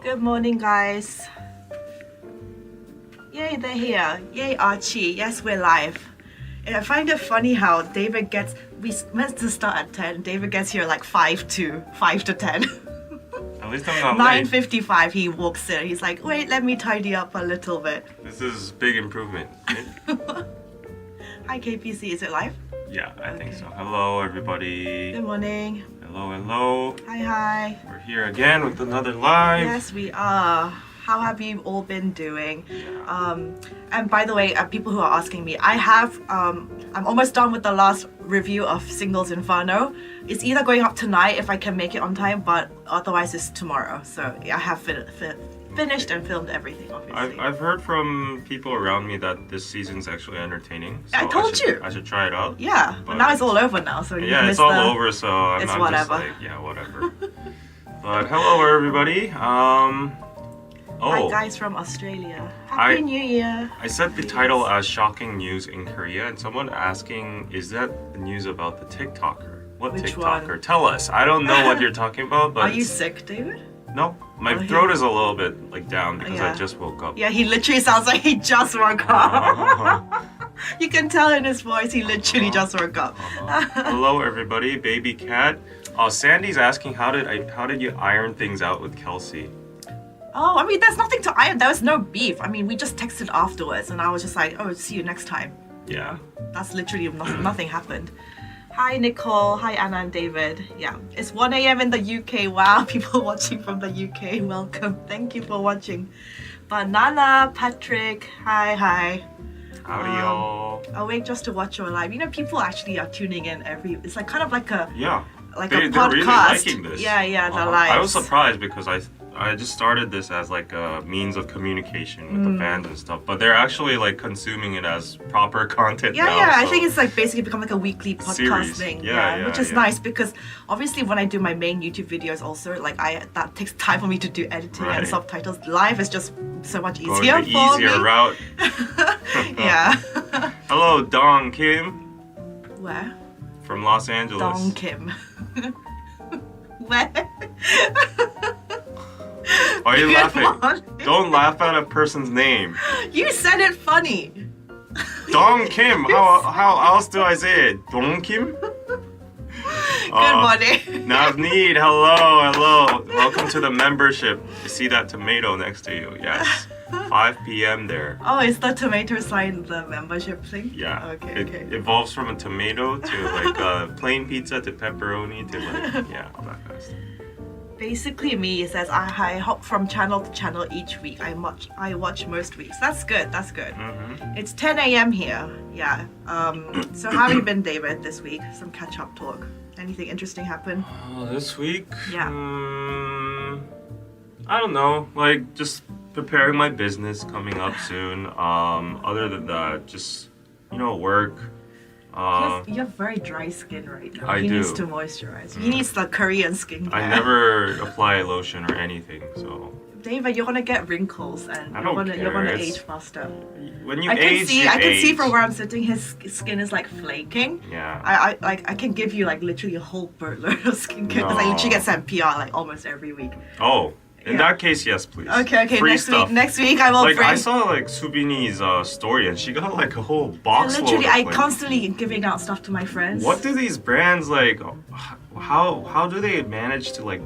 Good morning, guys. Yay, they're here. Yay, Archie. Yes, we're live. And I find it funny how David gets, we meant to start at 10. David gets here like 5 to 10. At least I'm not late. 9:55 he walks in. He's like, wait, let me tidy up a little bit. This is big improvement. Right? Hi, KPC. Is it live? Yeah, I think so. Hello, everybody. Good morning. Hello, hello. Hi. We're here again with another live. Yes, we are. How have you all been doing? And by the way, people who are asking me, I'm almost done with the last review of Singles Inferno. It's either going up tonight if I can make it on time, but otherwise it's tomorrow. So yeah, I have finished and filmed everything, obviously. I've heard from people around me that this season's actually entertaining. So I told you. I should try it out. Yeah, but now it's all over now, so yeah, it's all over. So I'm whatever. just like, yeah, whatever. But hello, everybody. Hi guys from Australia. Happy New Year. I set the title as Shocking News in Korea, and someone asking, is that the news about the TikToker? What Which TikToker? one? Tell us. I don't know what you're talking about, but... Are you sick, David? No. My throat is a little bit like down because I just woke up. Yeah, he literally sounds like he just woke up. You can tell in his voice he literally just woke up. Hello everybody, baby cat. Sandy's asking how did you iron things out with Kelsey? Oh, I mean, there's nothing to iron. There was no beef. I mean, we just texted afterwards and I was just like, oh, see you next time. Yeah. That's literally nothing happened. Hi, Nicole. Hi, Anna and David. Yeah, it's 1 a.m. in the UK. Wow, people watching from the UK. Welcome. Thank you for watching. Banana, Patrick. Hi. Howdy, y'all. Awake just to watch your live. You know, people actually are tuning in it's like kind of like a... Yeah. Like they're a podcast. Really liking this. Yeah, the lives. I was surprised because I just started this as like a means of communication with the fans and stuff, but they're actually like consuming it as proper content now. Yeah, so. I think it's like basically become like a weekly podcast Series. thing. Yeah, which is nice because obviously when I do my main YouTube videos also, like that takes time for me to do editing and subtitles. Live is just so much easier Going the easier route. Yeah. Hello, Dong Kim. Where? From Los Angeles. Dong Kim. Where? Why are you laughing? On. Don't laugh at a person's name. You said it funny. Dong Kim. How else do I say it? Dong Kim? Good morning. Navneed, hello. Welcome to the membership. You see that tomato next to you? Yes. 5 p.m. there. Oh, is the tomato sign the membership thing? Yeah. Okay. It evolves from a tomato to like a plain pizza to pepperoni to like, yeah, all that kind of stuff. Basically me, it says I hop from channel to channel each week. I watch most weeks. That's good. Mm-hmm. It's 10 a.m. here. Yeah. So how have you been, David, this week? Some catch-up talk. Anything interesting happen? This week? Yeah. I don't know. Like just preparing my business coming up soon. Other than that, just work. You have very dry skin right now. He needs to moisturize. He needs the Korean skincare. I never apply lotion or anything, so. David, you're gonna get wrinkles and you're gonna age faster. When you I age, can see from where I'm sitting, his skin is like flaking. Yeah. I can give you like literally a whole boatload of skincare because I literally get sent PR like almost every week. Oh. In that case, yes, please. Okay. Free stuff. Next week I will bring. I saw like Subini's story, and she got like a whole box. Literally, I constantly giving out stuff to my friends. What do these brands like? How do they manage to like?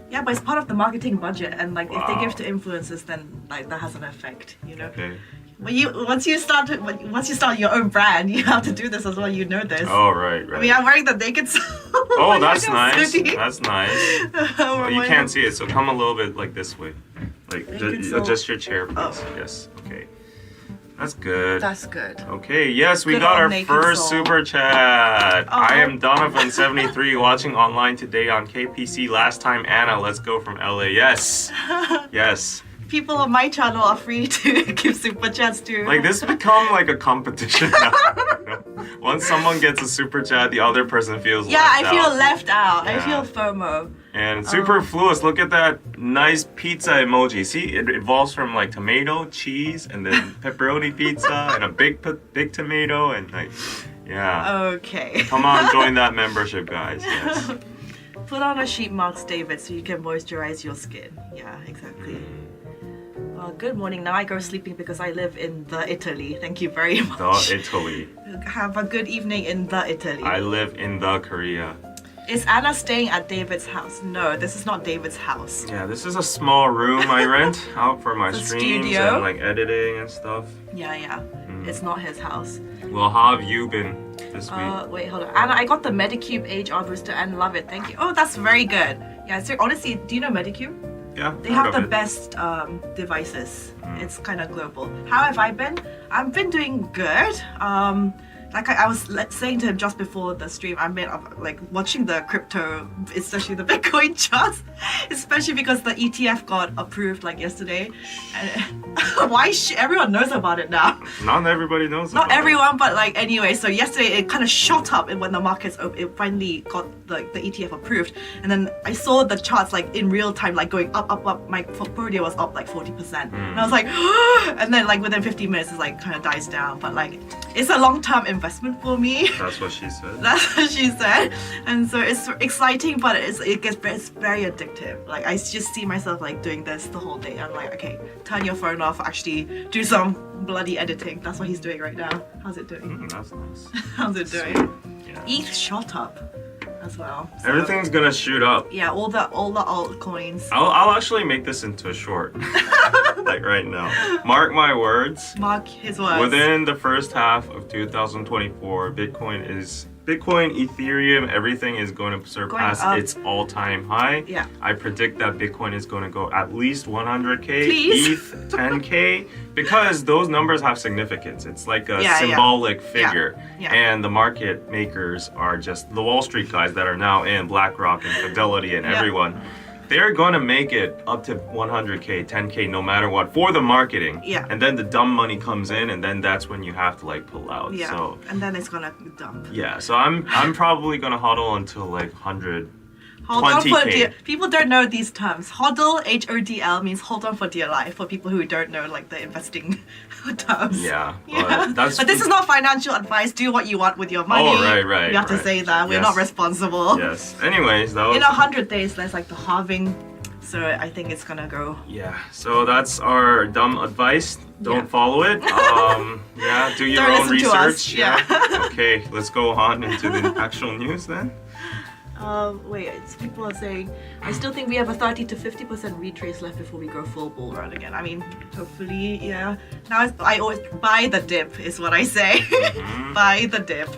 Yeah, but it's part of the marketing budget, and like if they give to influencers, then like that has an effect, Okay. Once you start your own brand, you have to do this as well. You know this. Oh right. I mean, I'm wearing the naked soul. Oh, that's nice. That's nice. Well, you can't see it, so come a little bit like this way. Like adjust your chair, please. Oh. Yes. Okay. That's good. That's good. Okay, yes, we got our first super chat. I am Donovan73 watching online today on KPC. Last time Anna, let's go from LA. Yes. Yes. People on my channel are free to give super chats too. Like this become like a competition now. Once someone gets a super chat, the other person feels left out. Yeah, I feel left out. Yeah. I feel FOMO. And superfluous, look at that nice pizza emoji. See, it evolves from like tomato, cheese, and then pepperoni pizza, and a big tomato, and like, yeah. Okay. Come on, join that membership, guys. Yes. Put on a sheet mask, David, so you can moisturize your skin. Yeah, exactly. Good morning. Now I go sleeping because I live in the Italy. Thank you very much. The Italy. Have a good evening in the Italy. I live in the Korea. Is Anna staying at David's house? No, this is not David's house. Yeah, this is a small room I rent out for my It's a streams studio. and like editing and stuff. Yeah. It's not his house. Well, how have you been this week? Wait, hold on. Anna, I got the Medicube HR booster and love it. Thank you. Oh, that's very good. Yeah, so honestly, do you know Medicube? Yeah, They have the best devices. It's kind of global. How have I been? I've been doing good. Like I was saying to him just before the stream, I mean, like watching the crypto, especially the Bitcoin charts, especially because the ETF got approved like yesterday. And everyone knows about it now. Not everybody knows Not about everyone, but like anyway. So yesterday it kind of shot up, and when the markets opened, it finally got the ETF approved. And then I saw the charts like in real time, like going up. My portfolio was up like 40%, and I was like, and then like within 15 minutes, it's like kind of dies down. But like, it's a long-term investment for me. That's what she said. That's what she said. And so it's exciting, but it's very addictive. Like I just see myself like doing this the whole day. I'm like, okay, turn your phone off, actually do some bloody editing. That's what he's doing right now. How's it doing? That's nice. How's it doing? Sweet. Yeah. ETH shot up as well. So, Everything's gonna shoot up. yeah, all the altcoins. I'll actually make this into a short. Like right now. Mark my words. Mark his words. Within the first half of 2024, Bitcoin, Ethereum, everything is going to surpass up. its all-time high. Yeah. I predict that Bitcoin is going to go at least 100K, Please. ETH 10K, because those numbers have significance. It's like a Yeah, symbolic figure. Yeah. And the market makers are just the Wall Street guys that are now in BlackRock and Fidelity and Yeah. everyone. They're gonna make it up to 100K, 10K, no matter what, for the marketing. Yeah. And then the dumb money comes in, and then that's when you have to like pull out. Yeah. So And then it's gonna dump. yeah, so I'm probably gonna hodl until like 100. Hold on for 20K. dear. People don't know these terms. HODL, HODL, means hold on for dear life. For people who don't know like the investing terms. Yeah, Yeah. that's. But this is not financial advice. Do what you want with your money. Oh, right. You have to right. say that. We're Yes. not responsible. Yes. Anyways, that was. In 100 days, there's like the halving. So I think it's gonna go. Yeah. So that's our dumb advice. Don't Yeah. follow it. Yeah. Do your Don't own listen to us, research. yeah. Okay. Let's go on into the actual news then. Wait, people are saying, I still think we have a 30 to 50% retrace left before we go full bull run again. I mean, hopefully, yeah. Now I always buy the dip, is what I say. Buy the dip.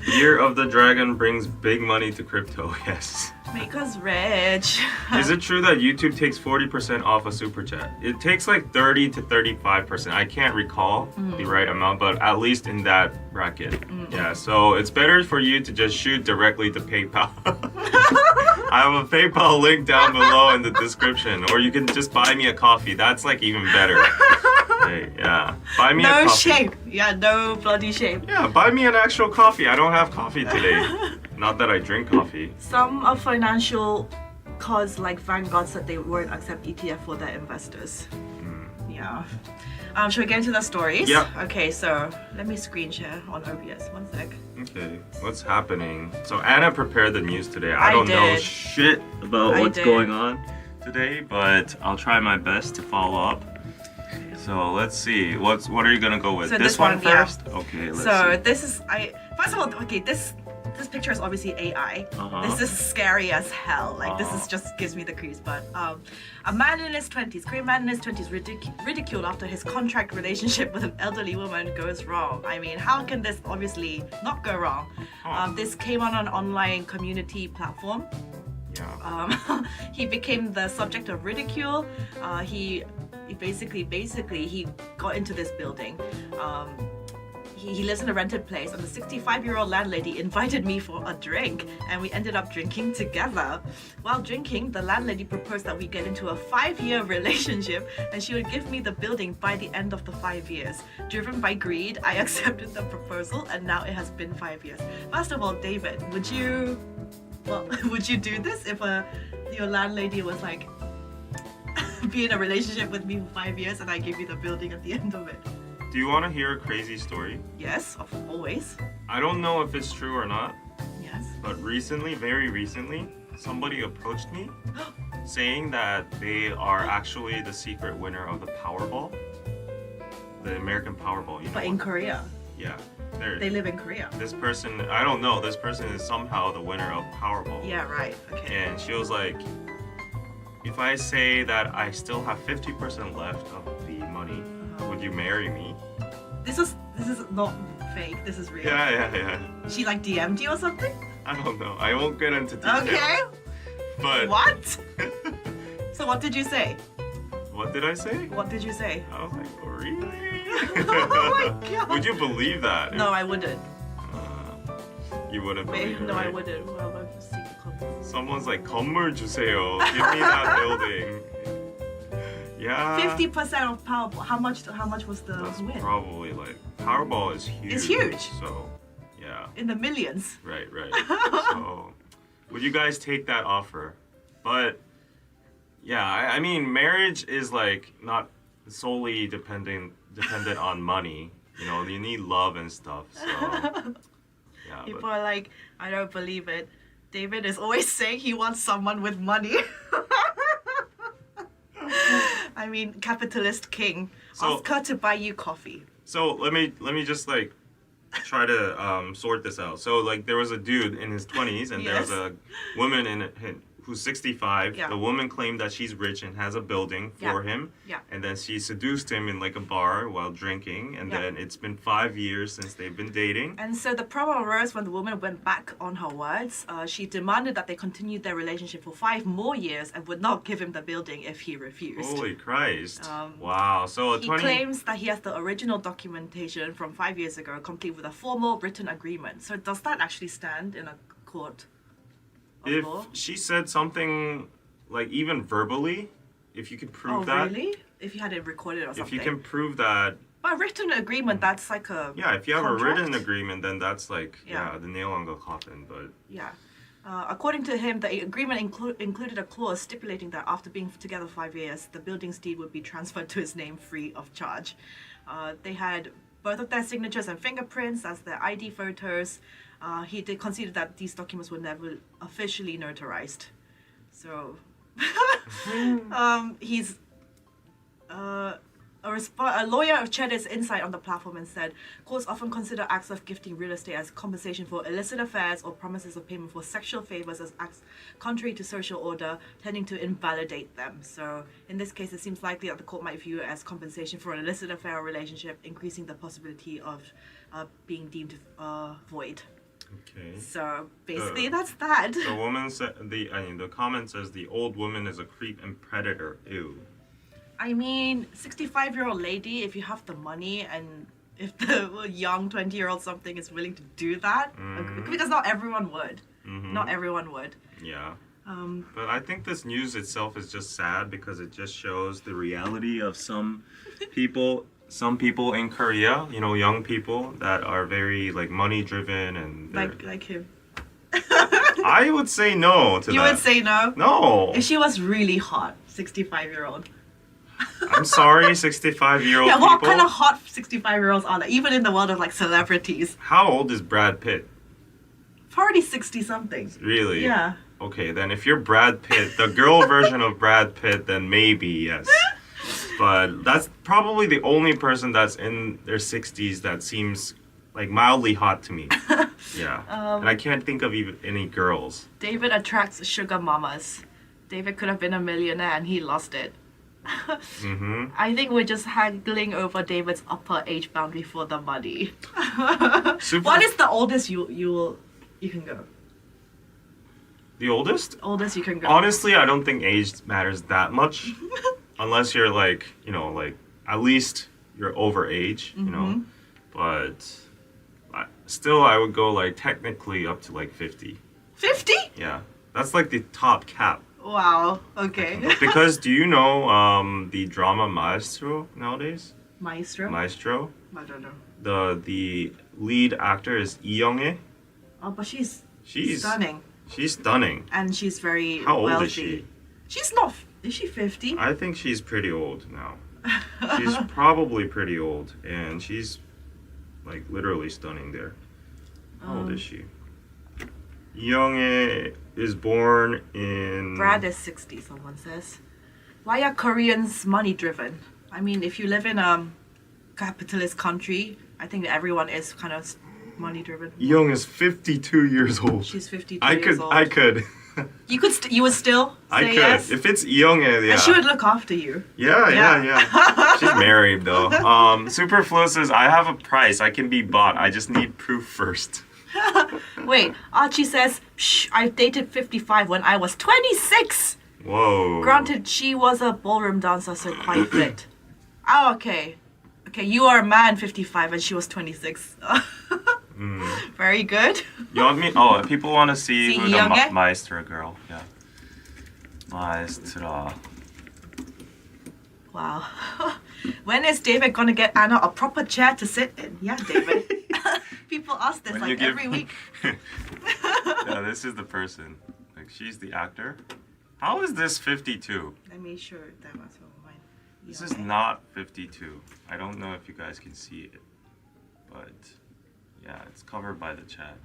Year of the Dragon brings big money to crypto. Yes. Make us rich. Is it true that YouTube takes 40% off a super chat? It takes like 30 to 35%. I can't recall the right amount, but at least in that bracket. Yeah, so it's better for you to just shoot directly to PayPal. I have a PayPal link down below in the description, or you can just buy me a coffee. That's like even better. Hey, yeah, buy me a No coffee. shame. Yeah, no bloody shame. Yeah, buy me an actual coffee. I don't have coffee today. Not that I drink coffee. Some of financial cause like Vanguard said they won't accept ETF for their investors. Yeah. Should we get into the stories? Yeah. Okay, so let me screen share on OBS. One sec. Okay, what's happening? So Anna prepared the news today. I don't know did. shit about I what's did. going on today, but I'll try my best to follow up. So let's see. What are you gonna go with? So this this one one, yeah. first? Okay, let's So see. this is first of all, okay, this picture is obviously AI. This is scary as hell. Like this is just gives me the creeps. But a man in his 20s, Korean man in his 20s, ridiculed after his contract relationship with an elderly woman goes wrong. I mean, how can this obviously not go wrong? This came on an online community platform. Yeah. He became the subject of ridicule. He basically he got into this building. He lives in a rented place, and the 65-year-old landlady invited me for a drink, and we ended up drinking together. While drinking, the landlady proposed that we get into a 5-year relationship, and she would give me the building by the end of the 5 years. Driven by greed, I accepted the proposal, and now it has been 5 years. First of all, David, would you do this if your landlady was like, be in a relationship with me for 5 years and I give you the building at the end of it? Do you want to hear a crazy story? Yes, always. I don't know if it's true or not, Yeah. Yes. But recently, very recently, somebody approached me saying that they are actually the secret winner of the Powerball, the American Powerball. You know But in Korea. Yeah. They live in Korea. This person, I don't know, this person is somehow the winner of Powerball. Yeah, right. Okay. And she was like, if I say that I still have 50% left of the money, would you marry me? This is not fake. This is real. Yeah. She like DM'd you or something? I don't know. I won't get into details. Okay. But What? So what did you say? what did I say? What did you say? I was like, oh, really? Oh my god. Would you believe that? No, I wouldn't. You wouldn't Wait, believe it, no, I right? wouldn't. Well, I'm secret confidence. Someone's like, 건물 주세요. Give me that building. Yeah. 50% of Powerball. How much was the That's win? probably like, Powerball is huge. It's huge. So, yeah. In the millions. Right. So, would you guys take that offer? But, yeah, I mean, marriage is like not solely dependent on money. You know, you need love and stuff. So, yeah. People But, are like, I don't believe it. David is always saying he wants someone with money. I mean, capitalist king. So- Ask her to buy you coffee. so let me just like try to sort this out. So like there was a dude in his 20s and there was Yes. a woman who's 65. Yeah. The woman claimed that she's rich and has a building for him. Yeah. And then she seduced him in like a bar while drinking. And Yeah. then it's been 5 years since they've been dating. And so the problem arose when the woman went back on her words. She demanded that they continue their relationship for 5 more years and would not give him the building if he refused. Holy Christ. Wow. So a He 20 claims that he has the original documentation from 5 years ago, complete with a formal written agreement. So does that actually stand in a court of if law? she said something like even verbally, if you could prove Oh, that. really? If you had it recorded or If something. you can prove that. But written agreement, that's like a Yeah, if you have contract? a written agreement, then that's like, Yeah. the nail on the coffin. But Yeah. According to him, the agreement included a clause stipulating that after being together for 5 years, the building's deed would be transferred to his name free of charge. They had both of their signatures and fingerprints as their ID photos. He did consider that these documents were never officially notarized. So, he's a lawyer shared his insight on the platform and said, courts often consider acts of gifting real estate as compensation for illicit affairs or promises of payment for sexual favors as acts contrary to social order, tending to invalidate them. So in this case, it seems likely that the court might view it as compensation for an illicit affair or relationship, increasing the possibility of being deemed void. okay. So basically, that's that. The woman said the comment says the old woman is a creep and predator. Ew. I mean, 65-year-old lady, if you have the money and if the young 20-year-old something is willing to do that, because not everyone would. Not everyone would. Yeah. But I think this news itself is just sad because it just shows the reality of some people. Some people in Korea, you know, young people that are very like money driven and Like him. I would say no to that. You would say no? No. If she was really hot, 65-year-old. I'm sorry, 65-year-old Yeah, what people. kind of hot 65-year-olds are there? Even in the world of like celebrities. How old is Brad Pitt? Probably 60-something. Really? Yeah. Okay, then if you're Brad Pitt, the girl version of Brad Pitt, then maybe yes. But that's probably the only person that's in their 60s that seems like mildly hot to me. Yeah. And I can't think of even any girls. David attracts sugar mamas. David could have been a millionaire and he lost it. I think we're just haggling over David's upper age boundary for the money. What is the oldest you can go? The oldest? Oldest you can go. Honestly, I don't think age matters that much. Unless you're like, you know, like at least you're over age, you know. But still, I would go like technically up to like 50. 50? Yeah. That's like the top cap. Wow. Okay. Because do you know the drama Maestro nowadays? Maestro? Maestro? I don't know. The lead actor is Lee Young-hae. Oh, but she's She's stunning. She's stunning. And she's very How old wealthy. is she? She's not. Is she 50? I think she's pretty old now. She's probably pretty old, and she's like literally stunning there. How old is she? Young is born in. Brad is 60, someone says. Why are Koreans money driven? I mean, if you live in a capitalist country, I think everyone is kind of money driven. Young is 52 years old. She's 52 years old. I could. You could. You would still say yes? If it's Young, yeah. And she would look after you. Yeah. She's married though. Superflow says, I have a price. I can be bought. I just need proof first. Wait, Archie says, shh, I dated 55 when I was 26. Whoa. Granted, she was a ballroom dancer, so quite fit. Oh, okay. Okay, you are a man 55 and she was 26. Very good. You want me? Oh, people want to see who the Young-e? Maestra girl. Yeah. Maestra. Wow. When is David gonna get Anna a proper chair to sit in? Yeah, David. People ask this every week. Yeah, this is the person. Like, she's the actor. How is this 52? Let me show them as well. Mine. This is not 52. I don't know if you guys can see it, but yeah, it's covered by the chat.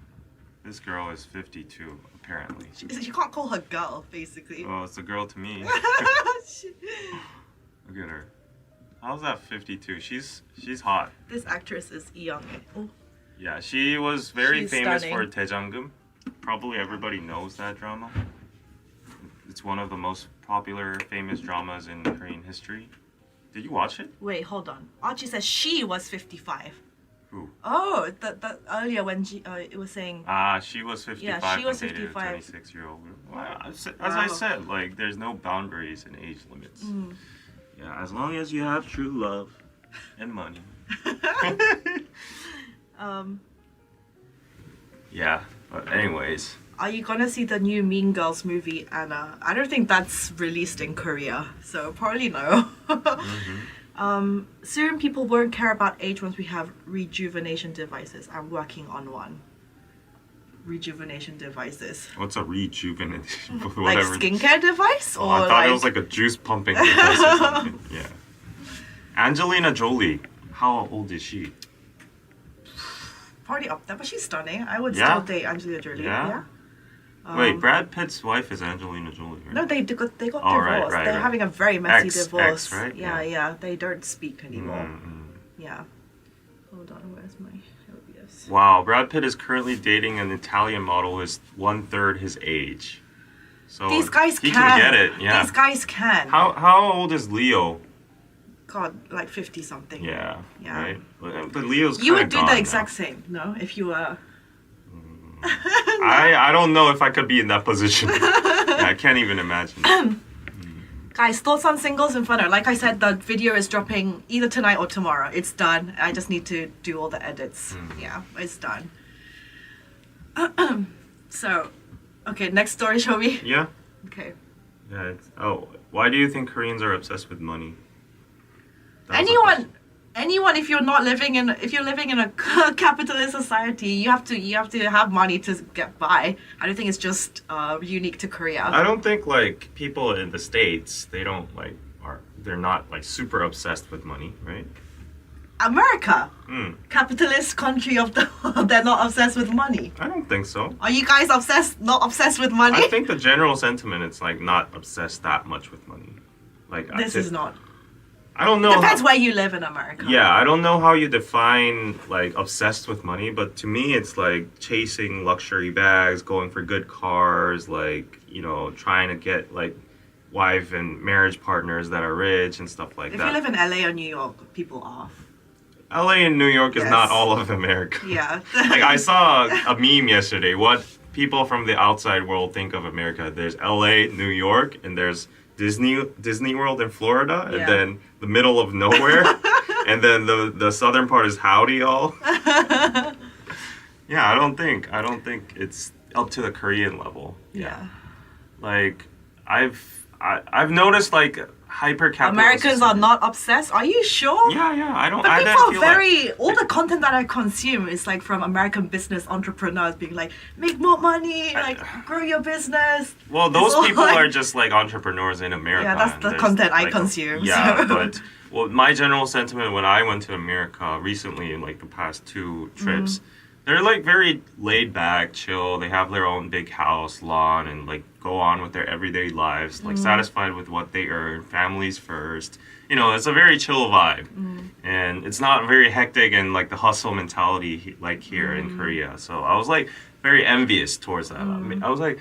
This girl is 52, apparently. You can't call her girl, basically. Well, it's a girl to me. Look at her. How's that 52? She's hot. This actress is Young. Oh. Yeah, she was very She's famous stunning. for Daejangum. Probably everybody knows that drama. It's one of the most popular, famous dramas in Korean history. Did you watch it? Wait, hold on. Archie says she was 55. Who? Oh, that earlier when it was saying. She was 55. Yeah, she was and dated 55. a 26-year-old. Well, as I said, like, there's no boundaries and age limits. Yeah, as long as you have true love and money. Yeah, but anyways. Are you gonna see the new Mean Girls movie, Anna? I don't think that's released in Korea, so probably no. Soon people won't care about age once we have rejuvenation devices. I'm working on one. Rejuvenation devices. What's a rejuvenation? Like skincare device? Oh, Or I thought it was like a juice pumping device or something. Yeah. Angelina Jolie. How old is she? Probably up there, but she's stunning. I would Yeah? still date Angelina Jolie. Yeah? Wait, Brad Pitt's wife is Angelina Jolie, right? No, they got Oh, divorced. right, They're right. having a very messy Ex, divorce. right? Yeah, Yeah. yeah. They don't speak anymore. Mm-hmm. Yeah. Hold on, where's my OBS? Wow, Brad Pitt is currently dating an Italian model who is 1/3 his age. So These guys he can. get it. Yeah. These guys can. How old is Leo? God, like 50 something. Yeah. Yeah. Right. But Leo's. You would kinda do the gone exact now. same, no? If you were. I don't know if I could be in that position. Yeah, I can't even imagine. Guys, thoughts on Singles Inferno. Like I said, the video is dropping either tonight or tomorrow. It's done. I just need to do all the edits. Yeah, it's done. So, okay, next story, shall we? Yeah. Okay. Yeah. Why do you think Koreans are obsessed with money? That was the question. Anyone, if you're living in a capitalist society, you have to have money to get by. I don't think it's just unique to Korea. I don't think like people in the States, they're not like super obsessed with money, right? America, capitalist country of the world, they're not obsessed with money. I don't think so. Are you guys not obsessed with money? I think the general sentiment it's like not obsessed that much with money. Like This is not. I don't know. Depends where you live in America. Yeah, I don't know how you define like obsessed with money, but to me it's like chasing luxury bags, going for good cars, like, you know, trying to get like wife and marriage partners that are rich and stuff like If that. you live in LA or New York, people are. LA and New York is Yes. not all of America. Yeah. Like I saw a meme yesterday. What people from the outside world think of America. There's LA, New York, and there's Disney World in Florida, and Yeah. then the middle of nowhere, and then the southern part is howdy y'all. Yeah, I don't think it's up to the Korean level. Yeah. Like I've noticed like hyper capitalist. Americans are not obsessed. Are you sure? Yeah. I don't. But I people don't are feel very. All the content that I consume is like from American business entrepreneurs being like, make more money, like grow your business. Well, those It's all people like- are just like entrepreneurs in America. Yeah, that's and the there's, content I like, consume, Yeah, so. but my general sentiment when I went to America recently, in like the past 2 trips, they're like very laid back, chill. They have their own big house, lawn, and like go on with their everyday lives, like satisfied with what they earn, families first. You know, it's a very chill vibe, and it's not very hectic and like the hustle mentality like here in Korea. So I was like very envious towards that. I was like,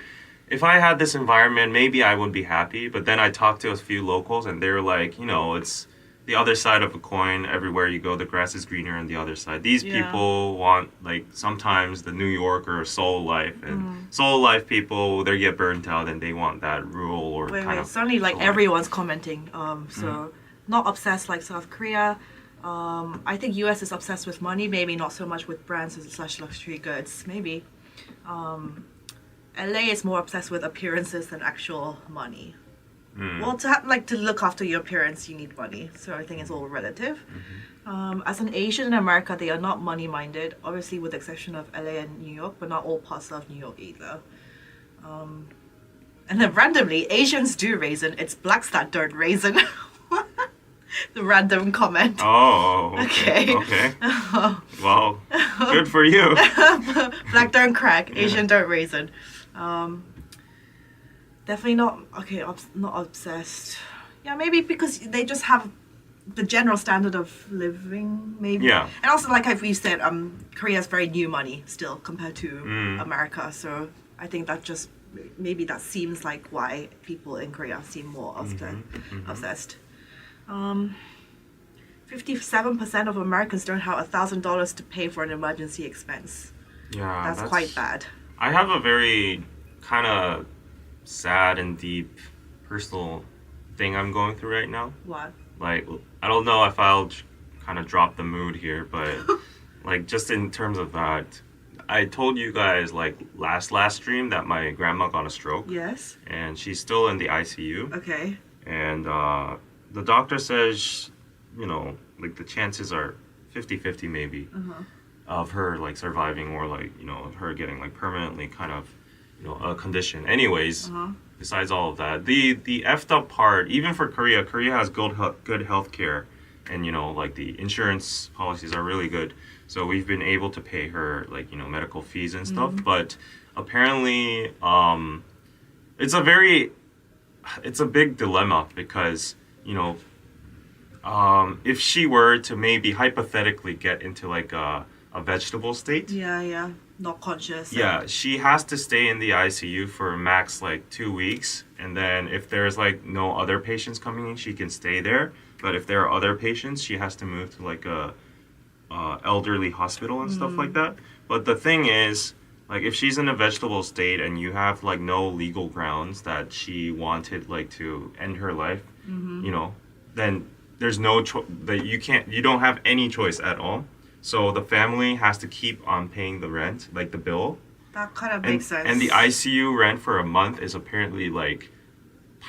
if I had this environment, maybe I would be happy. But then I talked to a few locals, and they're like, you know, it's the other side of a coin. Everywhere you go, the grass is greener on the other side. These people want like sometimes the New York or Seoul life, and Seoul life people, they get burnt out and they want that rural or kind of. Suddenly like chill life. everyone's commenting. So not obsessed like South Korea. I think US is obsessed with money, maybe not so much with brands slash luxury goods, maybe. LA is more obsessed with appearances than actual money. Well, to look after your appearance, you need money. So I think it's all relative. As an Asian in America, they are not money minded. Obviously, with the exception of LA and New York, but not all parts of New York either. And then randomly, Asians do raisin. It's blacks that don't raisin. The random comment. Oh, Okay. Okay. Well, good for you. Black don't crack, Asian don't raisin. Definitely not not obsessed. Yeah, maybe because they just have the general standard of living, maybe. Yeah. And also, like we said, Korea is very new money still compared to America. So I think that just maybe that seems like why people in Korea seem more obsessed. 57% of Americans don't have $1,000 to pay for an emergency expense. Yeah, That's quite bad. I have a very kind of sad and deep personal thing I'm going through right now. What? Like, I don't know if I'll kind of drop the mood here, but like just in terms of that, I told you guys like last stream that my grandma got a stroke. Yes. And she's still in the ICU. Okay. And the doctor says, you know, like the chances are 50-50 maybe of her like surviving or like, you know, her getting like permanently kind of, you know, a condition. Anyways, besides all of that, the effed up part, even for Korea has good health care, and you know, like the insurance policies are really good. So we've been able to pay her like, you know, medical fees and stuff. But apparently, it's a big dilemma because, you know, if she were to maybe hypothetically get into like a vegetable state. Yeah. Not conscious. Yeah, she has to stay in the ICU for max like 2 weeks, and then if there's like no other patients coming in, she can stay there. But if there are other patients, she has to move to like a elderly hospital and stuff like that. But the thing is, like if she's in a vegetable state and you have like no legal grounds that she wanted like to end her life, you know, then there's no that you don't have any choice at all. So the family has to keep on paying the rent, like the bill. That kind of makes sense. And the ICU rent for a month is apparently like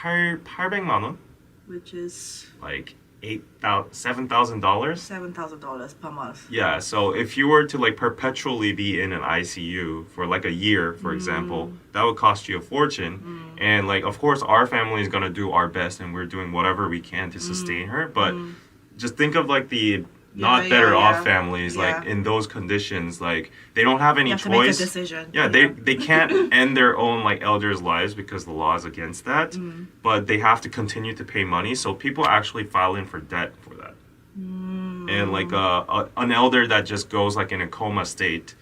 800만 won, which is like $7,000. $7,000 per month. Yeah, so if you were to like perpetually be in an ICU for like a year, for example, that would cost you a fortune. And like, of course, our family is gonna do our best, and we're doing whatever we can to sustain her. But just think of like the not better off families, like in those conditions, like they don't have any you have choice. to make a decision. Yeah, they can't end their own like elders' lives because the law is against that. But they have to continue to pay money, so people actually file in for debt for that. And like an elder that just goes like in a coma state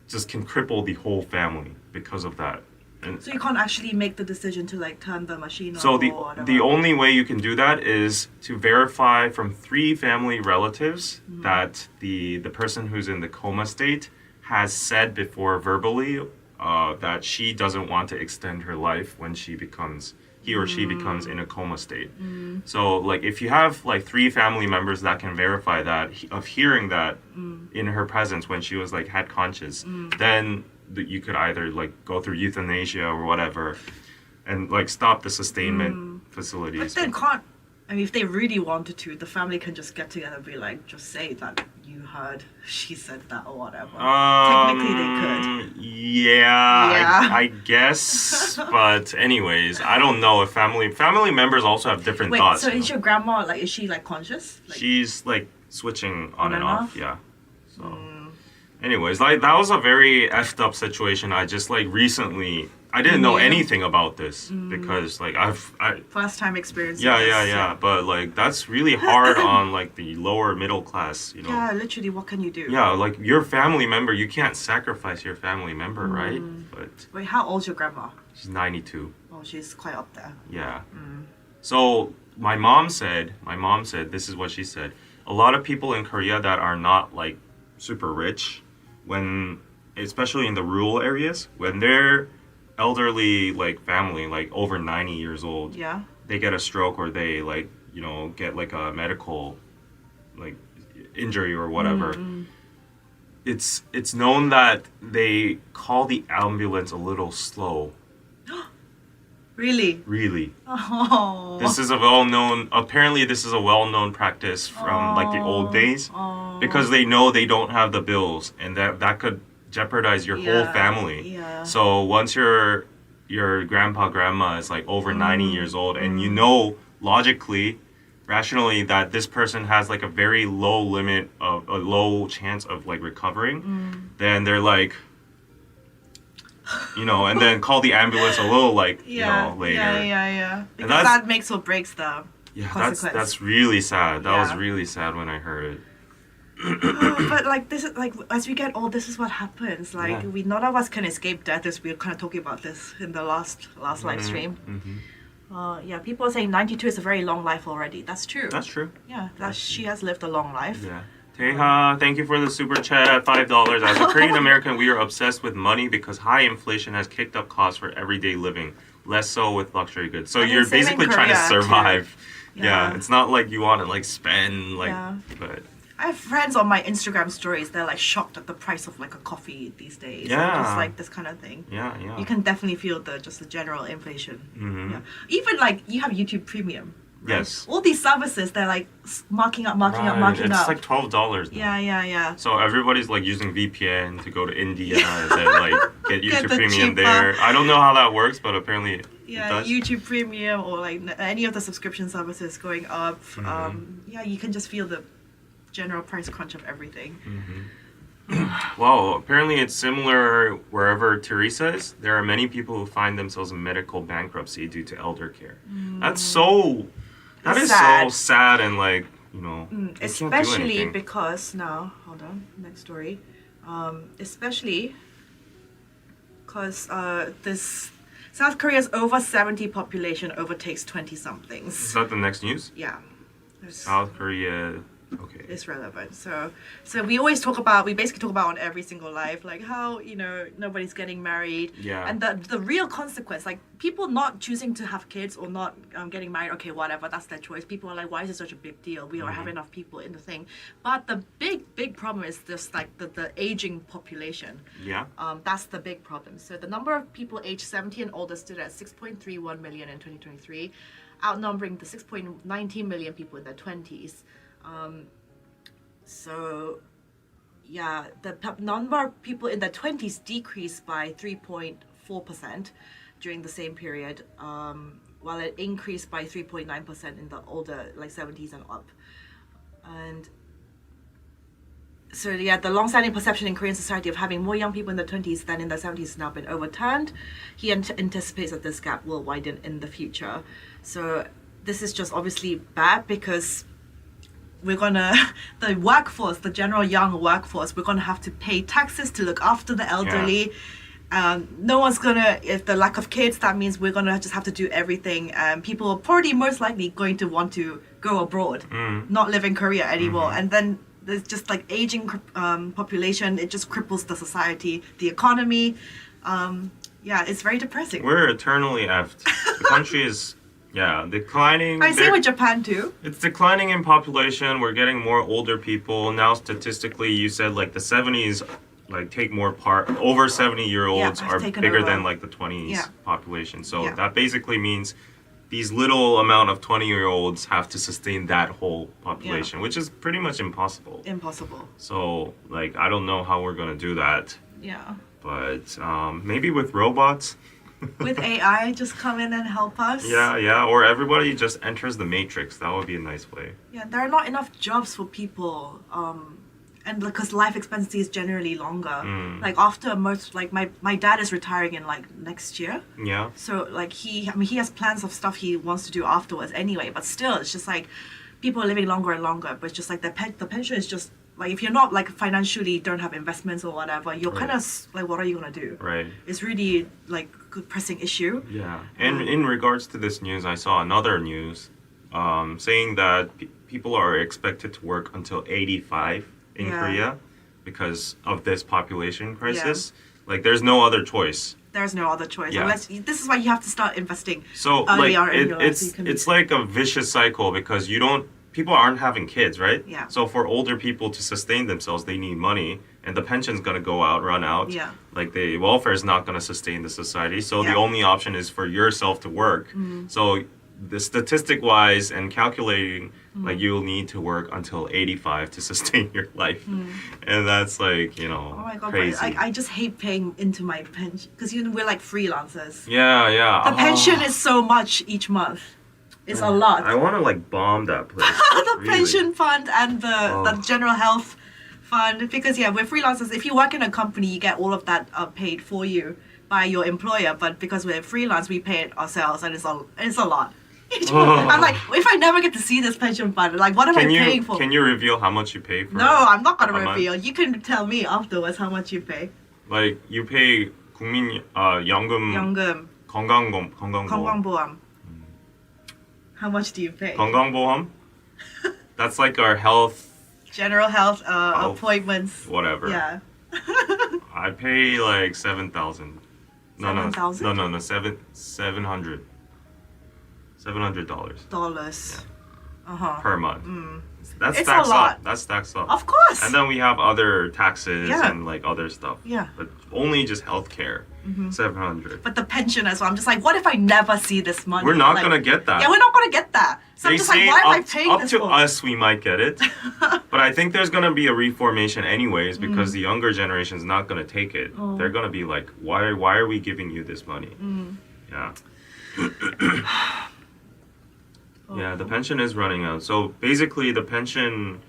just can cripple the whole family because of that. And so you can't actually make the decision to like turn the machine on. so or the only way you can do that is to verify from 3 family relatives that the person who's in the coma state has said before verbally that she doesn't want to extend her life when he or she becomes in a coma state. So like if you have like 3 family members that can verify that of hearing that in her presence when she was like had conscious, then you could either like go through euthanasia or whatever and like stop the sustainment facilities. But then can't, I mean, if they really wanted to, the family can just get together and be like, just say that you heard she said that or whatever. Technically they could. Yeah. I guess. But anyways, I don't know if family members also have different thoughts. So is your grandma, is she like conscious? She's like switching on and off? Yeah. So Anyways, like that was a very effed up situation. I just like recently, I didn't know anything about this because like I First time experience. yeah. But like that's really hard on like the lower middle class, you know. Yeah, literally, what can you do? Yeah, like your family member, you can't sacrifice your family member, right? But Wait, how old's your grandma? she's 92. Oh, she's quite up there. Yeah. So my mom said, this is what she said. A lot of people in Korea that are not like super rich, when especially in the rural areas, when their elderly like family, like over 90 years old, Yeah. they get a stroke or they like, you know, get like a medical like injury or whatever. It's known that they call the ambulance a little slow. Really? Really. Oh. This is a apparently this is a well-known practice from like the old days because they know they don't have the bills and that could jeopardize your whole family. Yeah. So once your grandpa, grandma is like over 90 years old and you know logically, rationally that this person has like a very low limit of a low chance of like recovering, then they're like, you know, and then call the ambulance a little like, you know, later. Yeah. Because that's- that makes or breaks the consequence. That's really sad. That was Yeah. really sad when I heard it. But like this is like as we get old, this is what happens. Like Yeah. we none of us can escape death. As we were kind of talking about this in the last live stream. Yeah, people are saying 92 is a very long life already. That's true. That's true. Yeah, she has lived a long life. Yeah. Teha, thank you for the super chat, $5. As a Korean American, we are obsessed with money because high inflation has kicked up costs for everyday living, less so with luxury goods. So I mean, you're same in basically trying to Korea, too. survive. Yeah. Yeah, it's not like you want to like spend like, Yeah. but I have friends on my Instagram stories. They're like shocked at the price of like a coffee these days. Yeah. Just like this kind of thing. yeah. You can definitely feel the general inflation. Mhm. Yeah. Even like you have YouTube Premium. Right? Yes. All these services, they're like marking up. Right, Marking it's up. like $12 now. Yeah. So everybody's like using VPN to go to India and then like get YouTube the Premium cheaper. there. I don't know how that works, but apparently it Yeah, does. YouTube Premium or like any of the subscription services going up. Yeah, you can just feel the general price crunch of everything. Well, apparently it's similar wherever Teresa is. There are many people who find themselves in medical bankruptcy due to elder care. That is so sad and like, you know, you can't do Especially anything. because now, hold on, next story. Especially because this South Korea's over 70 population overtakes 20 somethings. Is that the next news? Yeah. South Korea. Okay. It's relevant. So we basically talk about on every single life, like how, you know, nobody's getting married. Yeah. And the real consequence, like people not choosing to have kids or not getting married, okay, whatever, that's their choice. People are like, why is it such a big deal? We don't have enough people in the thing. But the big problem is just like the aging population. Yeah. That's the big problem. So the number of people aged 70 and older stood at 6.31 million in 2023, outnumbering the 6.19 million people in their 20s. So, yeah, the number of people in their 20s decreased by 3.4% during the same period, while it increased by 3.9% in the older, like 70s and up. And so, yeah, the long-standing perception in Korean society of having more young people in their 20s than in their 70s has now been overturned. He anticipates that this gap will widen in the future. So this is just obviously bad because the workforce, the general young workforce, we're gonna have to pay taxes to look after the elderly. No one's gonna, if the lack of kids, that means we're gonna just have to do everything. People are probably most likely going to want to go abroad, not live in Korea anymore. And then there's just like aging population, it just cripples the society, the economy. Yeah, it's very depressing. We're eternally effed. The country is, declining. I say with Japan too. It's declining in population. We're getting more older people. Now, statistically, you said like the 70s like take more part. Over 70-year-olds have are taken bigger over. than like the 20s Yeah. population. So Yeah. that basically means these little amount of 20-year-olds have to sustain that whole population, which is pretty much impossible. Impossible. So like I don't know how we're gonna do that, Yeah. but maybe with robots. With AI, just come in and help us. Yeah, or everybody just enters the matrix. That would be a nice way. Yeah, there are not enough jobs for people and because life expectancy is generally longer. Mm. Like after most, like my dad is retiring in like next year. Yeah. So like he has plans of stuff he wants to do afterwards anyway. But still, it's just like people are living longer and longer. But it's just like the pension is just like if you're not like financially don't have investments or whatever, you're kind of like what are you gonna do? Right. It's really like a pressing issue. Yeah. And in regards to this news, I saw another news saying that people are expected to work until 85 in Korea because of this population crisis. Like there's no other choice. There's no other choice. Yeah. Unless this is why you have to start investing. So early like on in your life so you can- it's like a vicious cycle because people aren't having kids, right? Yeah. So for older people to sustain themselves, they need money, and the pension's gonna run out. Yeah. Like the welfare is not gonna sustain the society, so the Yeah. only option is for yourself to work. So the statistic wise and calculating, like you'll need to work until 85 to sustain your life, and that's like Oh my god, crazy. but I just hate paying into my pension because we're like freelancers. Yeah. The pension is so much each month. It's a lot. I want to like bomb that place. The really. pension fund and the general health fund because we're freelancers. If you work in a company, you get all of that paid for you by your employer. But because we're freelance, we pay it ourselves, and it's a lot. I'm like, if I never get to see this pension fund, like what am I paying for? Can you reveal how much you pay for? No, I'm not gonna a month? reveal. You can tell me afterwards how much you pay. Like you pay 국민 연금 연금, 건강보험. 건강보험. How much do you pay? 건강보험? That's like our health General health Health. appointments. whatever. Yeah. I pay like 7,000. No, 7,000? no, $700. $700 Dollars. per month. That's It's a taxed lot. up. That's taxed up. Of course. And then we have other taxes Yeah. and like other stuff. Yeah. But only just healthcare. 700. But the pension as well. I'm just like, what if I never see this money? We're not Like, gonna get that. Yeah, we're not gonna get that. So I'm They just like, say why am I up, paying up this to for? us we might get it, but I think there's gonna be a reformation anyways because the younger generation's not gonna take it. They're gonna be like, why are we giving you this money? Yeah. Yeah, the pension is running out. So basically, the pension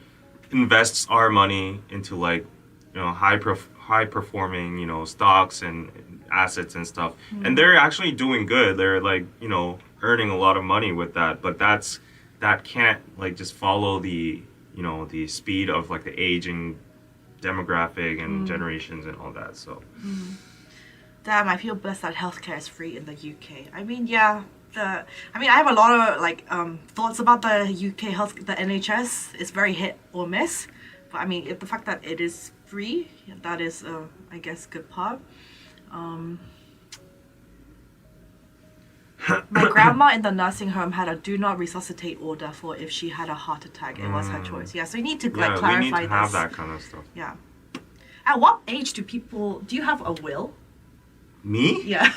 invests our money into like, high performing, stocks and assets and stuff. And they're actually doing good. They're like, earning a lot of money with that. But that can't like just follow the, the speed of like the aging demographic and generations and all that. So. Damn, I feel blessed that healthcare is free in the UK. I mean, I have a lot of like thoughts about the UK the NHS. It's very hit or miss, but I mean, the fact that it is free, that is, I guess, good part. My grandma in the nursing home had a do not resuscitate order for if she had a heart attack. It was her choice. Yeah, so you need to like clarify we need to this. have that kind of stuff. Yeah. At what age do you have a will? Me? Yeah.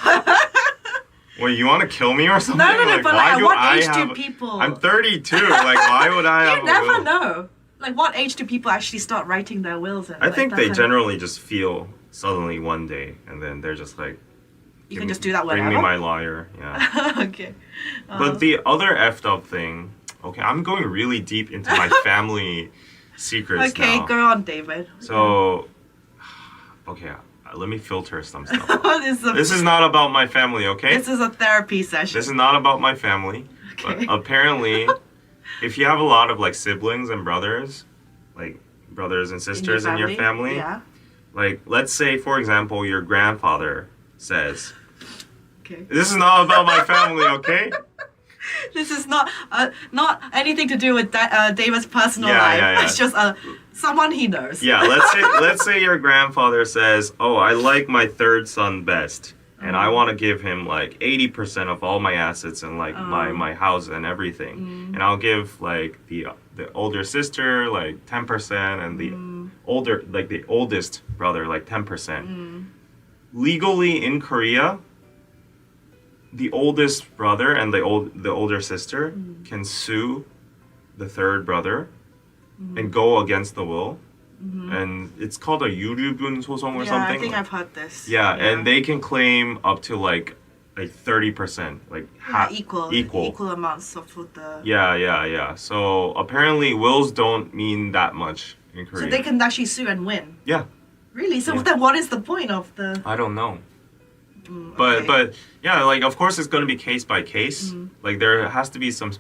Wait, you want to kill me or something? No, but why like, at do what I age have- do people? I'm 32. Like, why would I have You a never will? know. Like, what age do people actually start writing their wills? And, I like, think that they kind of- generally just feel suddenly one day, and then they're just like, You can just do that bring whenever. me my lawyer. Yeah. Okay. But the other effed up thing. Okay, I'm going really deep into my family secrets Okay, now. go on, David. So, okay, let me filter some stuff. This This is not about my family, okay? is a therapy session. This is not about my family. Okay. But apparently, if you have a lot of like siblings and brothers, like brothers and sisters in your family, Yeah. like let's say for example your grandfather says, Okay. "This is not about my family, okay?" This is not anything to do with David's personal Yeah, life. yeah. It's just someone he knows. Yeah, let's say your grandfather says, "Oh, I like my third son best, and I want to give him like 80% of all my assets and like my house and everything, and I'll give like the older sister like 10% and the oldest brother like 10%." Legally in Korea, the oldest brother and the older sister can sue the third brother and go against the will. And it's called a 유류분 소송 or Yeah, something. I think I've heard this. Yeah, and they can claim up to like 30%, like equal amounts of food. Yeah. So apparently wills don't mean that much in Korea. So they can actually sue and win. Yeah. Really? So Yeah. then what is the point of the... I don't know. okay. But yeah, like of course it's gonna be case by case. Like there has to be some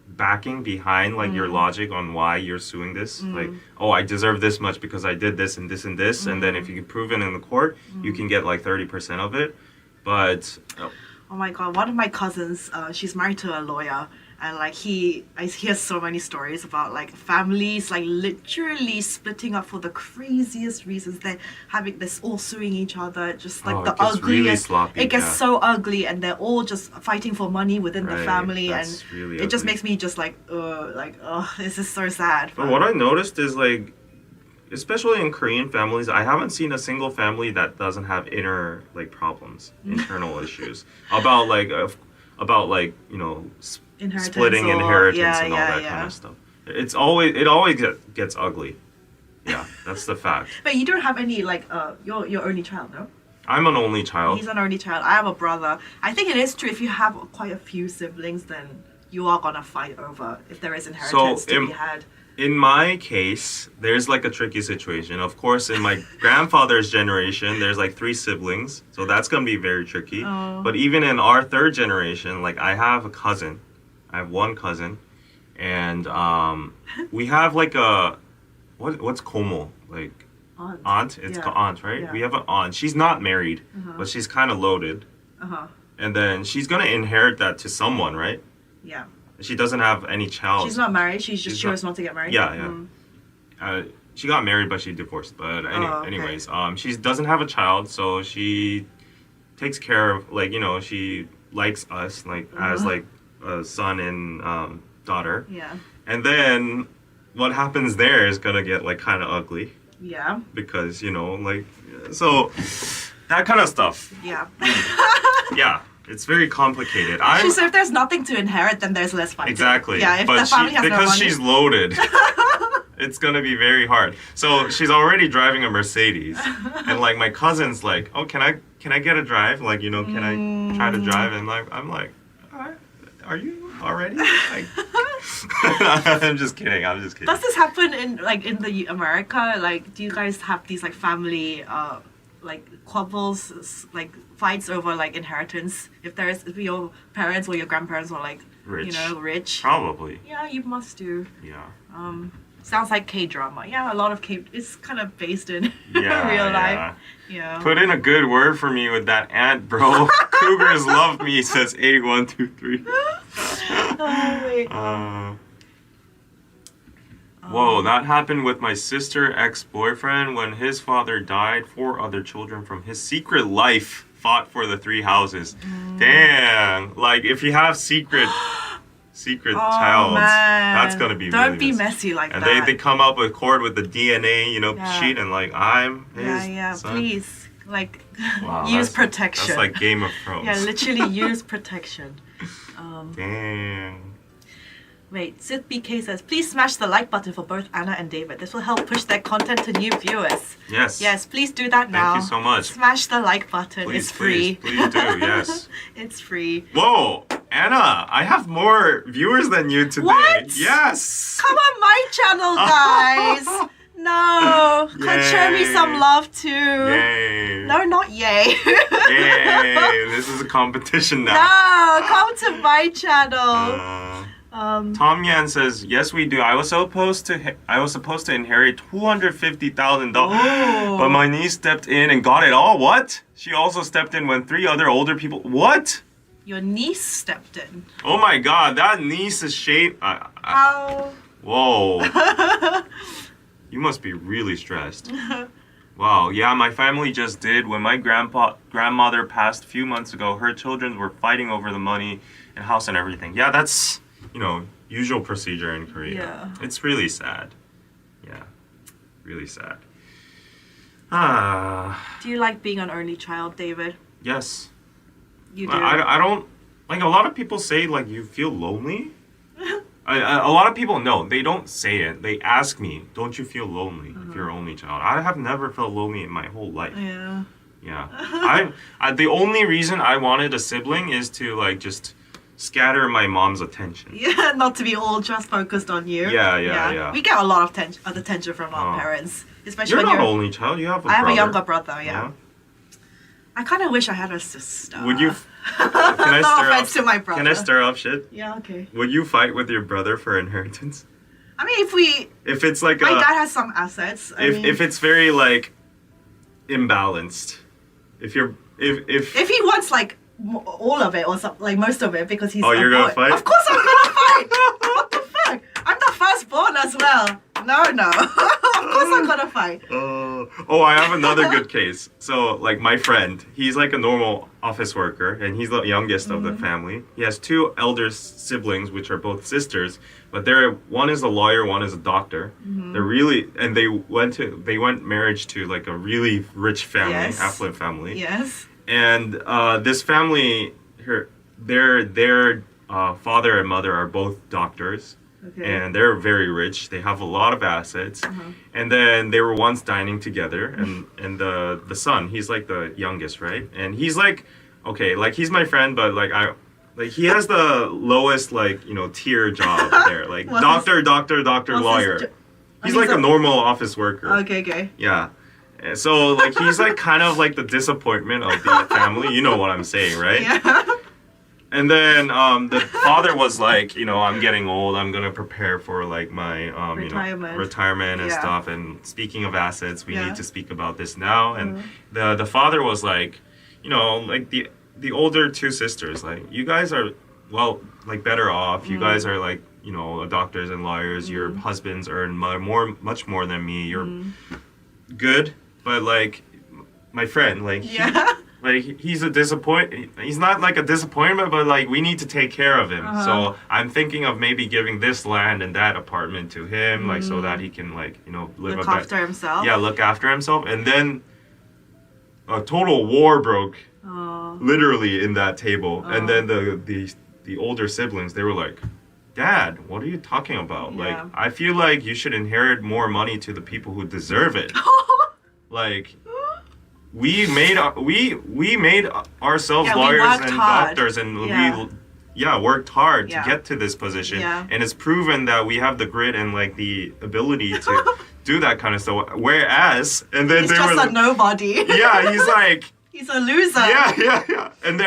backing behind like your logic on why you're suing this. Like, oh, I deserve this much because I did this and this and this, and then if you can prove it in the court, you can get like 30% of it. But Oh my god, one of my cousins, she's married to a lawyer, and like I hear so many stories about like families like literally splitting up for the craziest reasons. They're having this all suing each other, just like the it gets really ugliest. sloppy, it gets yeah. so ugly, and they're all just fighting for money within the Right, family, that's and really it just ugly. makes me just like, this is so sad. But what I noticed is like, especially in Korean families, I haven't seen a single family that doesn't have inner like problems, internal issues about like you know Inheritance splitting or- inheritance yeah, and all yeah, that yeah. kind of stuff. It always gets ugly. Yeah, that's the fact. But you don't have any like your only child, no? I'm an only child. He's an only child. I have a brother. I think it is true if you have quite a few siblings, then you are gonna fight over if there is inheritance to be had. In my case, there's like a tricky situation. Of course, in my grandfather's generation, there's like 3 siblings, so that's gonna be very tricky. Oh. But even in our 3rd generation, like I have a cousin. I have one cousin, and we have like a what's komo, like aunt. It's Yeah. called aunt, right? Yeah. We have an aunt. She's not married, but she's kind of loaded, and then she's gonna inherit that to someone, right? Yeah. She doesn't have any child. She's not married. She just She's chose not to get married. Yeah, yeah. She got married, but she divorced. But okay. anyways, she doesn't have a child, so she takes care of, like, you know, she likes us, like, as, like, a son and daughter. Yeah. And then what happens there is gonna get, like, kind of ugly. Yeah. Because, you know, like, so that kind of stuff. Yeah. Yeah. It's very complicated. So if there's nothing to inherit, then there's less fighting. Exactly. Yeah, if but the family has no because money. she's loaded, it's gonna be very hard. So she's already driving a Mercedes, and like my cousin's like, "Oh, can I get a drive? Like, you know, can I try to drive?" And like, I'm like, "Are you already?" Like, I'm just kidding. Does this happen in the America? Like, do you guys have these like family like quabbles, like fights over like inheritance? If your parents or your grandparents were like Rich. rich. Probably. Yeah, you must do. Yeah. Sounds like K-drama. Yeah, a lot of it's kind of based in Yeah, real life. yeah. Yeah. Put in a good word for me with that aunt, bro. Cougars love me, says 8123. Oh, wait. Whoa, that happened with my sister ex-boyfriend when his father died. 4 other children from his secret life fought for the 3 houses. Damn. Like, if you have secret child, that's gonna be Don't really be messy like and that. they come up with cord with the DNA, you know, Yeah. sheet, and like, I'm his son. Please, like, Wow, use that's- protection. That's like Game of Thrones. Yeah, literally use protection. Damn. Wait, Sid BK says, please smash the like button for both Anna and David. This will help push their content to new viewers. Yes. Yes, please do that now. Thank you so much. Smash the like button. Please, it's free. Please do, yes. It's free. Whoa, Anna, I have more viewers than you today. What? Yes. Come on my channel, guys. No. Show me Yay. some love too. Yay. No, not yay. Yay. This is a competition now. No, come to my channel. Tom Yan says, "Yes, we do. I was supposed to inherit $250,000, but my niece stepped in and got it all. What? She also stepped in when 3 other older people. What? Your niece stepped in. Oh my God, that niece is shaped. How? Whoa. You must be really stressed. Wow. Yeah, my family just did. When my grandmother passed a few months ago, her children were fighting over the money and house and everything. Yeah, that's, you know, usual procedure in Korea. Yeah. It's really sad. Yeah. Really sad. Do you like being an only child, David? Yes. You do. I don't, like, a lot of people say, like, you feel lonely. A lot of people, no, they don't say it. They ask me, don't you feel lonely if you're an only child? I have never felt lonely in my whole life. Yeah. Yeah. The only reason I wanted a sibling is to, like, just scatter my mom's attention. Yeah, not to be all just focused on you. Yeah. We get a lot of attention from our parents, especially You're when not only child. You have a I have brother. a younger brother. Yeah. I kind of wish I had a sister. Would you? Can I No stir offense up? to my brother. Can I stir up shit? Yeah. Okay. Would you fight with your brother for inheritance? I mean, If it's like my dad has some assets. if it's very like imbalanced, if he wants like all of it or something, like most of it, because he's you're gonna boy. fight? Of course I'm gonna fight. What the fuck? I'm the firstborn as well. No. Of course I'm gonna fight. I have another good case. So like my friend, he's like a normal office worker and he's the youngest of the family. He has two elder siblings, which are both sisters, but one is a lawyer, one is a doctor. They're really, and they went marriage to like a really rich family, affluent family. Yes. And this family, their father and mother are both doctors. Okay. And they're very rich. They have a lot of assets. And then they were once dining together, and the son, he's like the youngest, right? And he's like, okay, like he's my friend, but like he has the lowest tier job there, like doctor, lawyer. He's like a normal office worker. Okay. Yeah. And so like he's like kind of like the disappointment of the family. You know what I'm saying, right? Yeah. And then the father was like, I'm getting old. I'm gonna prepare for like my retirement and stuff. And speaking of assets, we need to speak about this now. And the father was like, like the older two sisters, like you guys are better off. You guys are like doctors and lawyers. Your husbands earn much more than me. You're good, but like my friend, like he's a disappointment. He's not like a disappointment, but like we need to take care of him. So I'm thinking of maybe giving this land and that apartment to him, like so that he can look after himself. Yeah, look after himself. And then a total war broke, literally in that table. And then the older siblings, they were like, "Dad, what are you talking about? Like I feel like you should inherit more money to the people who deserve it." Like. We made ourselves lawyers and doctors, and we worked hard to get to this position, and it's proven that we have the grit and like the ability to do that kind of stuff. Whereas, and then he's just a nobody. Yeah, he's like he's a loser. Yeah. And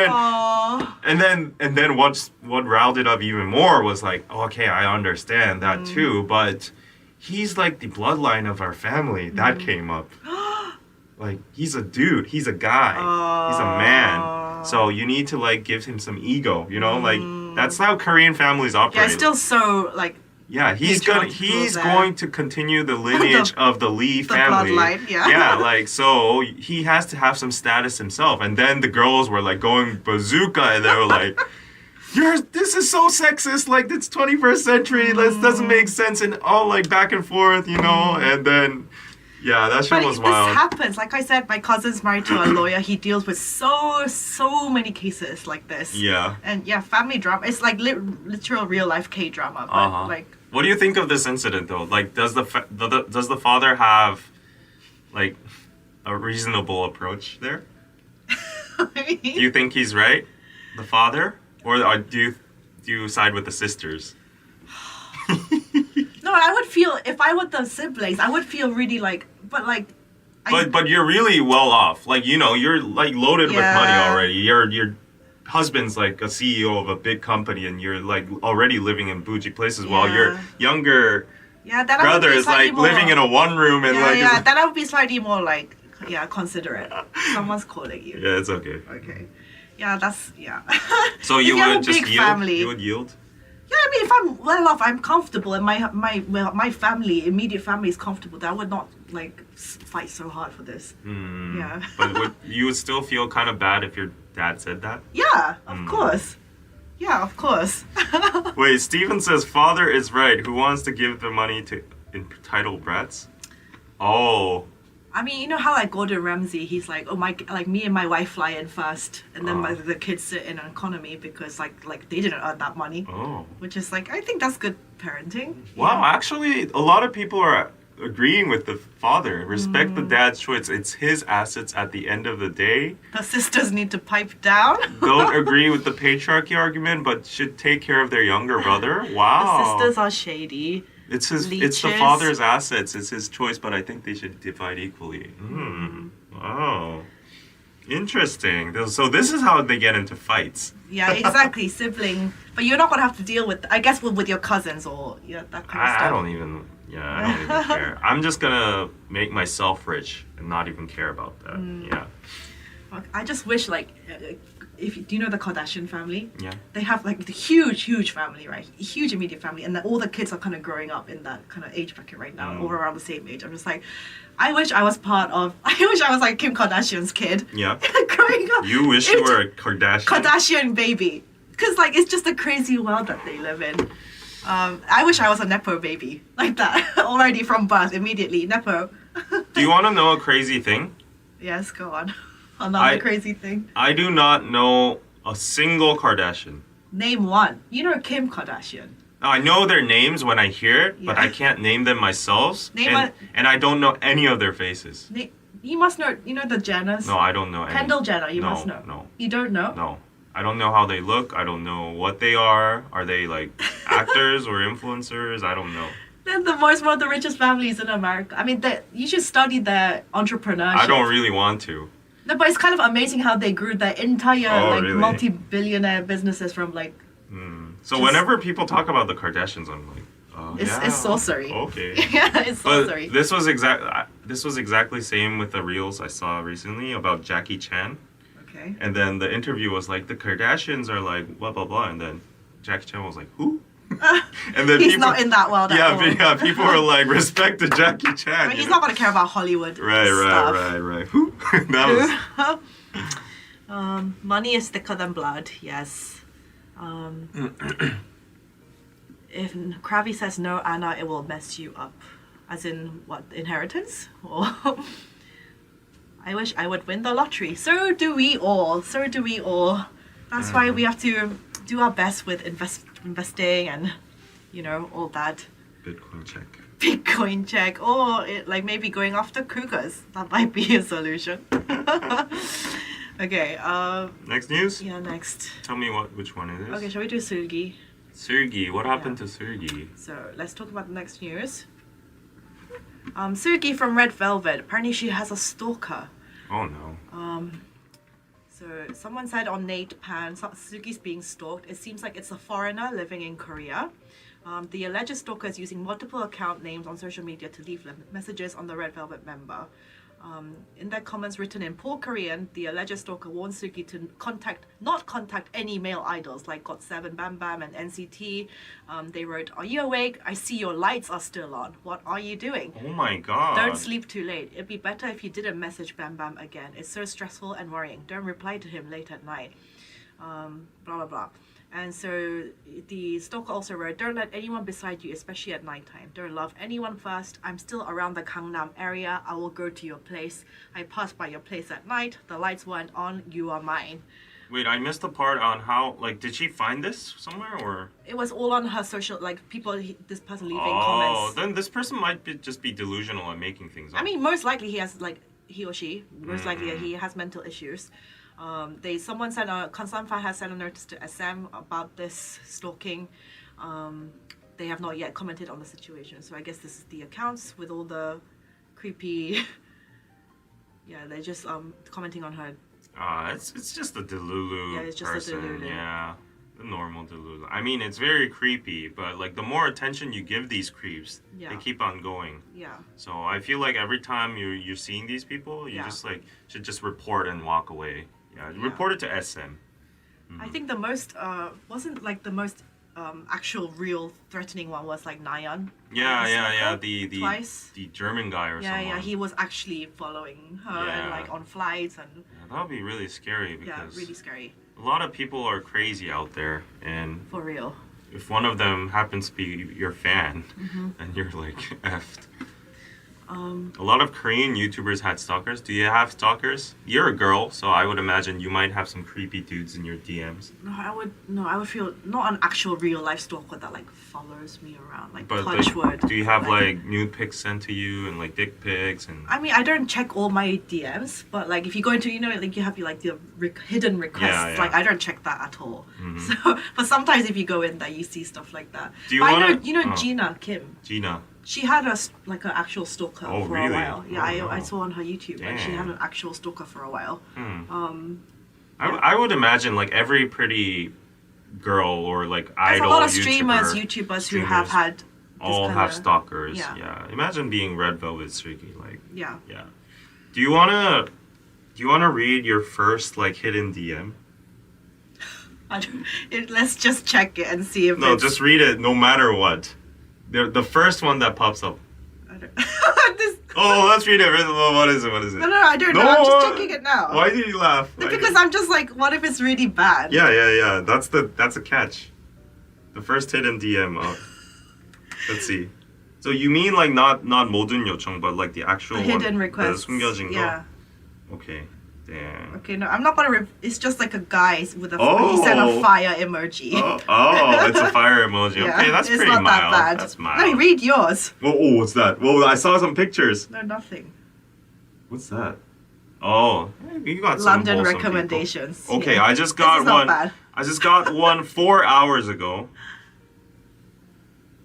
then what riled it up even more was like, okay, I understand that too, but he's like the bloodline of our family. That came up. Like, he's a dude. He's a guy. He's a man. So you need to, like, give him some ego, Like, that's how Korean families operate. Yeah, it's still so, like... Yeah, he's going to continue the lineage of the Lee family. Bloodline, Yeah, like, so he has to have some status himself. And then the girls were, like, going bazooka, and they were like... This is so sexist, like, it's 21st century, this doesn't make sense, and all, like, back and forth, And then... Yeah, that shit was wild. This happens. Like I said, my cousin's married to a lawyer. He deals with so many cases like this. Yeah. And family drama. It's like literal real life K-drama. But like. What do you think of this incident though? Like, does the father have like a reasonable approach there? Do you think he's right, the father, or do you side with the sisters? No, I would feel if I were the siblings, I would feel really like, but you're really well off. Like you're like loaded with money already. Your husband's like a CEO of a big company, and you're like already living in bougie places, while your younger brother is like living in a one room and then I would be slightly more like considerate. Someone's calling you. Yeah, it's okay. Okay. Yeah, that's So you would just yield? Family, you would yield? Yeah, I mean, if I'm well off, I'm comfortable, and my family, immediate family is comfortable, then I would not like fight so hard for this. Yeah. But you would still feel kind of bad if your dad said that? Yeah, of course. Yeah, of course. Wait, Steven says father is right. Who wants to give the money to entitled brats? Oh. I mean, you know how like Gordon Ramsay, he's like, me and my wife fly in first, and then the kids sit in an economy because like they didn't earn that money. Oh. Which is like, I think that's good parenting. Wow, actually, a lot of people are agreeing with the father. Respect the dad's choice. It's his assets at the end of the day. The sisters need to pipe down. Don't agree with the patriarchy argument, but should take care of their younger brother. Wow. The sisters are shady. It's his. Leeches. It's the father's assets. It's his choice, but I think they should divide equally. Wow. Interesting. So this is how they get into fights. Yeah, exactly. Sibling. But you're not going to have to deal with, I guess, with your cousins or that kind of stuff. I don't even care. I'm just gonna make myself rich and not even care about that. Yeah. I just wish, like, do you know the Kardashian family? Yeah. They have, like, the huge family, right? Huge immediate family. And then all the kids are kind of growing up in that kind of age bracket right now, all around the same age. I'm just like, I wish I was like Kim Kardashian's kid. Yeah. Growing up. You wish you were a Kardashian. Kardashian baby. Because, like, it's just a crazy world that they live in. I wish I was a Nepo baby. Like that. Already from birth, immediately. Nepo. Do you want to know a crazy thing? Yes, go on. Another crazy thing. I do not know a single Kardashian. Name one. You know Kim Kardashian. I know their names when I hear it, but I can't name them myself. And I don't know any of their faces. You must know, you know the Jenners? No, I don't know any. Kendall Jenner, you must know. No. You don't know? No. I don't know how they look. I don't know what they are. Are they like actors or influencers? I don't know. They're one of the richest families in America. I mean, you should study their entrepreneurship. I don't really want to. No, but it's kind of amazing how they grew their entire really? multi-billionaire businesses from like. So whenever people talk about the Kardashians, I'm like, it's sorcery. Okay. Yeah, it's sorcery. But this was exactly same with the reels I saw recently about Jackie Chan. Okay. And then the interview was like, the Kardashians are like blah blah blah, and then Jackie Chan was like, who? And then he's not in that world at all. Yeah, people were like, respect to Jackie Chan. I mean, he's not gonna care about Hollywood. Right. Who? That was. Money is thicker than blood. Yes. If Kravi says no, Anna, it will mess you up. As in what? Inheritance? Or I wish I would win the lottery. So do we all. That's why we have to do our best with investing and, all that. Bitcoin check. Or maybe going after cougars. That might be a solution. Okay. Next news? Yeah, next. Tell me which one it is. Okay, shall we do Sergey? Sergey, what happened to Sergey? So let's talk about the next news. Sergey from Red Velvet. Apparently she has a stalker. Oh no. So someone said on Nate Pan, Sergey's being stalked. It seems like it's a foreigner living in Korea. The alleged stalker is using multiple account names on social media to leave messages on the Red Velvet member. In their comments written in poor Korean, the alleged stalker warned Suki to not contact any male idols like GOT7, Bam Bam, and NCT. They wrote, "Are you awake? I see your lights are still on. What are you doing? Oh my god. Don't sleep too late. It'd be better if you didn't message Bam Bam again. It's so stressful and worrying. Don't reply to him late at night." Blah, blah, blah. And so the stalker also wrote, "Don't let anyone beside you, especially at nighttime. Don't love anyone first. I'm still around the Gangnam area. I will go to your place. I passed by your place at night. The lights weren't on. You are mine." Wait, I missed the part on how, did she find this somewhere, or? It was all on her social, this person leaving comments. comments. Oh, then this person might just be delusional and making things up. I mean, most likely he has, he or she, most likely he has mental issues. Concerned fan has sent a notice to SM about this stalking. They have not yet commented on the situation, so I guess this is the accounts with all the creepy. Yeah, they're just commenting on her. It's just a delulu. Yeah, it's just person. a delulu. Yeah, the normal delulu. I mean, it's very creepy, but the more attention you give these creeps, they keep on going. Yeah. So I feel like every time you're seeing these people, you just should just report and walk away. Yeah, report it to SM. Mm-hmm. I think the most wasn't the most actual real threatening one was Nayeon. Yeah. The twice. The German guy or someone. Yeah. He was actually following her and on flights and. Yeah, that would be really scary because. Yeah, really scary. A lot of people are crazy out there, and. For real. If one of them happens to be your fan, then you're effed. A lot of Korean YouTubers had stalkers. Do you have stalkers? You're a girl, so I would imagine you might have some creepy dudes in your DMs. I would feel not an actual real life stalker that like follows me around, like But touch wood. do you have like nude pics sent to you and like dick pics and? I mean, I don't check all my DMs, but like if you go into, like you have like the hidden requests, Yeah. like I don't check that at all. Mhm. So, but sometimes if you go in there, you see stuff like that. Do you But wanna- you know Gina Kim? Gina. She had like an actual stalker Oh, for really? a while. Yeah, Oh, I no. saw on her YouTube. Like she had Damn. an actual stalker for a while. I would imagine like every pretty girl or like There's idol a lot of YouTuber, YouTubers who have had this all kinda- have stalkers. yeah. Yeah. Imagine being Red Velvet Streaky. Like, Yeah. yeah. Do you wanna read your first like hidden DM? Let's just check it and see if No, it's... just read it no matter what. The first one that pops up. I don't... this... Oh, let's read it. What is it? What is it? No, I don't know. I'm just checking it now. Why did you laugh? Because I'm just like, what if it's really bad? Yeah. That's a catch. The first hidden DM. Let's see. So you mean like not 모든 요청, but like the actual The hidden requests. the 숨겨진 거? Yeah. Okay. Damn. Okay, no, I'm not gonna. It's just like a guy with a. Oh. He sent a fire emoji. Oh, it's a fire emoji. Yeah, Okay, that's it's pretty not mild. that bad. That's mild. No, read yours. Oh, what's that? Well, I saw some pictures. No, nothing. What's that? Oh, you got some London wholesome recommendations. people. Okay, Yeah. I just This got is not one. bad. I just got one 4 hours ago.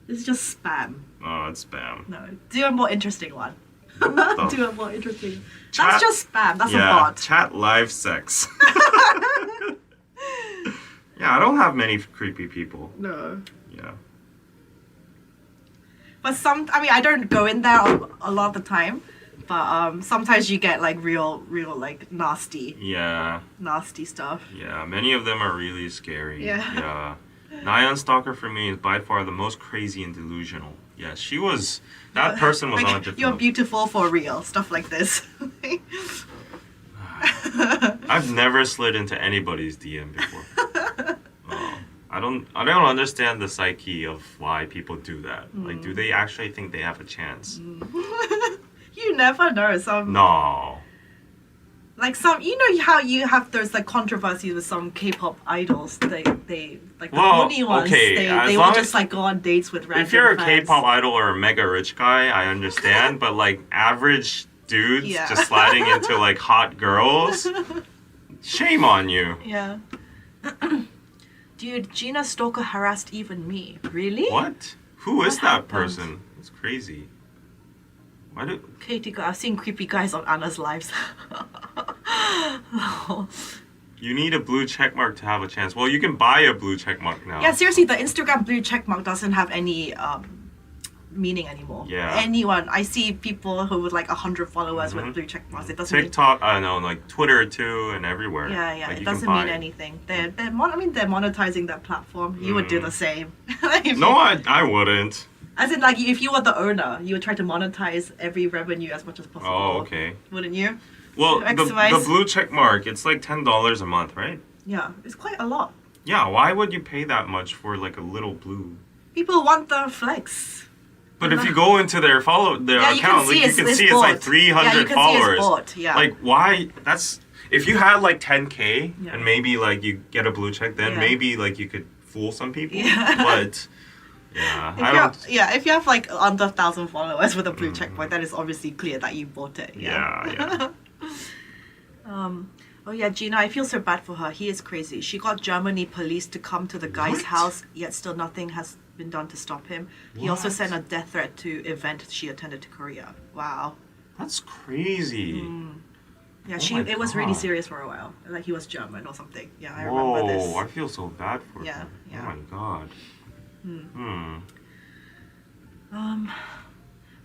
It's just spam. Oh, it's spam. No, do a more interesting one. the Do a more interesting. Chat- That's just spam. That's yeah, a bot. chat live sex. Yeah, I don't have many creepy people. No. Yeah. But I don't go in there a lot of the time. But sometimes you get like real like nasty stuff. Yeah, many of them are really scary. Yeah. Nyan Stalker for me is by far the most crazy and delusional. Yeah, that person was Like, on a different you're level. beautiful for real. Stuff like this. I've never slid into anybody's DM before. I don't understand the psyche of why people do that. Like, do they actually think they have a chance? You never know. No. Like you know how you have those like controversies with some K-pop idols. They like the only ones. okay, as They long will just as- like go on dates with random If you're a fans. K-pop idol or a mega rich guy, I understand. But like average dudes Yeah. just sliding into like hot girls, shame on you. Yeah. Dude, Gina Stalker harassed even me. Really? What? Who is What that happened? person? It's crazy. Why do? Katie, I've seen creepy guys on Anna's lives. You need a blue check mark to have a chance. Well, you can buy a blue check mark now. Yeah, seriously, the Instagram blue checkmark doesn't have any meaning anymore. Yeah. Anyone, I see people who with like 100 followers with blue checkmarks. It doesn't. TikTok, I know, like Twitter too, and everywhere. Yeah, Like, it you doesn't can buy mean it. anything. They're monetizing their platform. You would do the same. If No, you- I wouldn't. As in, like, if you were the owner, you would try to monetize every revenue as much as possible. Oh, okay. Wouldn't you? Well, To the maximize- blue check mark, it's like $10 a month, right? Yeah, it's quite a lot. Yeah, why would you pay that much for like a little blue? People want the flex. But if you go into their Yeah, account, you like, can see you can it's see it's like bought. 300 Yeah, you can see followers. it's bought, yeah. Like, why? That's if you had like 10K Yeah. and maybe like you get a blue check, then Yeah. maybe like you could fool some people. Yeah. But yeah, If you have like under 1,000 followers with a blue checkpoint, that is obviously clear that you bought it. Yeah. Oh yeah, Gina, I feel so bad for her. He is crazy. She got Germany police to come to the guy's What? house, yet still nothing has been done to stop him. He also What? sent a death threat to event she attended to Korea. Wow. That's crazy. Yeah, Oh my it was really God. serious for a while. Like he was German or something. Yeah, I remember Whoa, this. I feel so bad for Yeah, her. yeah. Oh my god.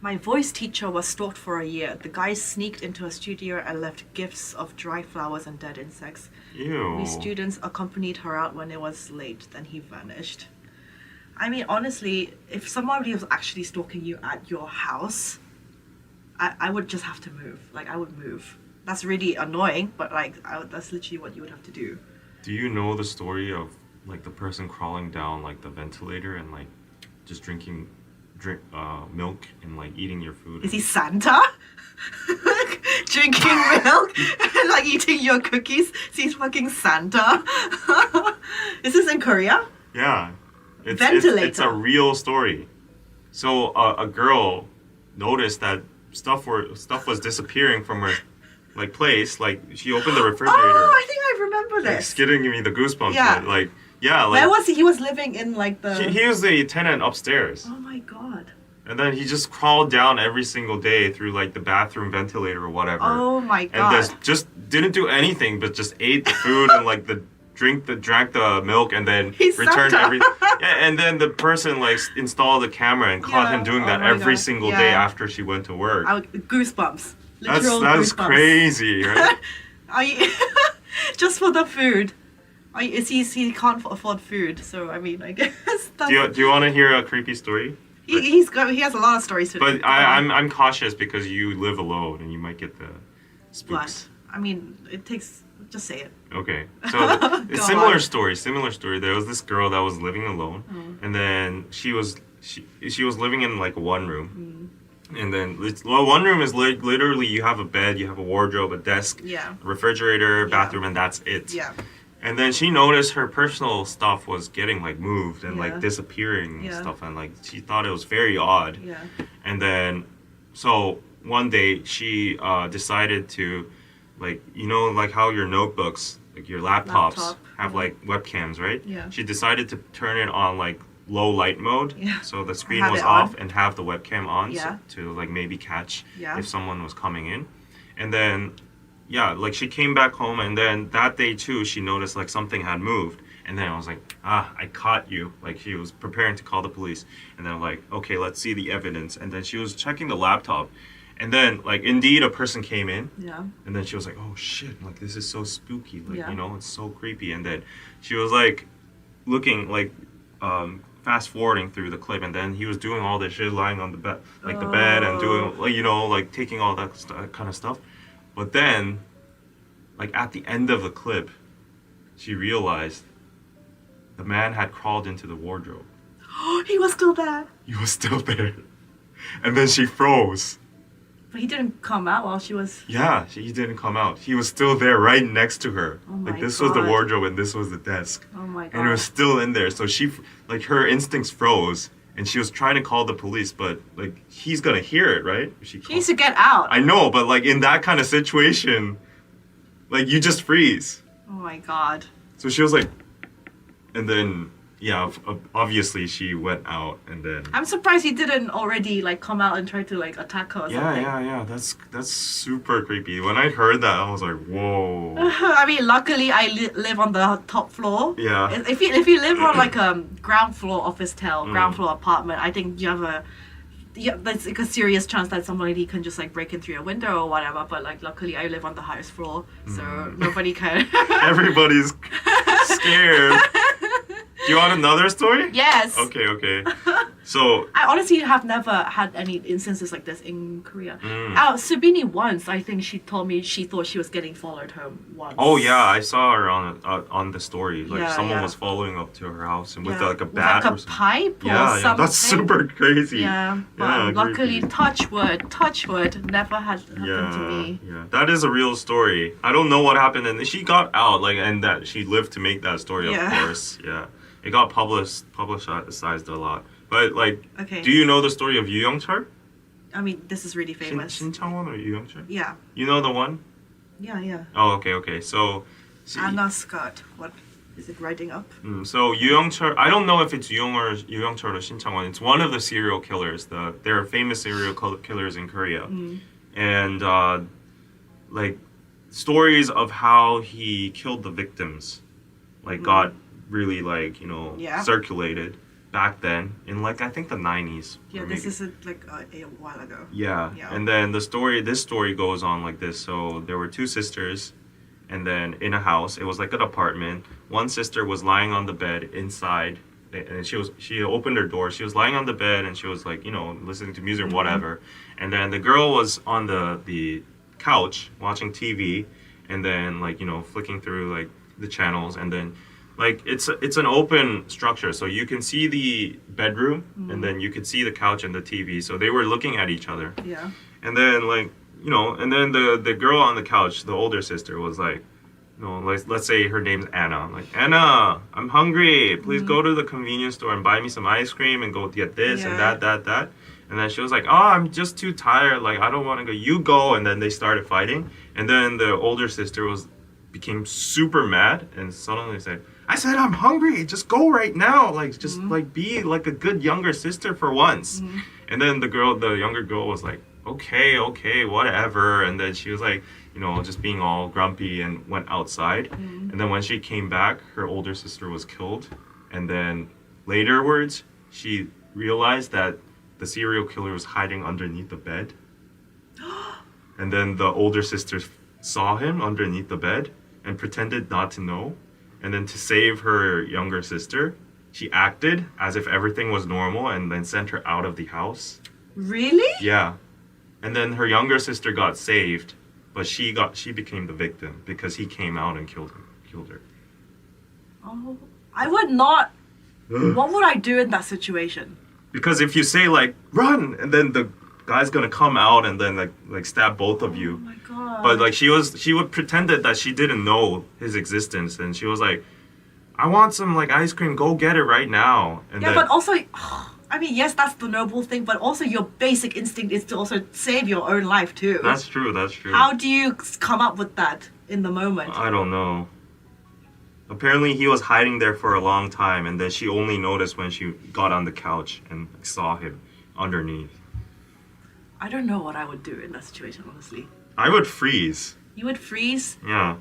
My voice teacher was stalked for a year. The guy sneaked into a studio and left gifts of dry flowers and dead insects. Ew. We students accompanied her out when it was late, then he vanished. I mean, honestly, if somebody was actually stalking you at your house, I would just have to move. Like, I would move. That's really annoying, but like, that's literally what you would have to do. Do you know the story of like the person crawling down like the ventilator and like just drinking drink milk and like eating your food. Is he Santa? Drinking milk and like eating your cookies? Is he fucking Santa? Is this in Korea? Yeah. Ventilator. It's a real story. So a girl noticed that stuff was disappearing from her like place. Like she opened the refrigerator. Oh, I think I remember Like, this. it's giving me the goosebumps. Yeah. But, like yeah, like Where was he? He was living in like the. he was the tenant upstairs. Oh my god. And then he just crawled down every single day through like the bathroom ventilator or whatever. Oh my And god. just didn't do anything but just ate the food and like drank the milk and then He's returned Santa. yeah, and then the person like installed a camera and caught Yeah. him doing Oh that my every God. single Yeah. day after she went to work. Goosebumps. That's Literal goosebumps. crazy, right? Are you just for the food? He can't afford food, so I mean, I guess that's. Do you want to hear a creepy story? He has a lot of stories to. But I'm cautious because you live alone and you might get the spooks. But I mean, it takes. Just say it. Okay, so a Go similar on. story. There was this girl that was living alone, and then she was living in like one room, and then one room is literally you have a bed, you have a wardrobe, a desk, Yeah. a refrigerator, bathroom, and that's it. Yeah. And then she noticed her personal stuff was getting like moved and Yeah. like disappearing and Yeah. stuff, and like she thought it was very odd. Yeah. And then, so one day she decided to, like, you know, like how your notebooks, like your laptops Laptop. have like webcams, right? Yeah. She decided to turn it on like low light mode, Yeah. so the screen Have was it on. off and have the webcam on Yeah. to like maybe catch Yeah. if someone was coming in. And then, yeah, like she came back home and then that day too, she noticed like something had moved. And then I was like, I caught you. Like she was preparing to call the police. And then I'm like, okay, let's see the evidence. And then she was checking the laptop. And then like indeed a person came in. Yeah. And then she was like, oh shit, like this is so spooky. Like, Yeah. you know, it's so creepy. And then she was like looking like fast forwarding through the clip, and then he was doing all this shit lying on the bed, like the bed, and doing like, you know, like taking all that kind of stuff. But then, like at the end of the clip, she realized the man had crawled into the wardrobe. He was still there. He was still there. And then she froze. But he didn't come out while she was. Yeah, he didn't come out. He was still there right next to her. Oh my like this was the God. wardrobe and this was the desk. Oh my god. And it was still in there. So she, like her instincts froze and she was trying to call the police, but like he's gonna hear it, right? If she He needs to get out. I know, but like in that kind of situation, like you just freeze. Oh my god. So she was like, and then yeah, obviously she went out and then. I'm surprised he didn't already like come out and try to like attack her or something. Yeah. That's super creepy. When I heard that, I was like, whoa. I mean, luckily I live on the top floor. Yeah. If you live on like a ground floor office tower, Mm. ground floor apartment, I think you have there's like a serious chance that somebody can just like break in through your window or whatever. But like luckily I live on the highest floor, so Mm. nobody can. Everybody's scared. Do you want another story? Yes. Okay. So, I honestly have never had any instances like this in Korea. Mm. Subini once, I think she told me she thought she was getting followed home once. oh yeah, I saw her on the story. Like Yeah, someone yeah. was following up to her house and with Yeah. like a With, bat like or a something. pipe or Yeah, something. that's super crazy. Yeah, but Yeah, luckily, creepy. touch wood, never had happened to me. Yeah, that is a real story. I don't know what happened, and she got out, like, and that she lived to make that story. Yeah. Of course, yeah, it got publicized a lot. But like, Okay. do you know the story of Yu Young-chul? I mean, this is really famous. Shin Chang-won or Yu Young-chul? Yeah, You know the one? yeah. Oh, okay. So, Anna Scott. What is it writing up? So Yu Young-chul, I don't know if it's Yu Young-chul or Shin Chang-won. It's one of the serial killers. There are famous serial killers in Korea, and like stories of how he killed the victims, like got really like Yeah. circulated back then in like I think the 90s. Yeah, or this maybe- is like a while ago. yeah. Yeah. And then this story goes on like this. So there were two sisters, and then in a house, it was like an apartment. One sister was lying on the bed inside, and she opened her door. She was lying on the bed, and she was like, listening to music or whatever. And then the girl was on the couch watching TV, and then like, flicking through like the channels, and then like it's an open structure, so you can see the bedroom and then you could see the couch and the TV. So they were looking at each other. Yeah. And then like, you know, and then the girl on the couch, the older sister, was like, you know, let's say her name's Anna. I'm like, Anna, I'm hungry. Please go to the convenience store and buy me some ice cream and go get this and that. And then she was like, oh, I'm just too tired. Like, I don't want to go. You go. And then they started fighting. And then the older sister became super mad and suddenly said, I said I'm hungry. Just go right now. Like, just like be like a good younger sister for once. And then the younger girl was like, okay, whatever. And then she was like, you know, just being all grumpy and went outside. And then when she came back, her older sister was killed. And then laterwards, she realized that the serial killer was hiding underneath the bed. And then the older sister saw him underneath the bed and pretended not to know. And then to save her younger sister, she acted as if everything was normal and then sent her out of the house. Really? Yeah. And then her younger sister got saved, but she became the victim because he came out and killed her. Oh, I would not. What would I do in that situation? Because if you say like run, and then the guy's gonna come out and then like stab both of you. Oh my god. But like she would pretended that she didn't know his existence, and she was like, I want some like ice cream, go get it right now. And yeah, but also, I mean, yes, that's the noble thing, but also your basic instinct is to also save your own life too. That's true. How do you come up with that in the moment? I don't know. Apparently he was hiding there for a long time, and then she only noticed when she got on the couch and saw him underneath. I don't know what I would do in that situation, honestly. I would freeze. You would freeze? Yeah.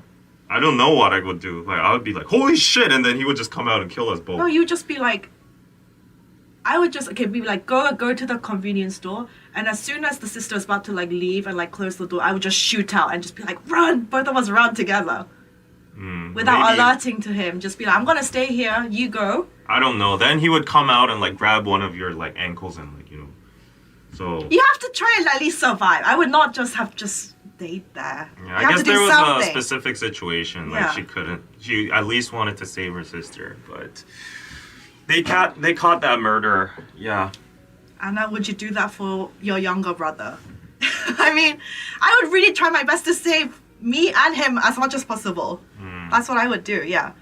I don't know what I would do. Like, I would be like, holy shit, and then he would just come out and kill us both. No, you would just be like, I would just, be like, go to the convenience store, and as soon as the sister was about to like leave and like close the door, I would just shoot out and just be like, run! Both of us run together. Without maybe. alerting to him, just be like, I'm gonna stay here, you go. I don't know. Then he would come out and like grab one of your like ankles and like, you know. So You have to try and at least survive. I would not just stayed there. yeah, You I have guess to do there was something. a specific situation. Like Yeah. she at least wanted to save her sister, but they caught that murderer. Yeah. Anna, would you do that for your younger brother? I mean, I would really try my best to save me and him as much as possible. That's what I would do, yeah.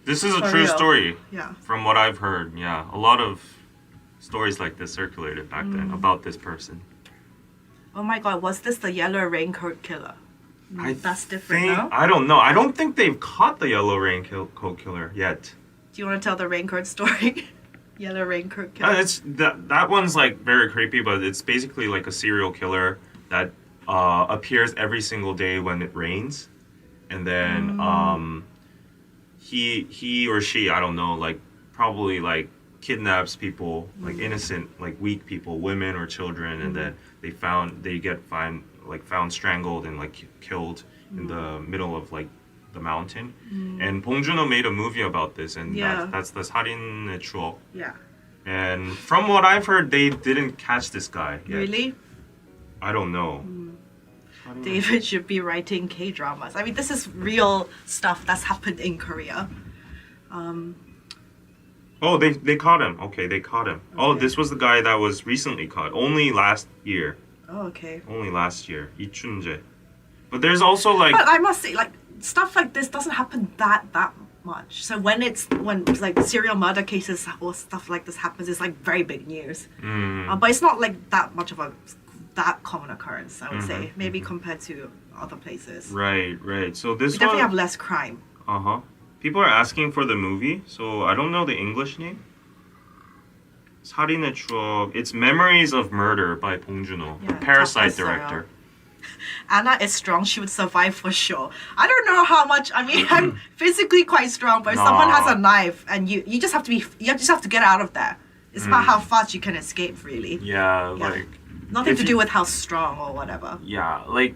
This is a For true real. story. Yeah. From what I've heard, yeah. A lot of stories like this circulated back then about this person. Oh my god, was this the yellow raincoat killer? That's different, no? I don't know. I don't think they've caught the yellow raincoat killer yet. Do you want to tell the raincoat story? Yellow raincoat killer. It's that one's like very creepy, but it's basically like a serial killer that appears every single day when it rains, and then he or she, I don't know, like probably like kidnaps people, like innocent, like weak people, women or children, and then they get found strangled and like killed in the middle of like the mountain. And Bong Joon-ho made a movie about this, and that's the 살인의 추억. Yeah. And from what I've heard, they didn't catch this guy yet. Really? I don't know. David should be writing K-dramas. I mean, this is real stuff that's happened in Korea. Oh, they caught him. Okay, they caught him. Okay. Oh, this was the guy that was recently caught. Only last year. Oh, okay. Only last year. Lee Chun-jae. But there's also like... But I must say, like, stuff like this doesn't happen that much. So when like serial murder cases or stuff like this happens, it's like very big news. But it's not like that much of that common occurrence, I would say. Maybe compared to other places. Right. So this we definitely have less crime. People are asking for the movie, so I don't know the English name. 살인의 추억. It's Memories of Murder by Bong Joon-ho, Parasite director. Anna is strong. She would survive for sure. I don't know how much. I mean, I'm physically quite strong, but if someone has a knife and you just have to get out of there. It's about how fast you can escape, really. Yeah, like nothing to do with how strong or whatever. Yeah, like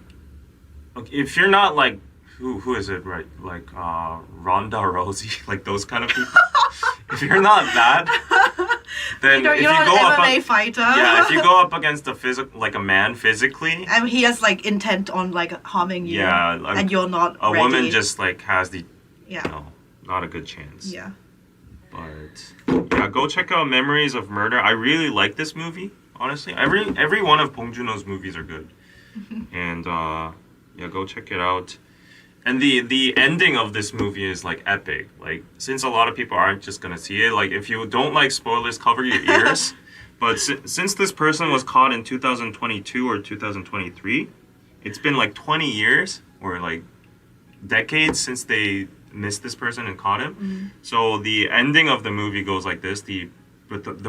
if you're not like who is it, right? Like Ronda Rousey, like those kind of people. If you're not that, then you're if you not go an up MMA fighter. Yeah, if you go up against a man physically, and he has like intent on like harming you. Yeah, like, and you're not. A ready. woman just like has the. Yeah. You know, not a good chance. Yeah. But yeah, go check out Memories of Murder. I really like this movie. Honestly, every one of Bong Joon-ho's movies are good, and yeah, go check it out. And the ending of this movie is like epic. Like, since a lot of people aren't just gonna see it, like if you don't like spoilers, cover your ears. But since this person was caught in 2022 or 2023, it's been like 20 years or like decades since they missed this person and caught him. So the ending of the movie goes like this: the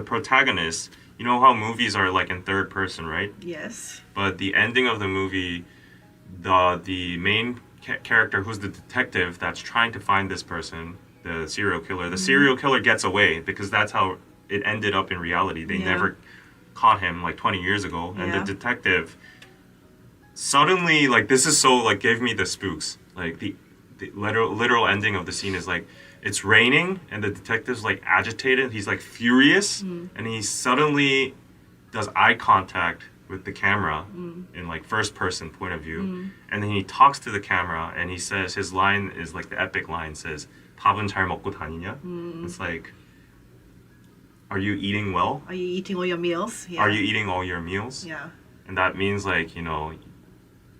protagonist. You know how movies are like in third person, right? Yes. But the ending of the movie, the main character, who's the detective that's trying to find this person, the serial killer. The serial killer gets away because that's how it ended up in reality. They never caught him like 20 years ago, and the detective suddenly, like, this is so like gave me the spooks. Like the literal ending of the scene is like, it's raining and the detective's like agitated. He's like furious, and he suddenly does eye contact with the camera in like first person point of view, and then he talks to the camera and he says, his line is like the epic line, says, "밥은 잘 먹고 다니냐?" It's like, are you eating well? Are you eating all your meals? Yeah. Are you eating all your meals? Yeah. And that means like, you know,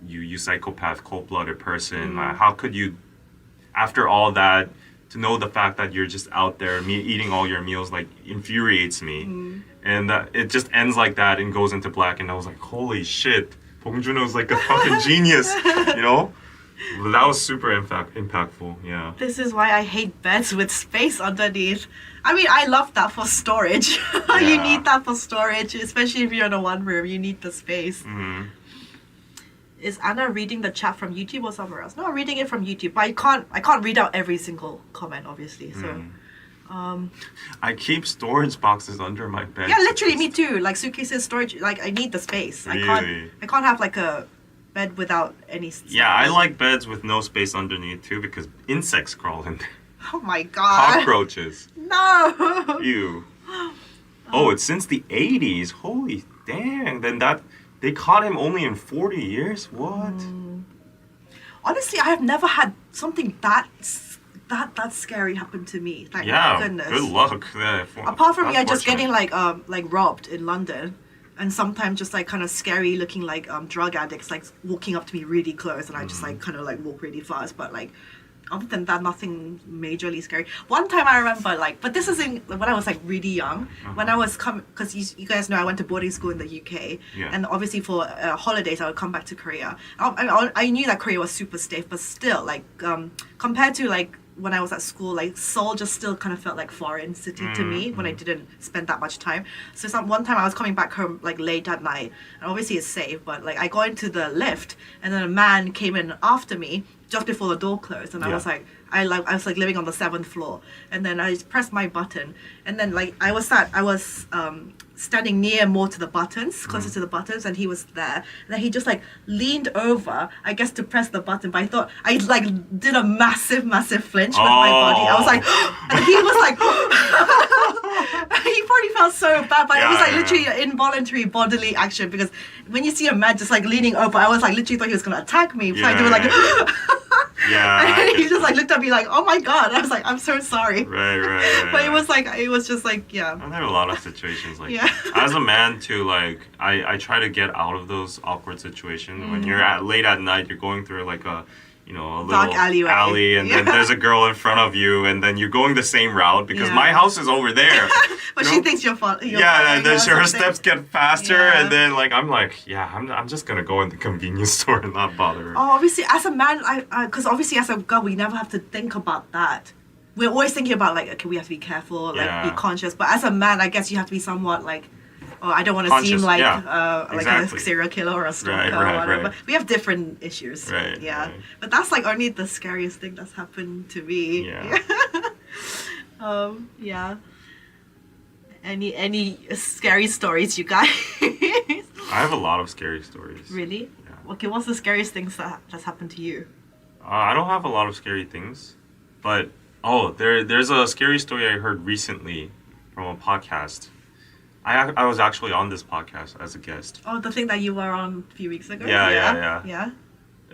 you psychopath, cold-blooded person. How could you, after all that, to know the fact that you're just out there eating all your meals, like, infuriates me. And it just ends like that and goes into black, and I was like, holy shit, Bong Joon-ho's like a fucking genius, you know? That was super impactful, yeah. This is why I hate beds with space underneath. I mean, I love that for storage. You need that for storage, especially if you're in a one room. You need the space. Is Anna reading the chat from YouTube or somewhere else? No, I'm reading it from YouTube, but I can't read out every single comment, obviously. So, I keep storage boxes under my bed. yeah, literally, me too. Like suitcases, storage. Like I need the space. Really? I can't have like a bed without any. Yeah, I like beds with no space underneath too, because insects crawl in there. Oh my god. Cockroaches. No. Ew. Oh, it's since the 80s. Holy dang. Then they caught him only in 40 years? What? Honestly, I have never had something that scary happen to me. Like, Yeah, goodness. good luck. Apart from That's just getting fortunate. like robbed in London, and sometimes just like kind of scary looking like drug addicts like walking up to me really close, and I just like kind of like walk really fast. But like, other than that, nothing majorly scary. One time I remember but this is when I was like really young. When I was because you guys know I went to boarding school in the UK, and obviously for holidays I would come back to Korea. I knew that Korea was super safe, but still like compared to like when I was at school, like Seoul just still kind of felt like foreign city to me when I didn't spend that much time. So one time I was coming back home like late at night, and obviously it's safe, but like I got into the lift, and then a man came in after me just before the door closed, and I was like, I was like living on the 7th floor, and then I pressed my button, and then like I was standing near more to the buttons, closer to the buttons, and he was there, and then he just like leaned over, I guess, to press the button, but I thought I like did a massive flinch with my body. I was like and he was like he probably felt so bad, but it was like literally an involuntary bodily action, because when you see a man just like leaning over, I was like literally thought he was gonna attack me. So I do like and he just like looked at me like, oh my god. And I was like, I'm so sorry. Right. But it was just like, yeah. There are a lot of situations like as a man too, like I try to get out of those awkward situations. When you're late at night, you're going through like a little dark alley, and then there's a girl in front of you, and then you're going the same route because my house is over there. But she thinks you're fun. And then her steps get faster, and then like I'm just gonna go in the convenience store and not bother her. Oh, obviously, as a man, because obviously as a girl, we never have to think about that. We're always thinking about like, okay, we have to be careful, like be conscious. But as a man, I guess you have to be somewhat like, oh, I don't want to seem like like a serial killer or a stalker or whatever. But we have different issues. Right. But that's like only the scariest thing that's happened to me. Any scary stories, you guys? I have a lot of scary stories. Really? Yeah. Okay, what's the scariest things that's happened to you? I don't have a lot of scary things, but there's a scary story I heard recently from a podcast. I was actually on this podcast as a guest. Oh, the thing that you were on a few weeks ago? Yeah.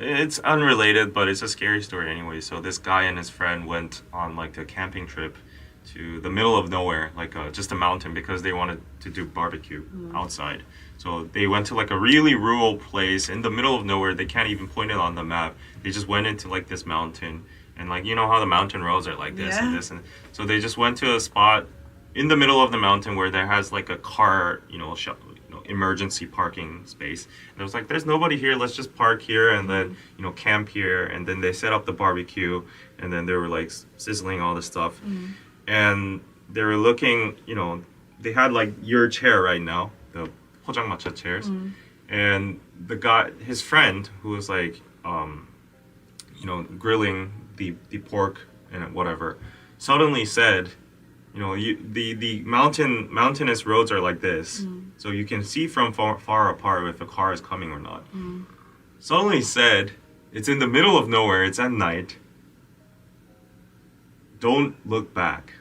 It's unrelated, but it's a scary story anyway. So this guy and his friend went on like a camping trip to the middle of nowhere, like just a mountain, because they wanted to do barbecue outside. So they went to like a really rural place in the middle of nowhere. They can't even point it on the map. They just went into like this mountain, and like you know how the mountain roads are like this and this, and so they just went to a spot in the middle of the mountain where there has like a car, emergency parking space. And it was like, there's nobody here. Let's just park here and then camp here. And then they set up the barbecue, and then they were like sizzling all this stuff. And they were looking, they had like your chair right now, the 포장마차 chairs. And the guy, his friend, who was like, grilling the pork and whatever, suddenly said, the mountainous roads are like this, so you can see from far apart if a car is coming or not. Suddenly said, it's in the middle of nowhere, it's at night. Don't look back.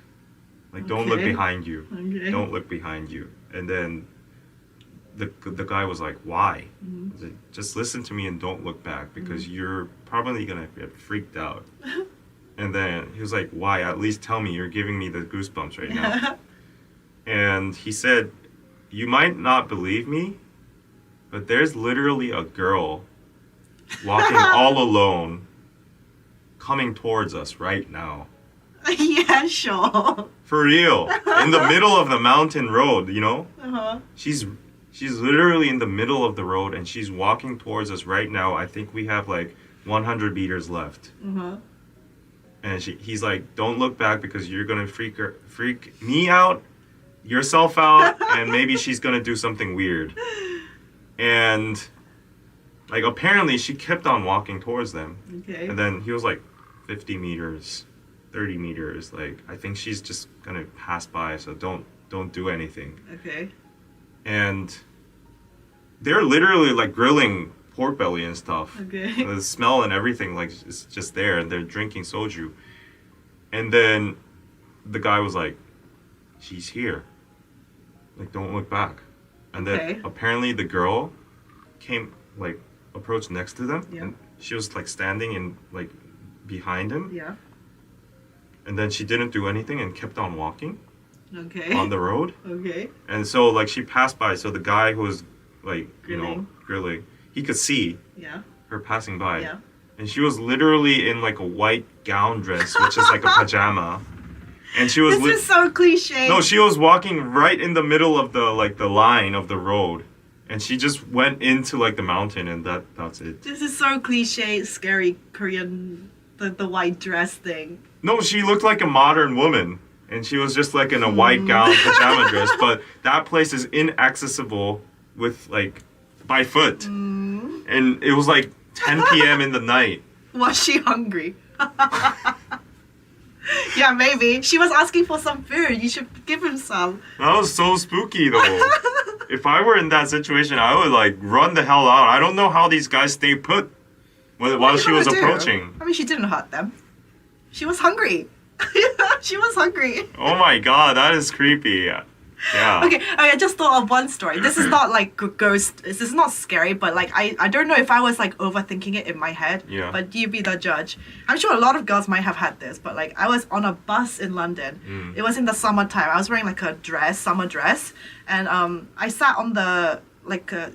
Like, don't look behind you. Okay. Don't look behind you. And then the guy was like, why? Like, just listen to me and don't look back, because you're probably gonna get freaked out. And then he was like, why? At least tell me. You're giving me the goosebumps right now. And he said, you might not believe me, but there's literally a girl walking all alone coming towards us right now. Yeah, sure. For real. In the middle of the mountain road, She's literally in the middle of the road, and she's walking towards us right now. I think we have like 100 meters left. And he's like, don't look back, because you're gonna freak me out, yourself out, and maybe she's gonna do something weird. And like apparently she kept on walking towards them. Okay. And then he was like 50 meters, 30 meters. Like, I think she's just gonna pass by, so don't do anything. Okay. And they're literally like grilling pork belly and stuff. Okay. The smell and everything, like, it's just there, and they're drinking soju. And then the guy was like, she's here. Like, don't look back. And then apparently the girl approached next to them. Yeah. And she was like standing in like behind him. Yeah. And then she didn't do anything and kept on walking. Okay. On the road. Okay. And so like she passed by, so the guy who was like, grilling, he could see her passing by. Yeah. And she was literally in like a white gown dress, which is like a pajama. And she was This is so cliche. No, she was walking right in the middle of the line of the road. And she just went into like the mountain, and that's it. This is so cliche, scary Korean, the white dress thing. No, she looked like a modern woman. And she was just like in a white gown pajama dress. But that place is inaccessible with like by foot. And it was like 10 p.m. in the night. Was she hungry? Yeah, maybe. She was asking for some food. You should give him some. That was so spooky though. If I were in that situation, I would like run the hell out. I don't know how these guys stay put while she was approaching. I mean, she didn't hurt them. She was hungry. She was hungry. Oh my god, that is creepy. Yeah. Okay, I just thought of one story. This is not like ghost. This is not scary, but like I don't know if I was like overthinking it in my head. Yeah. But you be the judge. I'm sure a lot of girls might have had this, but like I was on a bus in London. It was in the summertime. I was wearing like a summer dress, and I sat on the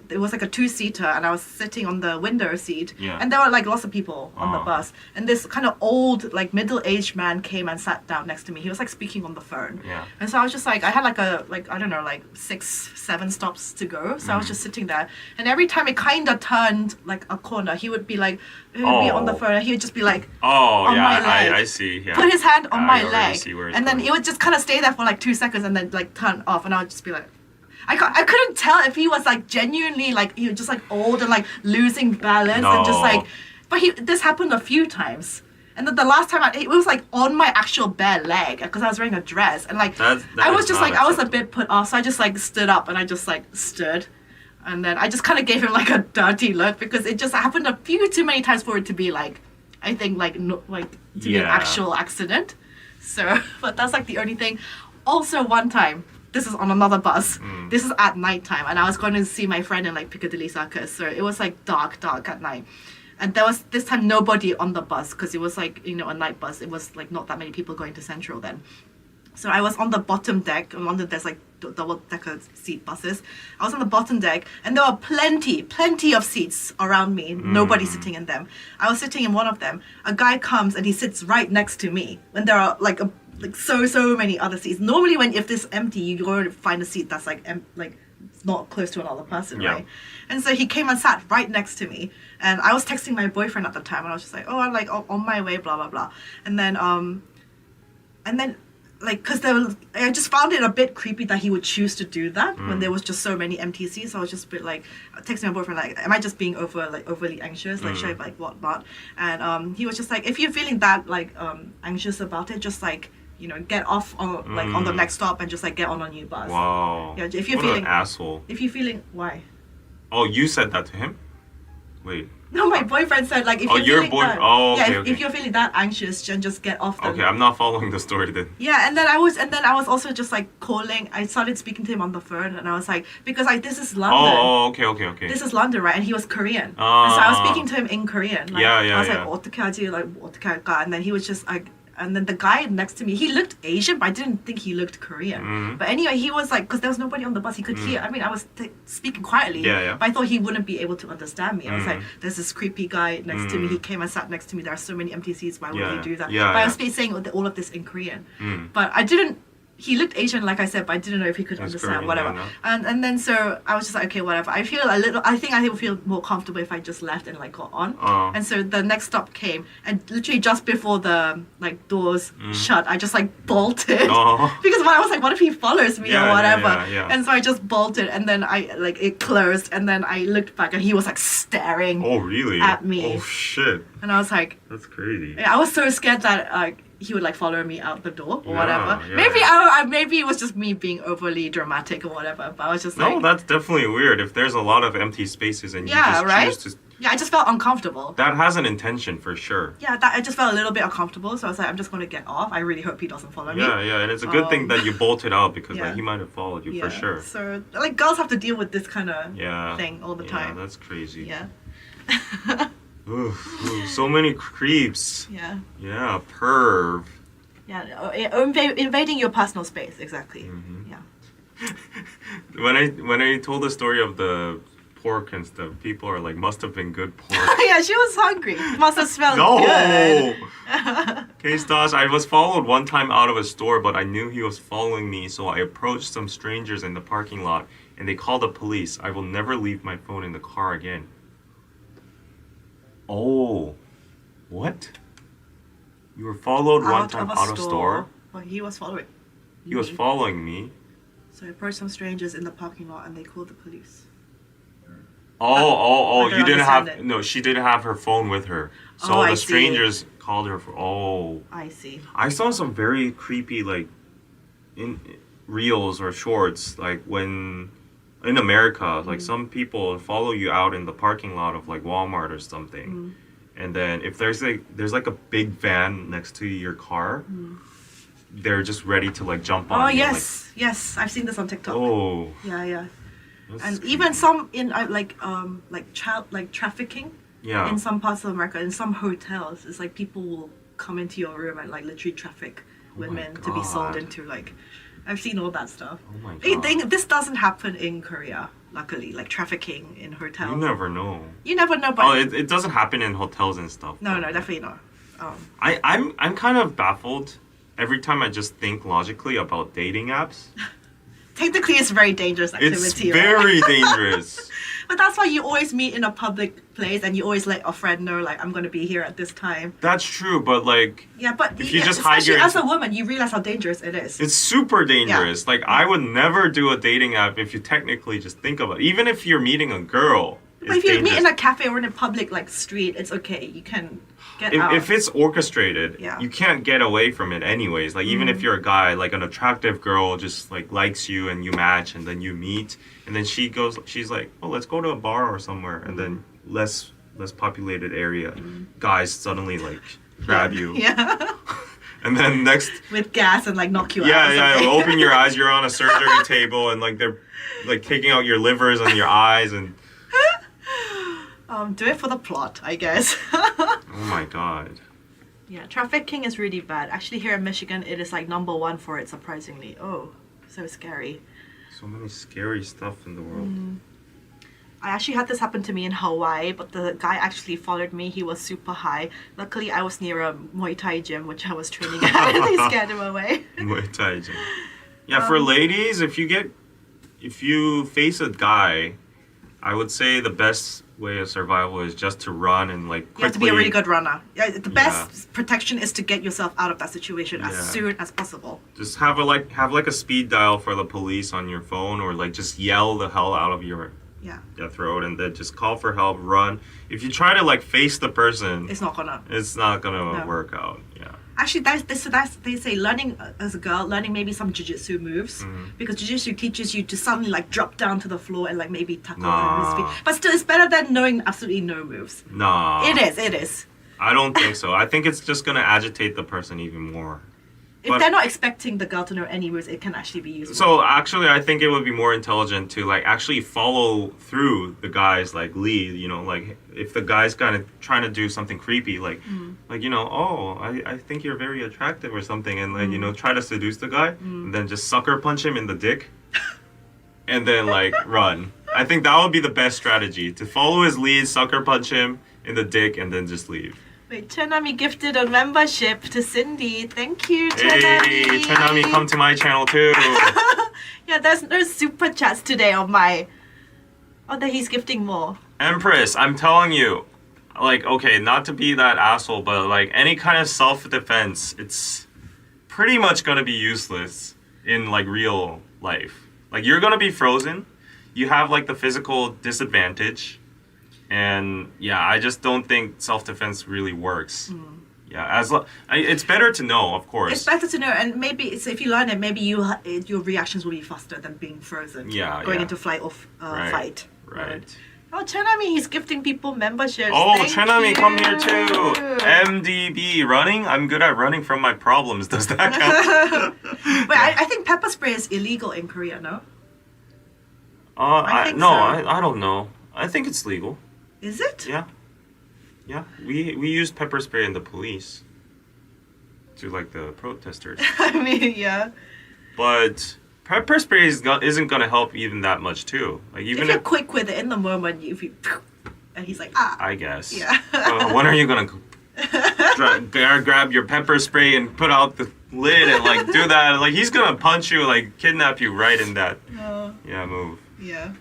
it was like a 2-seater, and I was sitting on the window seat. Yeah. And there were like lots of people on the bus, and this kind of old like middle-aged man came and sat down next to me. He was like speaking on the phone. Yeah. And so I was just like, I had like I don't know, like 6-7 stops to go. So I was just sitting there, and every time it kind of turned like a corner, he would be like, he would be on the phone, and he would just be like, on my leg. I see. Yeah. Put his hand on my I already leg, see where it's and then going. it would just kind of stay there for like 2 seconds, and then like turn off, and I would just be like. I couldn't tell if he was like genuinely like he was just like old and like losing balance and just like, but this happened a few times, and then the last time it was like on my actual bare leg because I was wearing a dress, and like I was just like I was a bit put off, so I just like stood up and I just like stood, and then I just kind of gave him like a dirty look because it just happened a few too many times for it to be like I think like no, like to be an actual accident. So but that's like the only thing. Also one time. This is on another bus. This is at nighttime, and I was going to see my friend in like Piccadilly Circus, so it was like dark at night. And there was this time nobody on the bus because it was like, you know, a night bus. It was like not that many people going to Central then. So I was on the bottom deck. In London, there's like double-decker seat buses. I was on the bottom deck, and there were plenty of seats around me. Nobody sitting in them. I was sitting in one of them. A guy comes and he sits right next to me. When there are like so many other seats. Normally, if this empty, you go to find a seat that's like not close to another person, right? And so he came and sat right next to me. And I was texting my boyfriend at the time, and I was just like, oh, I'm like on my way, blah blah blah. And then like, because I just found it a bit creepy that he would choose to do that when there was just so many empty seats. So I was just a bit like texting my boyfriend like, am I just being overly anxious? Like, should I like whatnot? And he was just like, if you're feeling that like anxious about it, just like, you know, get off on like on the next stop and just like get on a new bus. Wow. Yeah, if you're what feeling an asshole. If you're feeling why? Oh, you said that to him? Wait. No, my boyfriend said like if you're feeling that, okay, if you're feeling that anxious, then just get off. Okay, I'm not following the story then. Yeah, and then I was also just like calling. I started speaking to him on the phone, and I was like, because like this is London. Oh, okay. This is London, right? And he was Korean, and so I was speaking to him in Korean. Like, I was like, 어떻게 하지? Like, 어떻게 할까? And then he was just like. And then the guy next to me, he looked Asian, but I didn't think he looked Korean. But anyway, he was like, because there was nobody on the bus, he could hear. I mean, I was speaking quietly, but I thought he wouldn't be able to understand me. I was like, there's this creepy guy next to me. He came and sat next to me. There are so many empty seats. Why would he do that? But I was saying all of this in Korean. But I didn't. He looked Asian, like I said, but I didn't know if he could understand, Korean, whatever. no. And then so I was just like, okay, whatever. I think I would feel more comfortable if I just left and like got on. And so the next stop came, and literally just before the like doors shut, I just like bolted because I was like, what if he follows me or whatever? And so I just bolted, and then it closed, and then I looked back, and he was like staring. Oh really? At me. Oh shit. And I was like, that's crazy. I was so scared that he would like follow me out the door or whatever. Maybe it was just me being overly dramatic or whatever. But I was just like, no, that's definitely weird. If there's a lot of empty spaces and you just choose to. Yeah, I just felt uncomfortable. That has an intention for sure. Yeah, I just felt a little bit uncomfortable. So I was like, I'm just going to get off. I really hope he doesn't follow me. Yeah, and it's a good thing that you bolted out because like he might have followed you for sure. So like girls have to deal with this kind of thing all the time. Yeah, that's crazy. Yeah. Oof, so many creeps. Yeah. Yeah, perv. Yeah, invading your personal space, exactly. Yeah. When I told the story of the pork and stuff, people are like, must have been good pork. Yeah, she was hungry. Must have smelled good. No! Okay, Stas, I was followed one time out of a store, but I knew he was following me, so I approached some strangers in the parking lot, and they called the police. I will never leave my phone in the car again. Oh, what? You were followed one time out of store? Well, he was following. He was following me. So I approached some strangers in the parking lot and they called the police. You didn't have no, she didn't have her phone with her. So the strangers called her for I see. I saw some very creepy like in reels or shorts like when in America, like some people follow you out in the parking lot of like Walmart or something. And then if there's like a big van next to your car, they're just ready to like jump on. Oh yes, yes, I've seen this on TikTok. Oh. Yeah. That's and creepy. even some in child trafficking. Yeah. In some parts of America, in some hotels, it's like people will come into your room and like literally traffic women to be sold into like. I've seen all that stuff. Oh my god. This doesn't happen in Korea, luckily. Like trafficking in hotels. You never know. You never know, but it doesn't happen in hotels and stuff. No, definitely not. I'm kind of baffled every time I just think logically about dating apps. Technically, it's very dangerous activity. It's very dangerous. But that's why you always meet in a public place and you always let a friend know, like, I'm going to be here at this time. That's true, but like... Yeah, but if you just hide your... as a woman, you realize how dangerous it is. It's super dangerous. Yeah. Like, I would never do a dating app if you technically just think about it. Even if you're meeting a girl, but if you meet in a cafe or in a public, like, street, it's okay. You can get out. If it's orchestrated, you can't get away from it anyways. Like, even if you're a guy, like, an attractive girl just, like, likes you and you match and then you meet... And then she's like, oh, let's go to a bar or somewhere. And then less populated area. Guys suddenly like grab you. Yeah. And then next. With gas and like knock you out. Yeah. Open your eyes. You're on a surgery table and like they're like taking out your livers and your eyes and. Do it for the plot, I guess. Oh my god. Yeah, trafficking is really bad. Actually, here in Michigan, it is like #1 for it, surprisingly. Oh, so scary. So many scary stuff in the world. I actually had this happen to me in Hawaii, but the guy actually followed me. He was super high. Luckily, I was near a Muay Thai gym, which I was training at, and they scared him away. Muay Thai gym. Yeah, for ladies, if you face a guy, I would say the best way of survival is just to run and like quickly. You have to be a really good runner. Yeah, the best protection is to get yourself out of that situation as soon as possible. Just have a speed dial for the police on your phone, or like just yell the hell out of your throat, and then just call for help. Run. If you try to like face the person, it's not gonna work out. Yeah. Actually, that's they say learning as a girl, learning maybe some jiu-jitsu moves, because jiu-jitsu teaches you to suddenly like drop down to the floor and like maybe tackle his feet. But still, it's better than knowing absolutely no moves. Nah. It is. I don't think so. I think it's just gonna agitate the person even more. If they're not expecting the girl to know any moves, it can actually be useful. So actually, I think it would be more intelligent to like actually follow through the guy's like lead. You know, like if the guy's kind of trying to do something creepy, like I think you're very attractive or something, and like try to seduce the guy, and then just sucker punch him in the dick, and then like run. I think that would be the best strategy, to follow his lead, sucker punch him in the dick, and then just leave. Wait, Chenami gifted a membership to Cindy. Thank you, Chenami. Hey, Chenami, come to my channel too. Yeah, there's no super chats today on my... Oh, that he's gifting more. Empress, I'm telling you. Like, okay, not to be that asshole, but like any kind of self-defense, it's pretty much gonna be useless in like real life. Like, you're gonna be frozen. You have like the physical disadvantage. And yeah, I just don't think self-defense really works. Yeah, it's better to know, of course. It's better to know, and maybe if you learn it, maybe your reactions will be faster than being frozen. Going into flight or fight. Right. Oh, Chenami, he's gifting people memberships. Oh, Chenami, come here too. MDB, running? I'm good at running from my problems. Does that count? But I think pepper spray is illegal in Korea, no? I don't know. I think it's legal. Is it? Yeah. Yeah. We used pepper spray in the police to like the protesters. I mean, yeah. But pepper spray isn't gonna help even that much too. Like even if you're quick with it in the moment, and he's like, ah. I guess. Yeah. When are you gonna grab your pepper spray and put out the lid and like do that? Like he's gonna punch you, like kidnap you right in that. Move. Yeah.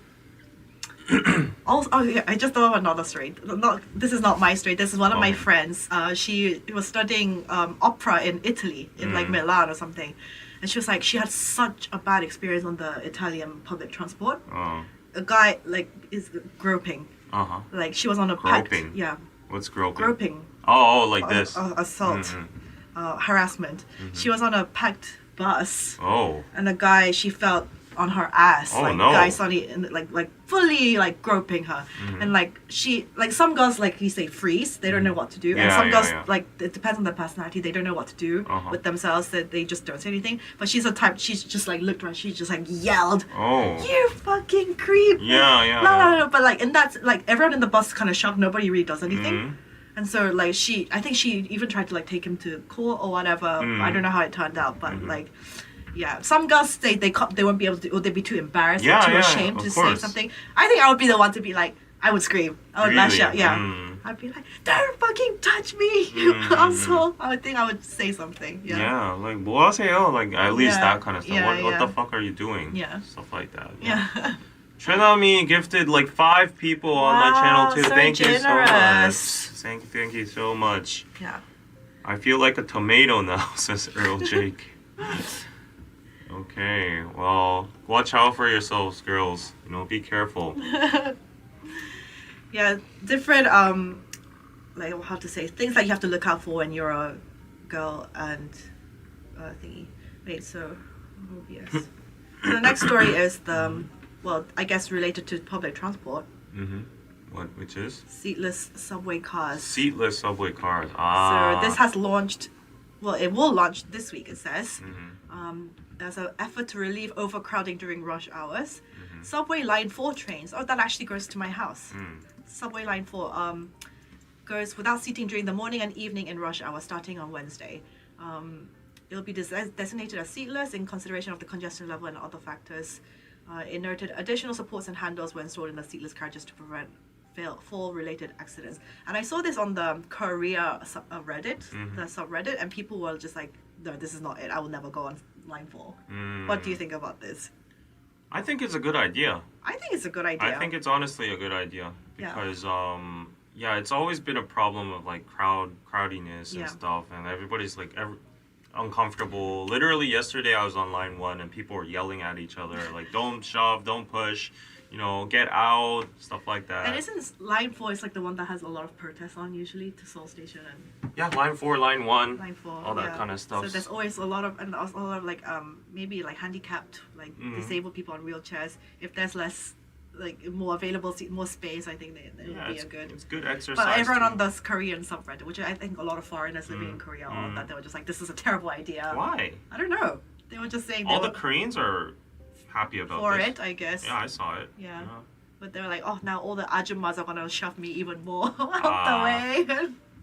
I just thought of another story. This is not my story. This is one of my friends. She was studying opera in Italy, in like Milan or something, and she was like, she had such a bad experience on the Italian public transport. A guy like is groping. Like she was on a groping. packed, yeah. What's groping? Groping. Oh, like this. Assault, harassment. She was on a packed bus. Oh. And the guy, she felt on her ass. Oh, like no. guy suddenly like fully like groping her. And like she, like some girls, like you say, freeze, they don't know what to do. And some girls, like it depends on their personality, they don't know what to do with themselves, that they just don't say anything. But she's a type, she's just like looked around, she just like yelled, you fucking creep. No, but like, and that's like everyone in the bus kind of shocked, nobody really does anything. And so like I think she even tried to like take him to court or whatever. I don't know how it turned out, but like, yeah, some girls they won't be able to, or they'd be too embarrassed or too ashamed to say something. I think I would be the one to be like, I would scream, I would lash out, I'd be like, don't fucking touch me, you asshole. I would think I would say something. Yeah, like 뭐 하세요? Like at least that kind of stuff. What the fuck are you doing? Stuff like that. Trenami gifted like 5 people on my channel too. So Thank you so much. generous. Thank you so much. Yeah. I feel like a tomato now, says Earl Jake. Okay, well, watch out for yourselves, girls. You know, be careful. Yeah, different like how to say, things that you have to look out for when you're a girl and thingy. Wait, so yes. So the next story is the well, I guess related to public transport. What? Which is? Seatless subway cars. Seatless subway cars. So this has launched. Well, it will launch this week. It says. There's an effort to relieve overcrowding during rush hours. Subway Line 4 trains. Oh, that actually goes to my house. Subway Line 4 goes without seating during the morning and evening in rush hour starting on Wednesday. It'll be designated as seatless in consideration of the congestion level and other factors. It noted additional supports and handles were installed in the seatless carriages to prevent fall-related accidents. And I saw this on the Korea Reddit, the subreddit, and people were just like, no, this is not it. I will never go on Line 4. What do you think about this? I think it's a good idea. I think it's a good idea. I think it's honestly a good idea because it's always been a problem of like crowdiness and stuff, and everybody's like uncomfortable. Literally yesterday I was on line 1 and people were yelling at each other like, don't shove, don't push, get out, stuff like that. And isn't line 4 is like the one that has a lot of protests on usually to Seoul Station and line 4, line 1, line 4, all that kind of stuff. So there's always a lot of like maybe like handicapped, like disabled people on wheelchairs. If there's less like more available more space, I think that would be it's good exercise. But everyone on this Korean subreddit, which I think a lot of foreigners living in Korea are, that they were just like, this is a terrible idea. Why? I don't know. They were just saying all the Koreans are happy about for this. it, I guess. Yeah, I saw it. Yeah. But they were like, oh, now all the ajumas are gonna shove me even more out the way.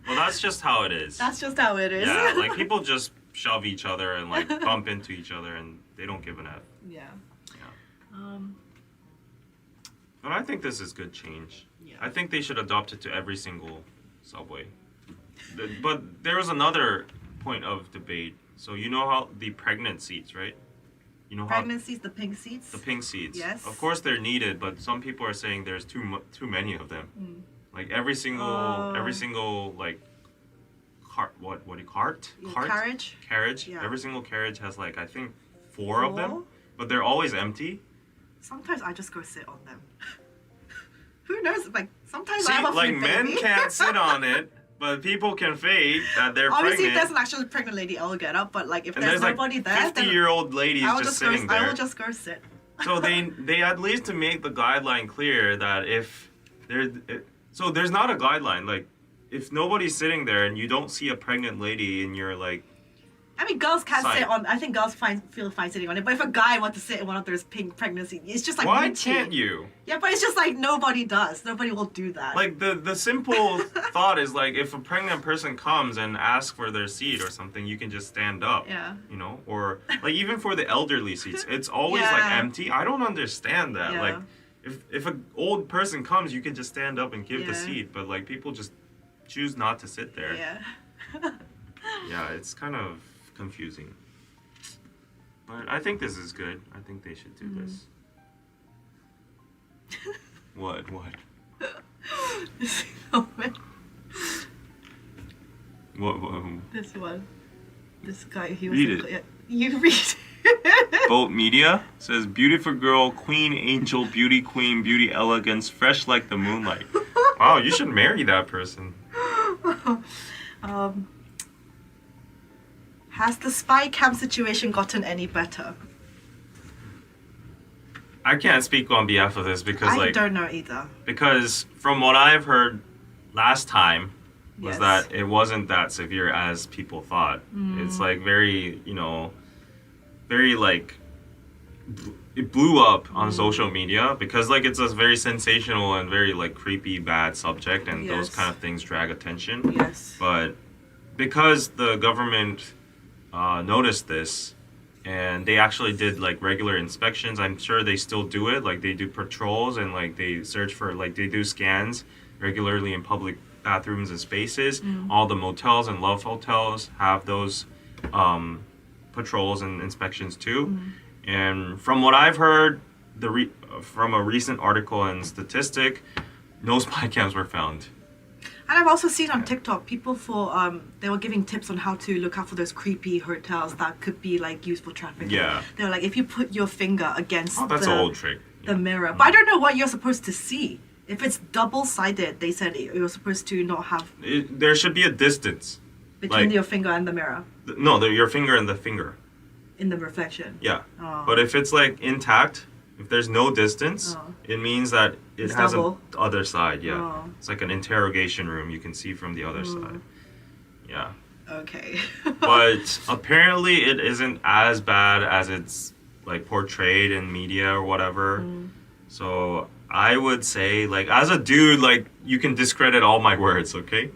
Well, that's just how it is. That's just how it is. Yeah, like people just shove each other and like bump into each other and they don't give an F. Yeah. But I think this is good change. Yeah. I think they should adopt it to every single subway. But there was another point of debate. So you know how the pregnant seats, right? You know pregnant seats, the pink seats? The pink seats. Yes. Of course they're needed, but some people are saying there's too many of them. Like every single like carriage? Carriage. Yeah. Every single carriage has like I think 4 of them, but they're always empty. Sometimes I just go sit on them. Who knows? Like sometimes See, I have a like food men baby. can't sit on it, but people can fake that they're Obviously, pregnant. if there's an actual pregnant lady, I'll get up. But like if And there's like nobody there, 50-year-old ladies just sitting there. I will just go sit. So they at least to make the guideline clear that if there's not a guideline, like if nobody's sitting there and you don't see a pregnant lady and you're like, I mean, girls can't sit on. I think girls feel fine sitting on it. But if a guy wants to sit in one of those pink pregnancy, it's just like why routine. can't you? Yeah, but it's just like nobody does. Nobody will do that. Like the simple thought is like if a pregnant person comes and asks for their seat or something, you can just stand up. Yeah. Or like even for the elderly seats, it's always like empty. I don't understand that. Yeah. Like if an old person comes, you can just stand up and give the seat, but like people just choose not to sit there. Yeah. Yeah, it's kind of confusing. But I think this is good. I think they should do this. What? What? This one. This guy, he was... Read it. You read it. Boat Media says, beautiful girl, queen, angel, beauty queen, beauty elegance, fresh like the moonlight. Wow, you should marry that person. Has the spy cam situation gotten any better? I can't speak on behalf of this because I don't know either. Because from what I've heard last time was Yes. that it wasn't that severe as people thought. It's like very, very like it blew up on social media because like it's a very sensational and very like creepy bad subject and those Yes. kind of things drag attention. Yes. But because the government noticed this and they actually did like regular inspections, I'm sure they still do it. Like they do patrols and like they search for like they do scans regularly in public bathrooms and spaces. All the motels and love hotels have those patrols and inspections too. And from what I've heard, from a recent article and statistic, no spy cams were found. And I've also seen on TikTok people they were giving tips on how to look out for those creepy hotels that could be like used for trafficking. Yeah. They were like, if you put your finger against That's an old trick. the mirror. But I don't know what you're supposed to see. If it's double-sided, they said you're supposed to not have There should be a distance. between like- your finger and the mirror No, your finger and the finger. in the reflection. Yeah. Oh. But if it's like intact, if there's no distance, Oh. it means that it It's has double. a other side. Yeah. Oh. It's like an interrogation room. You can see from the other side. Yeah. Okay. But apparently it isn't as bad as it's like portrayed in media or whatever. So I would say, like, as a dude, like, you can discredit all my words, okay?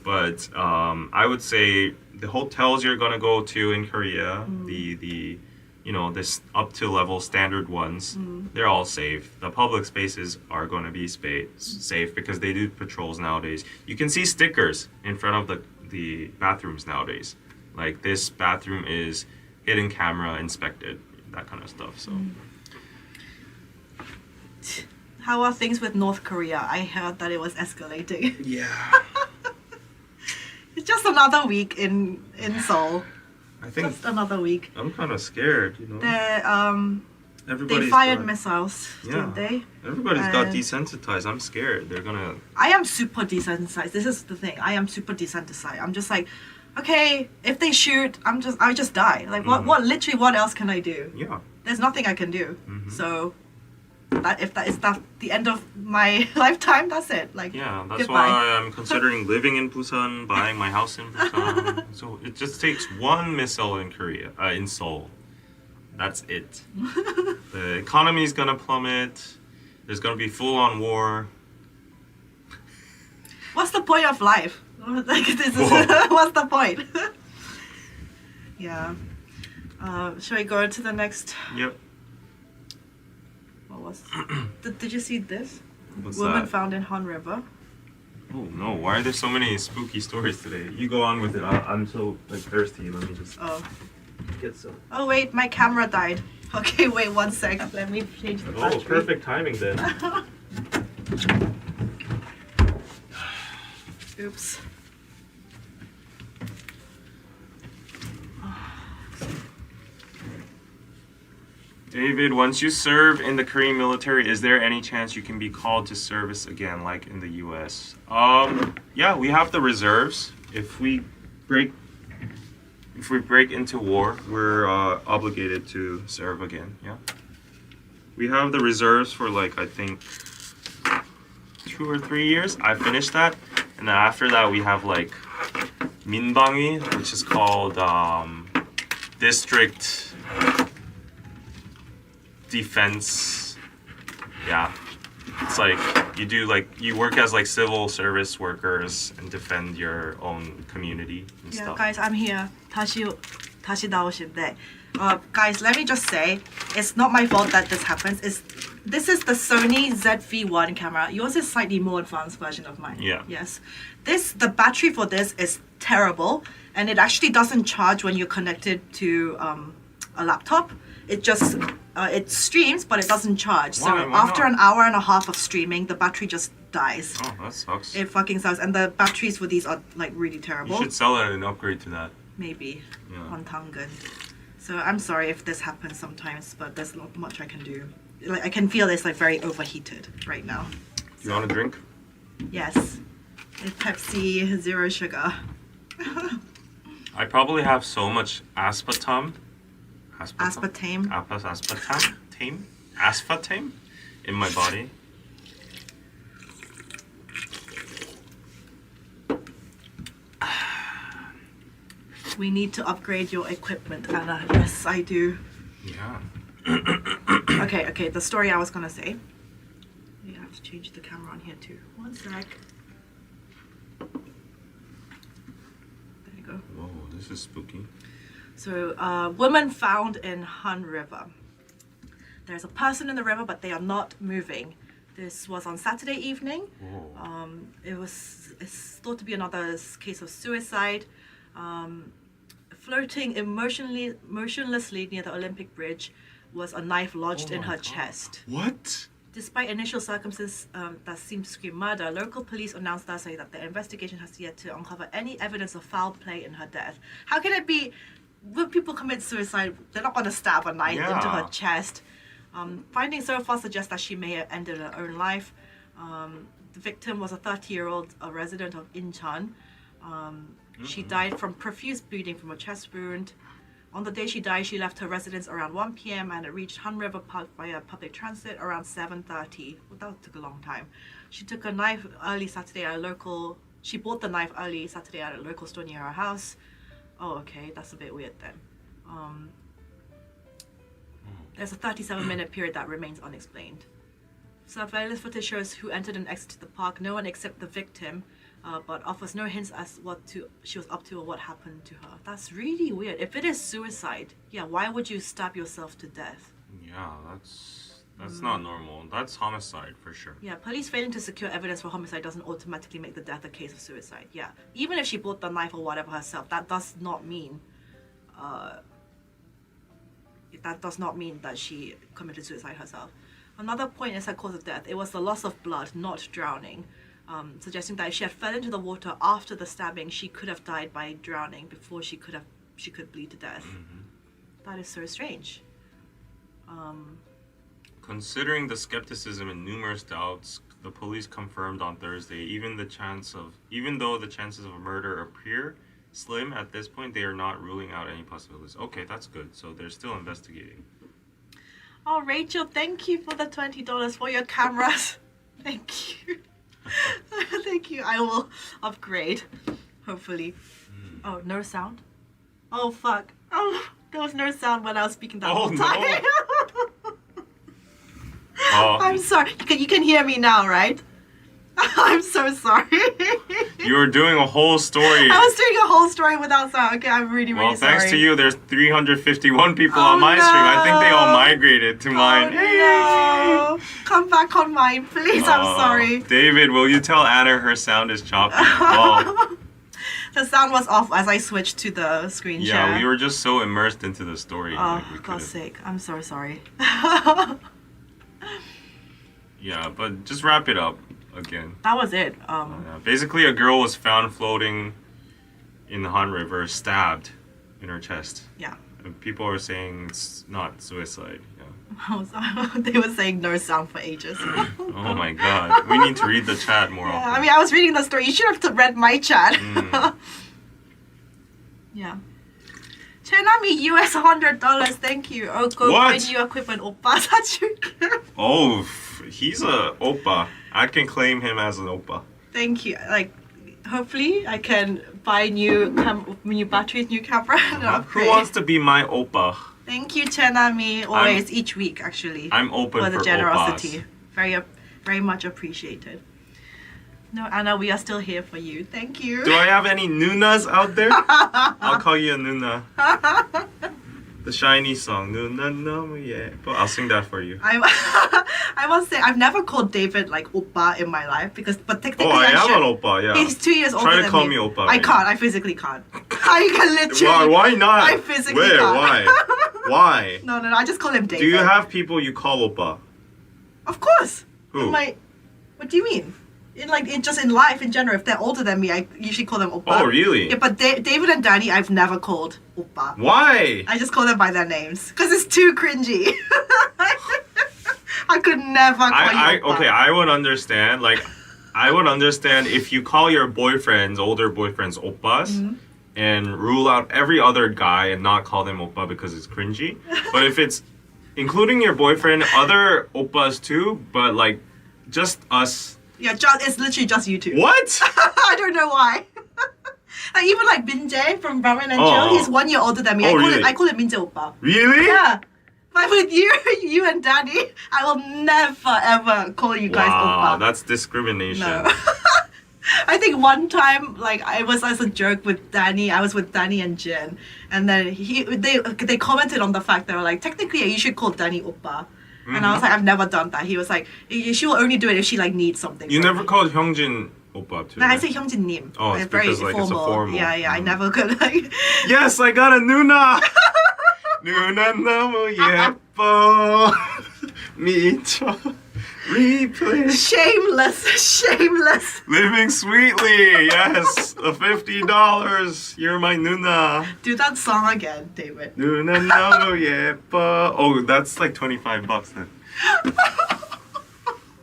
But I would say the hotels you're gonna go to in Korea, the you know, this up to level standard ones, they're all safe. The public spaces are gonna be safe because they do patrols nowadays. You can see stickers in front of the bathrooms nowadays. Like, this bathroom is hidden camera inspected, that kind of stuff. So. How are things with North Korea? I heard that it was escalating. Yeah. It's just another week in Seoul. I think Just another week. I'm kind of scared, you know. They fired missiles, didn't they? Everybody's got desensitized. I'm scared. They're gonna. I am super desensitized. This is the thing. I am super desensitized. I'm just like, okay, if they shoot, I just die. Like, what else can I do? Yeah. There's nothing I can do. So, if that is the end of my lifetime, that's it. Like, yeah, that's goodbye. why I'm considering living in Busan, buying my house in Busan. So it just takes one missile in Korea, in Seoul. That's it. The economy is gonna plummet. There's gonna be full-on war. What's the point of life? Like, this is what's the point? Yeah. Shall we go to the next? Yep. What was? Did you see this? What's Woman that? found in Han River. Oh no! Why are there so many spooky stories today? You go on with it. I'm so like thirsty. Let me just get some. Oh wait, my camera died. Okay, wait 1 sec. Let me change the battery. Oh, perfect timing then. Oops. David, once you serve in the Korean military, is there any chance you can be called to service again, like in the U.S.? Yeah, we have the reserves. If we break into war, we're obligated to serve again. Yeah, we have the reserves for like I think 2 or 3 years. I finished that, and then after that we have like 민방위, which is called district defense. Yeah, it's like you work as like civil service workers and defend your own community and Yeah, stuff. guys, I'm here. 다시 나오신대. Guys, let me just say, it's not my fault that this happens. This is the Sony ZV-1 camera. Yours is slightly more advanced version of mine. Yeah. Yes. The battery for this is terrible, and it actually doesn't charge when you're connected to a laptop. It just it streams, but it doesn't charge. So Why after not? an hour and a half of streaming, the battery just dies. Oh, that sucks. It fucking sucks, and the batteries for these are like really terrible. You should sell it and upgrade to that. Maybe Yeah. on Tangen. So I'm sorry if this happens sometimes, but there's not much I can do. Like, I can feel it's like very overheated right now. You want a drink? Yes. It's Pepsi, zero sugar. I probably have so much aspartame Aspartame. Aspartame in my body. We need to upgrade your equipment, Anna. Yes, I do. Yeah. Okay, the story I was gonna say. You have to change the camera on here too. 1 sec. There you go. Whoa, this is spooky. So, woman found in Han River. There's a person in the river, but they are not moving. This was on Saturday evening. Whoa. It's thought to be another case of suicide. Floating motionlessly near the Olympic Bridge was a knife lodged in her chest. What? Despite initial circumstances that seemed to scream murder, local police announced Thursday that the investigation has yet to uncover any evidence of foul play in her death. How can it be? When people commit suicide, they're not going to stab a knife into her chest. Findings so far suggest that she may have ended her own life. The victim was a 30-year-old resident of Incheon. She died from profuse bleeding from a chest wound. On the day she died, she left her residence around 1 p.m. and reached Han River Park via public transit around 7:30. Well, that took a long time. She took a knife early Saturday at a local. She bought the knife early Saturday at a local store near her house. Oh, okay, that's a bit weird then. There's a 37-minute period that remains unexplained. Surveillance footage shows who entered and exited the park. No one except the victim, but offers no hints as she was up to or what happened to her. That's really weird. If it is suicide, yeah, why would you stab yourself to death? Yeah, that's not normal. That's homicide for sure. Yeah, police failing to secure evidence for homicide doesn't automatically make the death a case of suicide. Yeah, even if she bought the knife or whatever herself, that does not mean that she committed suicide herself. Another point is her cause of death. It was the loss of blood, not drowning, suggesting that if she had fell into the water after the stabbing, she could have died by drowning before she could bleed to death. That is so strange. Considering the skepticism and numerous doubts, the police confirmed on Thursday, even though the chances of a murder appear slim at this point, they are not ruling out any possibilities. Okay, that's good. So they're still investigating. Oh, Rachel, thank you for the $20 for your cameras. Thank you. Thank you. I will upgrade, hopefully. Oh, no sound? Oh, fuck. Oh, there was no sound when I was speaking that whole time. No. I'm sorry. You can hear me now, right? I'm so sorry. You were doing a whole story. I was doing a whole story without sound. Okay, I'm really sorry. Well, thanks to you, there's 351 people on my stream. I think they all migrated to mine. No. Come back on mine, please. I'm sorry. David, will you tell Anna her sound is choppy? Well, the sound was off as I switched to the screen share. Yeah, we were just so immersed into the story. Oh, for God's sake. I'm so sorry. Yeah, but just wrap it up again. That was it. Basically, a girl was found floating in the Han River, stabbed in her chest. Yeah. And people are saying it's not suicide. Yeah. They were saying no sound for ages. Oh my god. We need to read the chat more often. I mean, I was reading the story. You should have read my chat. Yeah. Chenami, US $100. Thank you. Oh, go buy new equipment. Oppa. Oh, he's a oppa. I can claim him as an oppa. Thank you. Like, hopefully I can buy new batteries, new camera. Who wants to be my oppa? Thank you, Chenami. Always, each week, actually. I'm open for the generosity. Oppas. Very much appreciated. No, Anna, we are still here for you. Thank you. Do I have any Noonas out there? I'll call you a Noona. The shiny song. Noona, no, yeah. But I'll sing that for you. I must say, I've never called David like Oppa in my life but technically I am an Oppa, yeah. He's 2 years older than me. Try to call me Oppa. I can't. I physically can't. I can literally. Why not? I physically can't. Why? Why? No. I just call him David. Do you have people you call Oppa? Of course. Who? What do you mean? Just in life in general, if they're older than me, I usually call them Oppa. Oh, really? Yeah, but David and Danny, I've never called Oppa. Why? I just call them by their names. Because it's too cringy. I could never call you Oppa. Okay, I would understand. I would understand if you call your older boyfriends Oppas, and rule out every other guy and not call them Oppa because it's cringy. But if it's including your boyfriend, other Oppas too, but just us. Yeah, it's literally just you two. What? I don't know why. Even Binjae from Ramen and Chill, he's 1 year older than me. I call him Binjae Oppa. Really? Yeah. But with you and Danny, I will never ever call you guys Oppa. Wow, that's discrimination. No. I think one time, I was as a joke with Danny. I was with Danny and Jin, and then they commented on the fact they were like, technically, you should call Danny Oppa. And I was like, I've never done that. He was like, she will only do it if she needs something. You never called Hyungjin Oppa too? No, I say Hyungjin-님. Oh, it's very because it's a formal. Yeah, I never could Yes, I got a Noona! Noona 너무 예뻐 미쳐 replay. Shameless. Living sweetly, yes. A $50. You're my Noona. Do that song again, David. Noona 너무 예뻐. Oh, that's like $25 then.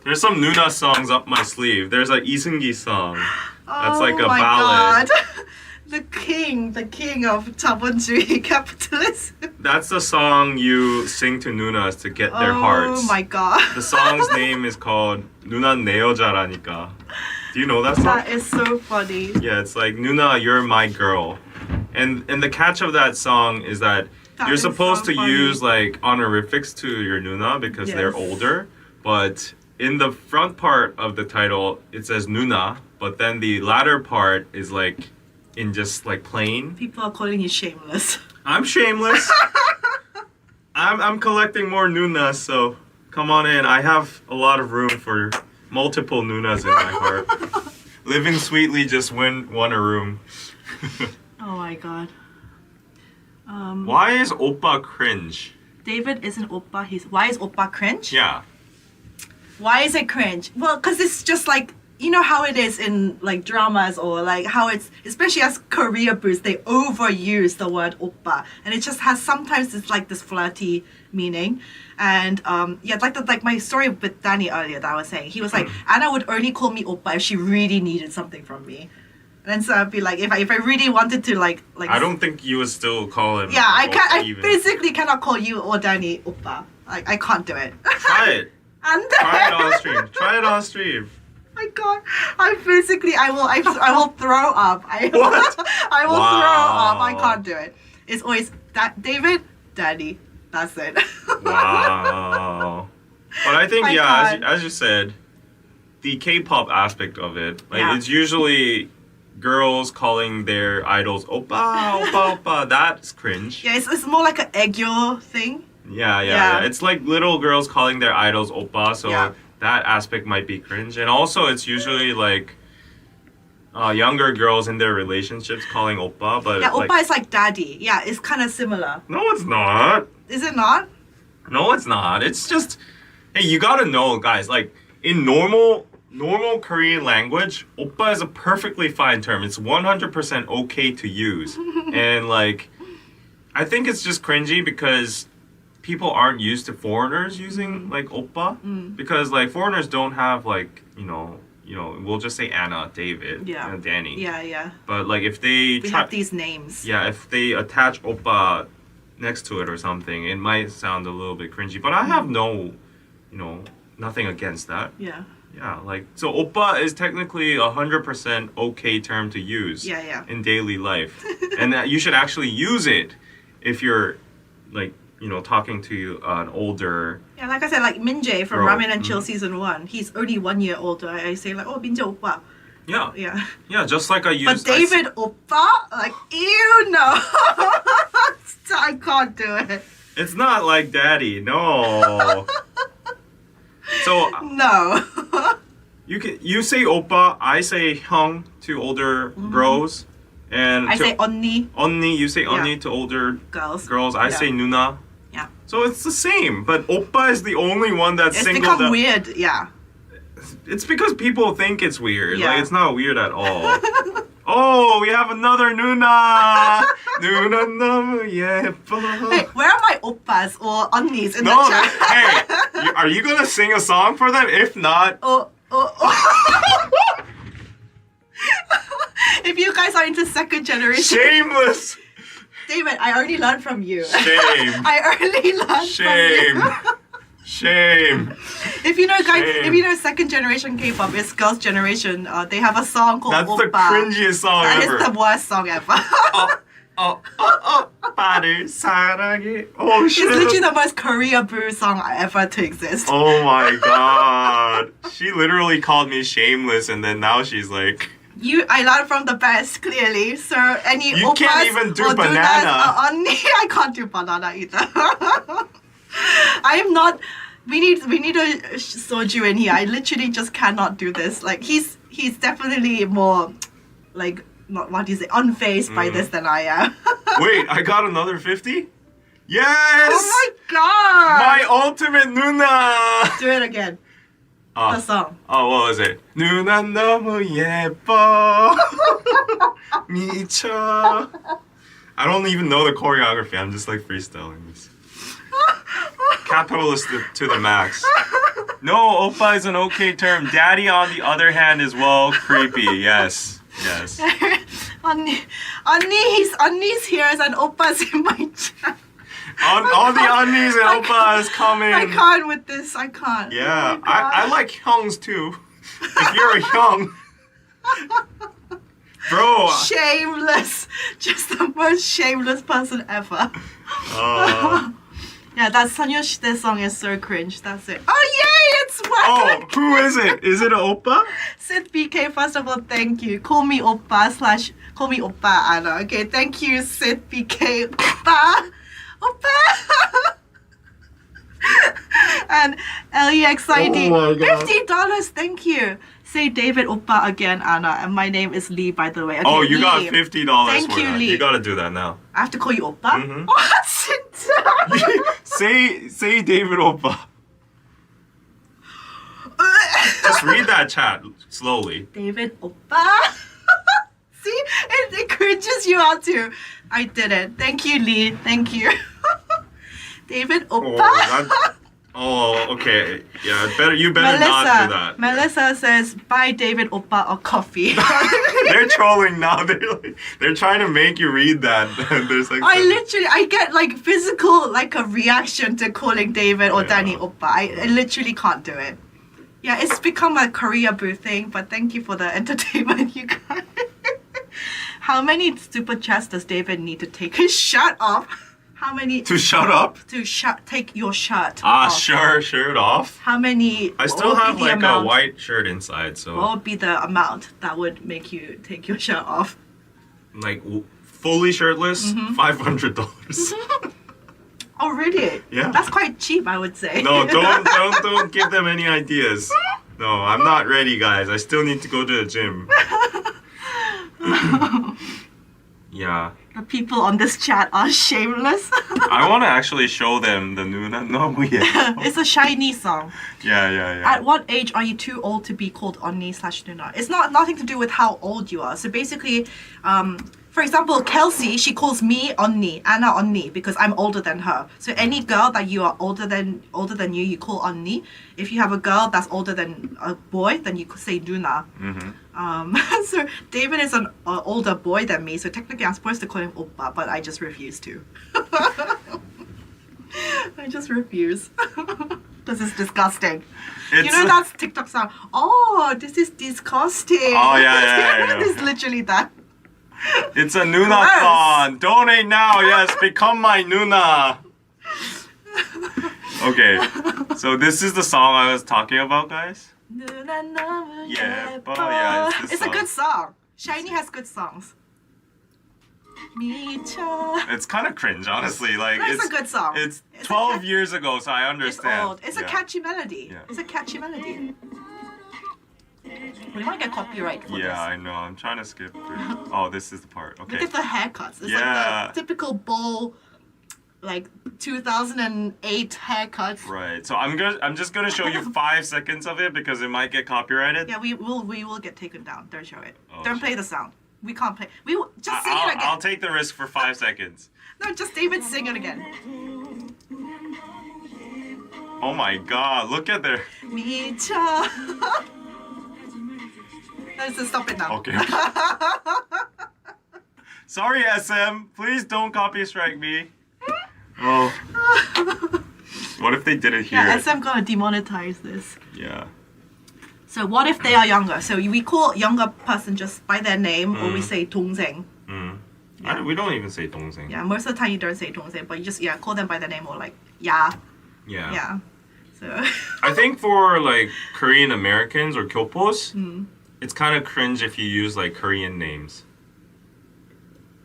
There's some Noona songs up my sleeve. There's a Isungi song. That's like a ballad. God. The king of 자본주의 capitalism. That's the song you sing to Noonas to get their hearts. Oh my god. The song's name is called 누난 내 여자라니까. Do you know that song? That is so funny. Yeah, it's like Noona, you're my girl. And the catch of that song is that you're supposed to use honorifics to your Noona because they're older, but in the front part of the title, it says Noona, but then the latter part is like in just like plain. People are calling you shameless. I'm shameless. I'm collecting more Noonas, so come on in. I have a lot of room for multiple Noonas in my heart. Living sweetly just won a room. Oh my god. Why is Oppa cringe? David isn't Oppa. Why is Oppa cringe? Yeah. Why is it cringe? Well, because it's just like, you know how it is in like dramas or like how it's, especially as Korea boost, they overuse the word oppa, and it just has sometimes it's like this flirty meaning. And yeah, like my story with Danny earlier that I was saying, he was like, Anna would only call me oppa if she really needed something from me. And so I'd be like, if I really wanted to like I don't think you would still call him. Yeah, I can't. I even. physically cannot call you or Danny oppa. I can't do it. Try it. And Try it on stream. Try it on stream. My God, I will throw up. I will What? throw up. I can't do it. It's always that David, Daddy. That's it. Wow. But I think, I yeah, can't. as you said, the K-pop aspect of it, like Yeah. it's usually girls calling their idols oppa, oppa, oppa. That's cringe. Yeah, it's more like an egg-yo thing. Yeah. It's like little girls calling their idols oppa, so Yeah. that aspect might be cringe. And also, it's usually like younger girls in their relationships calling oppa, but Yeah, like, oppa is like daddy. Yeah, it's kind of similar. no, it's not. Is it not? No, it's not. It's just, hey, you gotta know, guys. Like in normal Korean language, oppa is a perfectly fine term. It's 100% okay to use, and like, I think it's just cringy because people aren't used to foreigners using like oppa, because like foreigners don't have like you know we'll just say Anna, David, Yeah. and Danny. Yeah. But like if they We have these names. yeah, if they attach oppa next to it or something, it might sound a little bit cringy. But I have nothing against that. Yeah. Yeah, like so oppa is technically 100% okay term to use Yeah. in daily life. And that you should actually use it if you're like, talking to an older. Yeah, like I said, like Minjae from Bro, Ramen and Chill season 1. He's only 1 year older. I say like, oh, Minjae oppa. Yeah. Yeah. Yeah, just like I used. But David oppa, like, ew, no. I can't do it. It's not like daddy, no. So No. you say oppa, I say hyung to older bros, and I to say onni, onni, you say onni Yeah. to older girls. girls. I Yeah. say nuna. Yeah. So it's the same, but oppa is the only one that's It's singled become out. weird, yeah. It's because people think it's weird. Yeah. Like it's not weird at all. Oh, we have another Noona. Noona 너무 예뻐. Hey, where are my oppas or onnis in No, the chat? hey, are you gonna sing a song for them? If not, Oh. If you guys are into second generation, shameless. David, I already learned from you. Shame. I already learned Shame. from you. Shame. If you know, guys, Shame. if you know second generation K-pop, it's girls' generation. They have a song called That's Oppa. the cringiest song That ever. is the worst song ever. 오빠를 사랑해. Oh It's shit. literally the most Korea boo song ever to exist. Oh my god. She literally called me shameless, and then now she's like, I learned from the best, clearly. So any You oppas can't even do or banana. dudas are on me. I can't do banana either. I am not. We need a soju in here. I literally just cannot do this. Like he's definitely more like not what do you say unfazed by this than I am. wait, I got another 50? Yes! Oh my god! My ultimate Noona! Do it again. The song. Oh, what was it? 누나 너무 예뻐 미쳐. I don't even know the choreography. I'm just like freestyling this. Capitalist to the max. No, oppa is an okay term. Daddy, on the other hand, is well creepy. Yes. Anni's here and oppa's in my chat. All the unnies and oppa is coming. I can't with this. I can't. Yeah, Oh my God. I like hyungs too. If you're a hyung. Bro. Shameless. Just the most shameless person ever. Yeah, Yeah, that Sanyoshite song is so cringe. That's it. Oh yay, it's working! Oh, who is it? Is it an Oppa? Sid BK, first of all, thank you. Call me Oppa / call me Oppa Anna. Okay, thank you, Sid BK. Oppa! Oppa! And LEXID, Oh my God. $50, thank you. Say David Oppa again, Anna. And my name is Lee, by the way. Okay, Oh, you got Lee. $50 Thank for you, that. Lee. You gotta do that now. I have to call you Oppa? Mhm. What? Sit Say David Oppa. Just read that chat slowly. David Oppa. See? It cringes you out too. I did it. Thank you, Lee. Thank you. David Oppa. Okay. Yeah, you better not do that. Melissa says, buy David Oppa or coffee. They're trolling now. They're trying to make you read that. There's like I get like physical, like a reaction to calling David or Yeah. Danny Oppa. I literally can't do it. Yeah, it's become a Korea boo thing, but thank you for the entertainment, you guys. How many super chats does David need to take his shirt off? How many to shut up. to take your shirt off? Shirt off. How many? I still what would have be the like amount? a white shirt inside, so What would be the amount that would make you take your shirt off? like fully shirtless, Mm-hmm. $500. Oh, really? Yeah. That's quite cheap, I would say. No, don't give them any ideas. No, I'm not ready, guys. I still need to go to the gym. Yeah. The people on this chat are shameless. I want to actually show them the Noona and Oppa. It's a shiny song. Yeah. At what age are you too old to be called Onni / Noona? It's nothing to do with how old you are. So basically, for example, Kelsey, she calls me Onni, Anna Onni, because I'm older than her. So any girl that you are older than you call Onni. If you have a girl that's older than a boy, then you could say Noona. So David is an older boy than me, so technically I'm supposed to call him Oppa, but I just refuse to. I just refuse. This is disgusting. You know that's TikTok sound. Oh, this is disgusting. Oh, yeah. It's literally that. It's a Noona-thon. Donate now. Yes, become my Noona. Okay, so this is the song I was talking about, guys. Yeah, it's this a song. good song. Shiny has good songs. It's kind of cringe, honestly. Like It's a good song. It's It's a 12 years ago, so I It's understand. old. It's a Yeah. catchy melody. Yeah. It's a catchy melody. We might get copyright for Yeah, this. I know. I'm trying to skip through. Oh, this is the part. Okay. Look at the haircuts. It's Yeah. like the typical bowl, like 2008 haircuts. Right. So I'm just gonna show you 5 seconds of it because it might get copyrighted. Yeah, we will get taken down. Don't show it. Oh, Don't play shit. the sound. We can't play. We will just sing it again. I'll take the risk for 5 seconds. No, just David sing it again. Oh my god, look at their. 미쳐. Let's stop it now. Okay. Sorry, SM. Please don't copy strike me. Oh. What if they did it here? Yeah, SM gonna demonetize this. Yeah. So what if they are younger? So we call younger person just by their name, or we say 동생. Mm. We don't even say 동생. Yeah, most of the time you don't say 동생, but you just call them by their name or like yeah. Yeah. Yeah. So I think for like Korean Americans or Kyopos, Hmm. it's kind of cringe if you use like Korean names.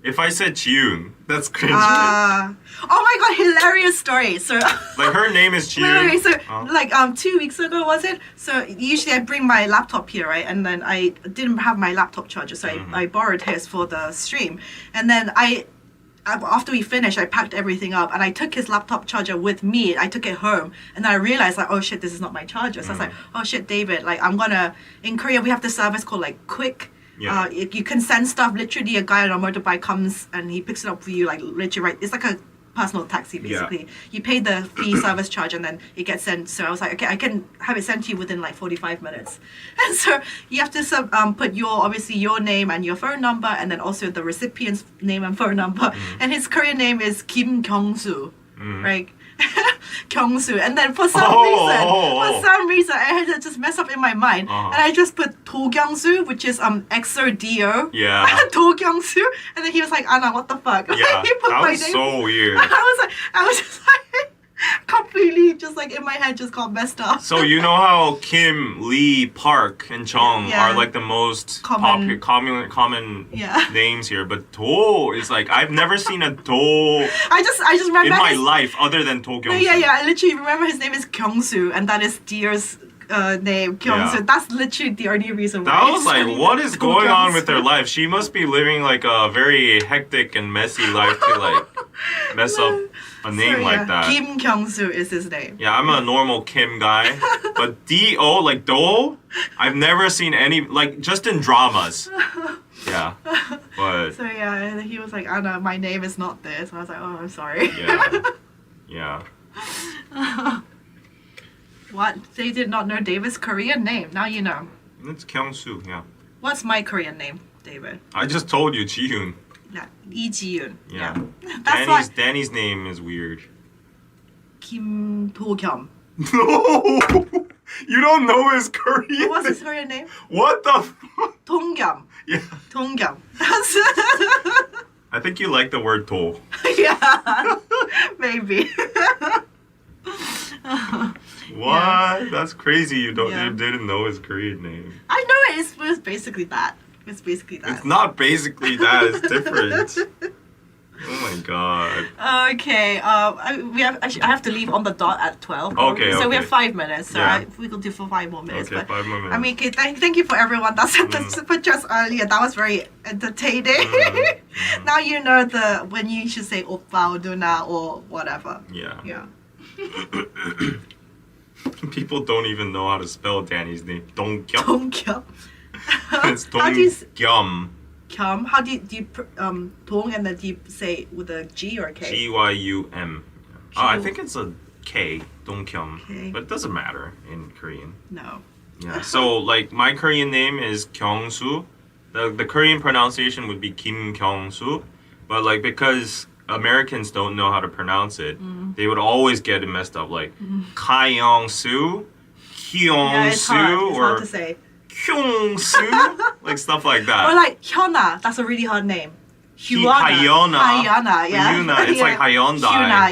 If I said Jiun, that's cringe. Right? oh my god, hilarious story. So Like her name is Jiun. wait, so Oh. like 2 weeks ago was it? So usually I bring my laptop here, right? And then I didn't have my laptop charger, so I borrowed his for the stream. And then after we finished, I packed everything up and I took his laptop charger with me. I took it home and then I realized like, oh shit, this is not my charger. So I was like, oh shit, David, like in Korea we have this service called like Quick. Yeah. You can send stuff. Literally, a guy on a motorbike comes and he picks it up for you. Like literally, right? It's like a personal taxi basically. You pay the fee service charge and then it gets sent. So I was like, okay, I can have it sent to you within like 45 minutes. And so you have to put obviously your name and your phone number and then also the recipient's name and phone number. And his Korean name is Kim Kyung-soo, right? Kyung-soo. And then for some reason, I had to just mess up in my mind. And I just put Do Kyung-soo, which is XODO. Yeah. Do Kyung-soo. And then he was like, Anna, what the fuck? Yeah. He put That my was name. so weird. I was just like, Completely just like in my head just got messed up. So you know how Kim, Lee, Park, and Chung Yeah. are like the most Common. common Yeah. names here, but Do is like I've never seen a Do I just remember in my his, life other than Do Kyung-soo. yeah, I literally remember his name is Kyung-soo, and that is Deer's name, Kyung-soo. Yeah. That's literally the only reason why. That was like, what is going on with her Kyung-soo. life? She must be living like a very hectic and messy life to like mess up a name So, like that. Kim Kyung-soo is his name. Yeah, I'm a normal Kim guy, but D-O, like Do, I've never seen any, like just in dramas. Yeah, but So yeah, and he was like, Anna, my name is not this. And I was like, oh, I'm sorry. yeah. What? They did not know David's Korean name. Now you know. It's Kyung-soo, yeah. What's my Korean name, David? I just told you, Ji-hoon. Yeah, Lee Ji-yoon. Yeah. That's why Danny's name is weird. Kim Do-kyum. No! You don't know his Korean What's his name? Korean name? What the fuck? Dong-kyum. Yeah. Dong-kyum. I think you like the word Do. Yeah, maybe. What? That's crazy. You Yeah. you didn't know his Korean name. I know it was basically that. It's basically that. It's not basically that. It's different. Oh my god. Okay. I have to leave on the dot at 12. Okay, So we okay. have 5 minutes. So Yeah. we will do for 5 more minutes. Okay, but 5 more minutes. I mean, okay, thank you for everyone that sent the super chats earlier. That was very entertaining. Now you know when you should say oppa or Noona or whatever. Yeah. Yeah. People don't even know how to spell Danny's name. Dongkyum. Dong-kyum. It's How do you Dongkyum. Kyum? How do you Dong and then do you say with a G or a K? G-Y-U-M. I think it's a K. Dongkyum. Okay. But it doesn't matter in Korean. No. Yeah. So like my Korean name is Kyung-soo. The Korean pronunciation would be Kim Kyung-soo. But like because Americans don't know how to pronounce it, they would always get it messed up. Like Kyung-soo, Yeah, it's hard. Kyung-soo, It's or hard to say. Kyung-soo, like stuff like that. Or like Hyuna. That's a really hard name. Hyuna. Hyuna, yeah. Hyuna, it's like Hyundai. Hyuna,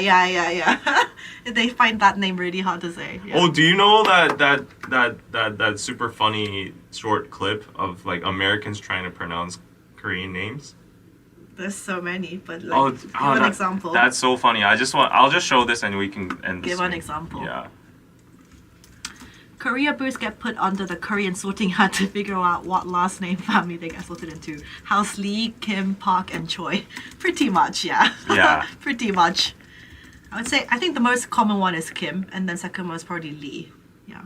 yeah. They find that name really hard to say. Yeah. Oh, do you know that super funny short clip of like Americans trying to pronounce Korean names? There's so many, but like, give an example. That's so funny. I'll just show this and we can end this. Give an example. Yeah. Korea boys get put under the Korean sorting hat to figure out what last name family they get sorted into. House Lee, Kim, Park, and Choi. Pretty much, yeah. Yeah. Pretty much. I would say, I think the most common one is Kim, and then second most probably Lee. Yeah.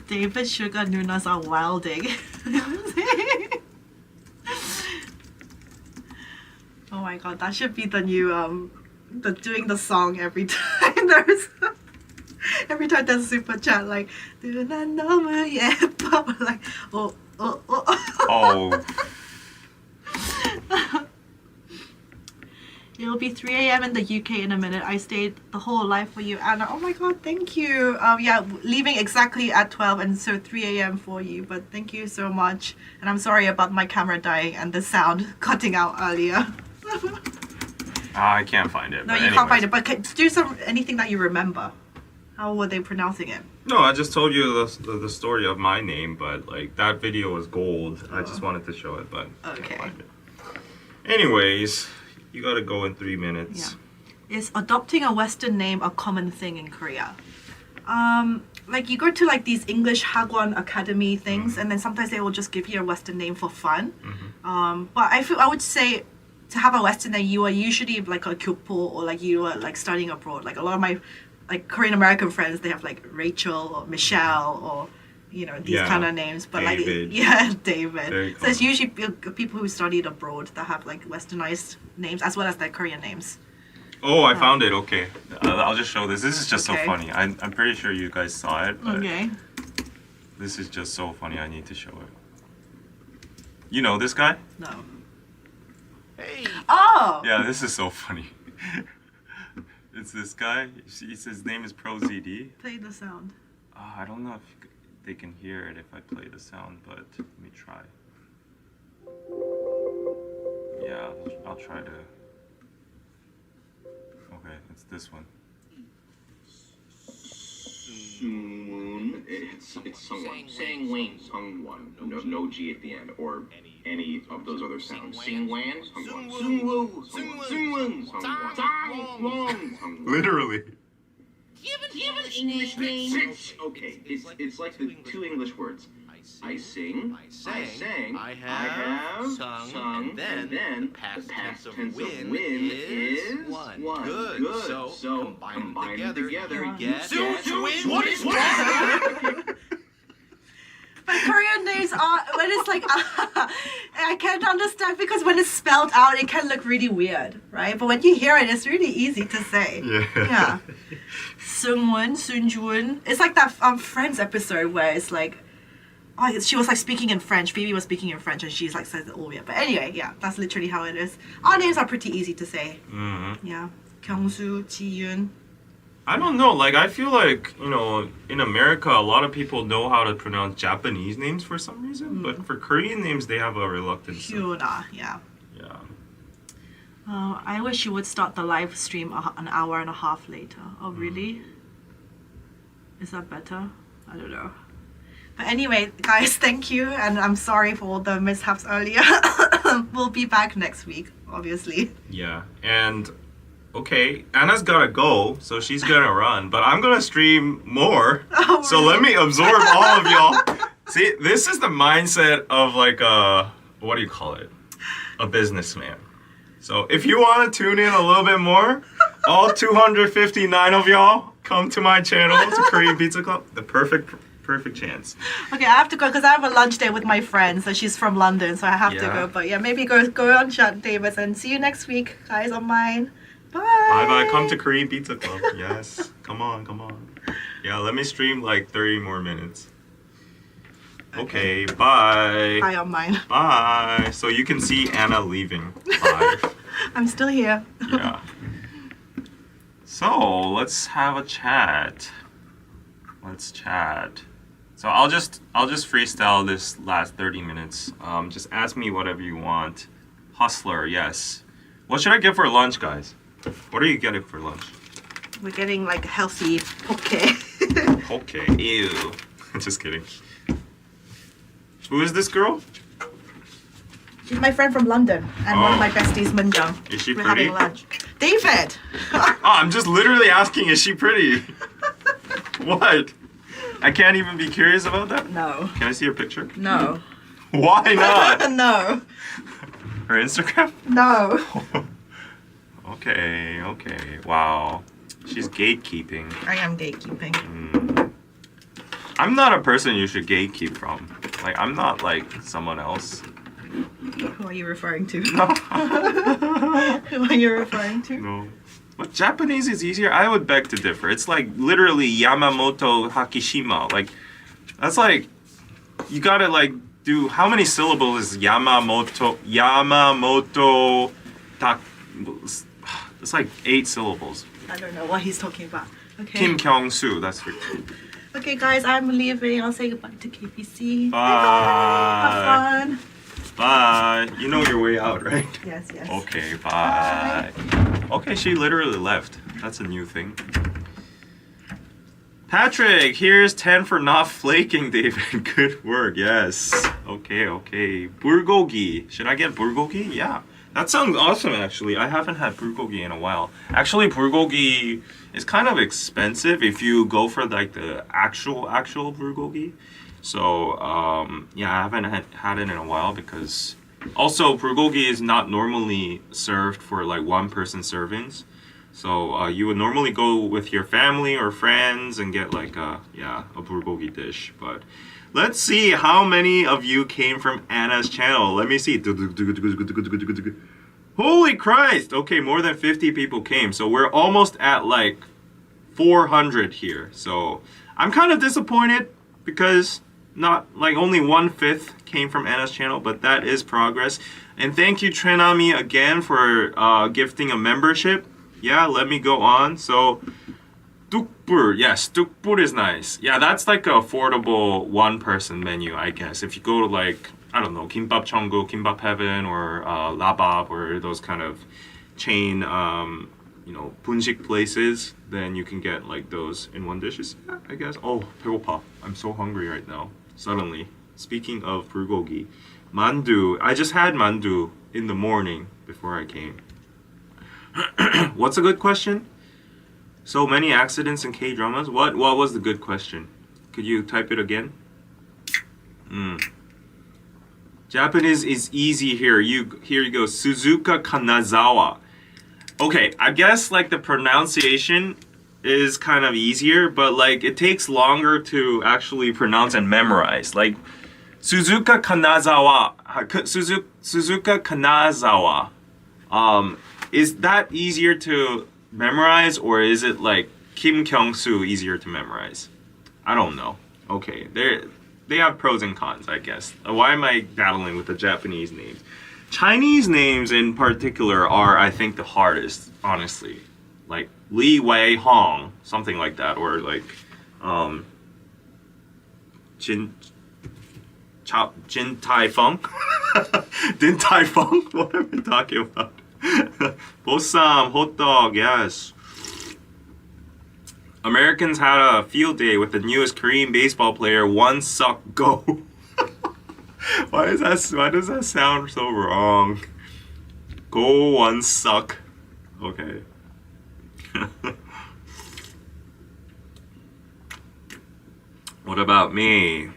David Sugar Noonas are wilding. Oh my god, that should be the new doing the song every time every time there's a super chat like do not know me yet, but like oh. Oh. It'll be 3 a.m. in the UK in a minute. I stayed the whole life for you, Anna. Oh my god, thank you. Yeah, leaving exactly at 12 and so 3 a.m. for you, but thank you so much. And I'm sorry about my camera dying and the sound cutting out earlier. I can't find it. No, but you can't find anyways. it, but do anything that you remember. How were they pronouncing it? No, I just told you the story of my name, but like that video was gold. I just wanted to show it, but I Okay. can't find it. Anyways, you gotta go in 3 minutes. Yeah. Is adopting a Western name a common thing in Korea? Like you go to like these English Hagwon Academy things, and then sometimes they will just give you a Western name for fun. But I would say to have a Western name, you are usually like a kyopo or like you are like studying abroad. Like a lot of my like Korean American friends, they have like Rachel or Michelle or you know these Yeah. kind of names. But David. like yeah, David. Very So it's common. usually people who studied abroad that have like Westernized names as well as their Korean names. Oh, I found it. Okay, I'll just show this. This is just Okay. so funny. I'm pretty sure you guys saw it, but Okay. this is just so funny. I need to show it. You know this guy? No. Hey. Oh. Yeah, this is so funny. It's this guy. His name is ProZD. Play the sound. I don't know if they can hear it if I play the sound, but let me try. Yeah, I'll try to. Okay, it's this one. Soon. It's someone. Sangwon. Someone. No G at the end or any of those other sounds. Singwan. Someone. Sungwoo. Someone. Someone. Literally. Do you have an English name? Okay, it's like the two English words. I sing, I sang, I have sung, and then the past tense of win is one. Good. So combine them together, you get what is what? But Korean names are, when it's like, I can't understand because when it's spelled out, it can look really weird, right? But when you hear it, it's really easy to say. Yeah. Seungwon, Sunjun. It's like that Friends episode where it's like, oh, she was like speaking in French. Phoebe was speaking in French and she's like says it all weird. But anyway, yeah, that's literally how it is. Our names are pretty easy to say. Mm-hmm. Yeah. Kyungsu, Ji-yoon. I don't know, like I feel like, you know, in America a lot of people know how to pronounce Japanese names for some reason, but for Korean names they have a reluctance. Hyuna, yeah. Yeah. I wish you would start the live stream an hour and a half later. Oh, really? Is that better? I don't know. But anyway, guys, thank you, and I'm sorry for all the mishaps earlier. We'll be back next week, obviously. Yeah, and okay, Anna's gotta go, so she's gonna run, but I'm gonna stream more. Oh, so really? let me absorb all of y'all. See, this is the mindset of like a, what do you call it? A businessman. So if you want to tune in a little bit more, all 259 of y'all come to my channel, to Korean Pizza Club. The perfect chance. Okay, I have to go because I have a lunch date with my friend, so she's from London, so I have to go. But yeah, maybe go on Chat Davis and see you next week, guys, on mine. Bye. Bye. Come to Korean Pizza Club. Yes. Come on. Yeah, let me stream like 30 more minutes. Okay, bye. Bye on mine. Bye. So you can see Anna leaving live. I'm still here. Yeah. So let's have a chat. Let's chat. So I'll just freestyle this last 30 minutes. Just ask me whatever you want. Hustler, yes. What should I get for lunch, guys? What are you getting for lunch? We're getting like healthy poke. Okay. Ew. Just kidding. Who is this girl? She's my friend from London and one of my besties, Munjang. Is she We're pretty? having lunch. David! Oh, I'm just literally asking, is she pretty? What? I can't even be curious about that? No. Can I see her picture? No. Why not? No. Her Instagram? No. Okay. Wow. She's gatekeeping. I am gatekeeping. I'm not a person you should gatekeep from. Like, I'm not like someone else. Who are you referring to? No. Who are you referring to? No. But Japanese is easier? I would beg to differ. It's like literally Yamamoto Hakishima. Like, that's like, you gotta like do, how many syllables is Yamamoto Tak? It's like 8 syllables. I don't know what he's talking about. Okay. Kim Kyung-soo, that's her. Okay, guys, I'm leaving. I'll say goodbye to KPC. Bye. Have fun. Bye. You know your way out, right? Yes. Okay, bye. Okay, she literally left. That's a new thing. Patrick, here's 10 for not flaking, David. Good work, yes. Okay. Bulgogi. Should I get bulgogi? Yeah. That sounds awesome, actually. I haven't had bulgogi in a while. Actually, bulgogi is kind of expensive if you go for like the actual bulgogi. So, yeah, I haven't had it in a while because also bulgogi is not normally served for like one-person servings. So you would normally go with your family or friends and get like a bulgogi dish. But let's see how many of you came from Anna's channel. Let me see. Holy Christ! Okay, more than 50 people came. So we're almost at like 400 here. So I'm kind of disappointed because not like only 1/5 came from Anna's channel, but that is progress. And thank you Trenami again for gifting a membership. Yeah, let me go on. So Tukbur, yes, Tukbur is nice. Yeah, that's like an affordable one-person menu, I guess. If you go to like, I don't know, Kimbap Cheonggu, Kimbap Heaven, or Labab, or those kind of chain, 분식 places, then you can get like those in one dish, I guess. Oh, 배고파. I'm so hungry right now. Suddenly. Speaking of bulgogi, mandu. I just had mandu in the morning before I came. What's a good question? So many accidents in K-dramas? What was the good question? Could you type it again? Japanese is easy here. Here you go. Suzuka Kanazawa. Okay, I guess like the pronunciation is kind of easier, but like it takes longer to actually pronounce and memorize. Like Suzuka Kanazawa. Suzuka Kanazawa. Is that easier to memorize, or is it like Kim Kyung-soo easier to memorize? I don't know. Okay, they have pros and cons, I guess. Why am I battling with the Japanese names? Chinese names in particular are, I think, the hardest, honestly. Like Li Wei Hong, something like that, or like Jin Tai Fung? Din Tai Fung? What am I talking about? Bossam, hot dog, yes. Americans had a field day with the newest Korean baseball player, One Suck Go. Why does that sound so wrong? Go One Suck. Okay. What about me?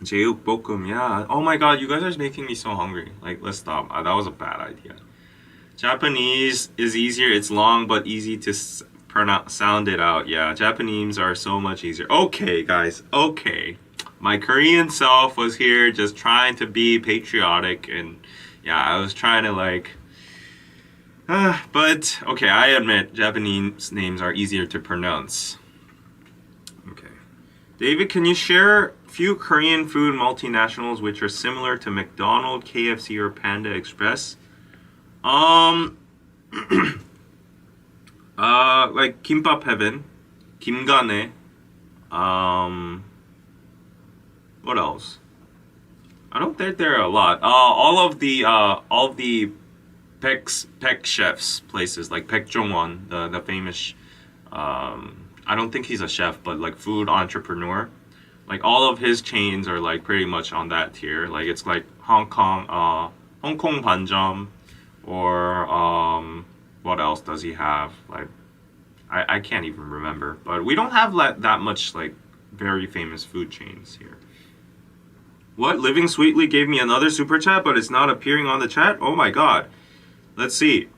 제육볶음, yeah. Oh my god, you guys are making me so hungry. Like, let's stop. That was a bad idea. Japanese is easier. It's long but easy to sound it out. Yeah, Japanese are so much easier. Okay, guys. Okay. My Korean self was here just trying to be patriotic, and yeah, I was trying to like... but, okay, I admit Japanese names are easier to pronounce. Okay. David, can you share a few Korean food multinationals which are similar to McDonald's, KFC, or Panda Express? Like Kimbap Heaven, Kimgane, what else? I don't think there are a lot. All of the Pek chefs places, like Pek Jongwon, the famous, I don't think he's a chef, but like food entrepreneur. Like all of his chains are like pretty much on that tier. Like it's like Hong Kong Banjam, or what else does he have? Like I can't even remember. But we don't have that much like very famous food chains here. What? Living Sweetly gave me another super chat, but it's not appearing on the chat? Oh my god. Let's see.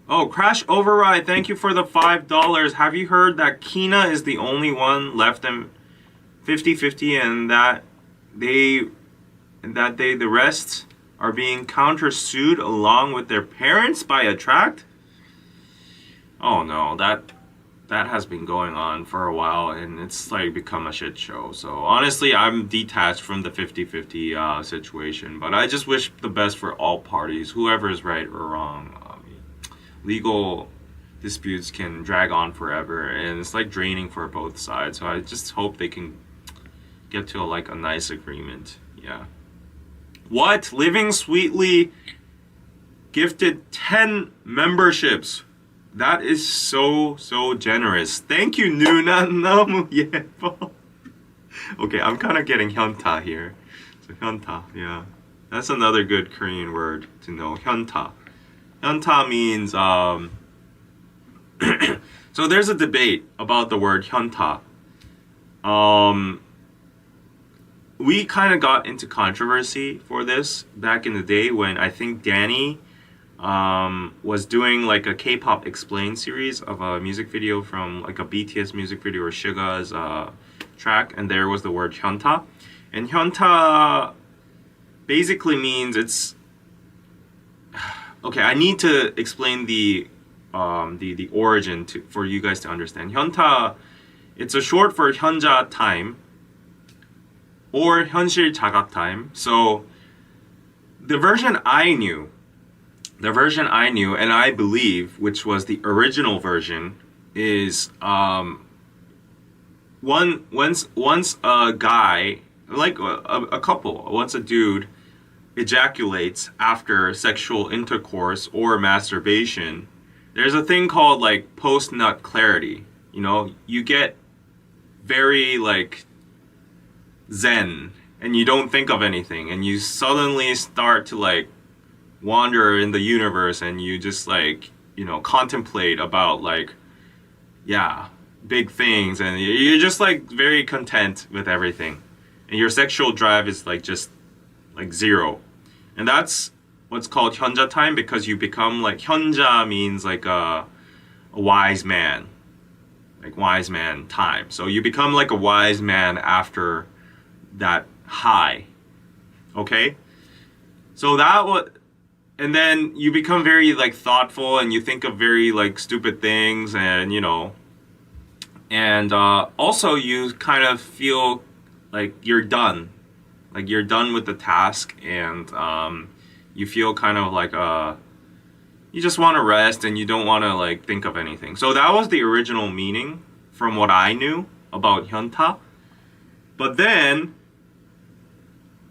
Oh, Crash Override, thank you for the $5. Have you heard that Kina is the only one left in 50-50, and that the rest are being countersued along with their parents by Attract? Oh no, that has been going on for a while, and it's like become a shit show. So honestly, I'm detached from the 50-50 situation, but I just wish the best for all parties, whoever is right or wrong. Legal disputes can drag on forever, and it's like draining for both sides. So I just hope they can get to a nice agreement. Yeah. What? Living Sweetly gifted 10 memberships. That is so generous. Thank you, Noona. 너무 예뻐. Okay, I'm kind of getting 현타 here. So 현타, yeah. That's another good Korean word to know. 현타. Hyunta means, so there's a debate about the word hyunta. We kind of got into controversy for this back in the day when I think Danny was doing like a K-pop explain series of a music video from like a BTS music video or Suga's track, and there was the word hyunta. And hyunta basically means it's... Okay, I need to explain the origin for you guys to understand. 현타, it's a short for 현자 time or 현실 자각 time. So the version I knew, and I believe, which was the original version, is once a guy like a couple. Once a dude ejaculates after sexual intercourse or masturbation, there's a thing called like post-nut clarity. You know, you get very like zen and you don't think of anything and you suddenly start to like wander in the universe and you just like, you know, contemplate about like, yeah, big things, and you're just like very content with everything, and your sexual drive is like just like zero. And that's what's called 현자 time, because you become like, 현자 means like a wise man, like wise man time. So you become like a wise man after that high. Okay, so that would, and then you become very like thoughtful and you think of very like stupid things, and you know, and also you kind of feel like you're done with the task, and you feel kind of like you just want to rest and you don't want to like think of anything. So that was the original meaning from what I knew about 현타. But then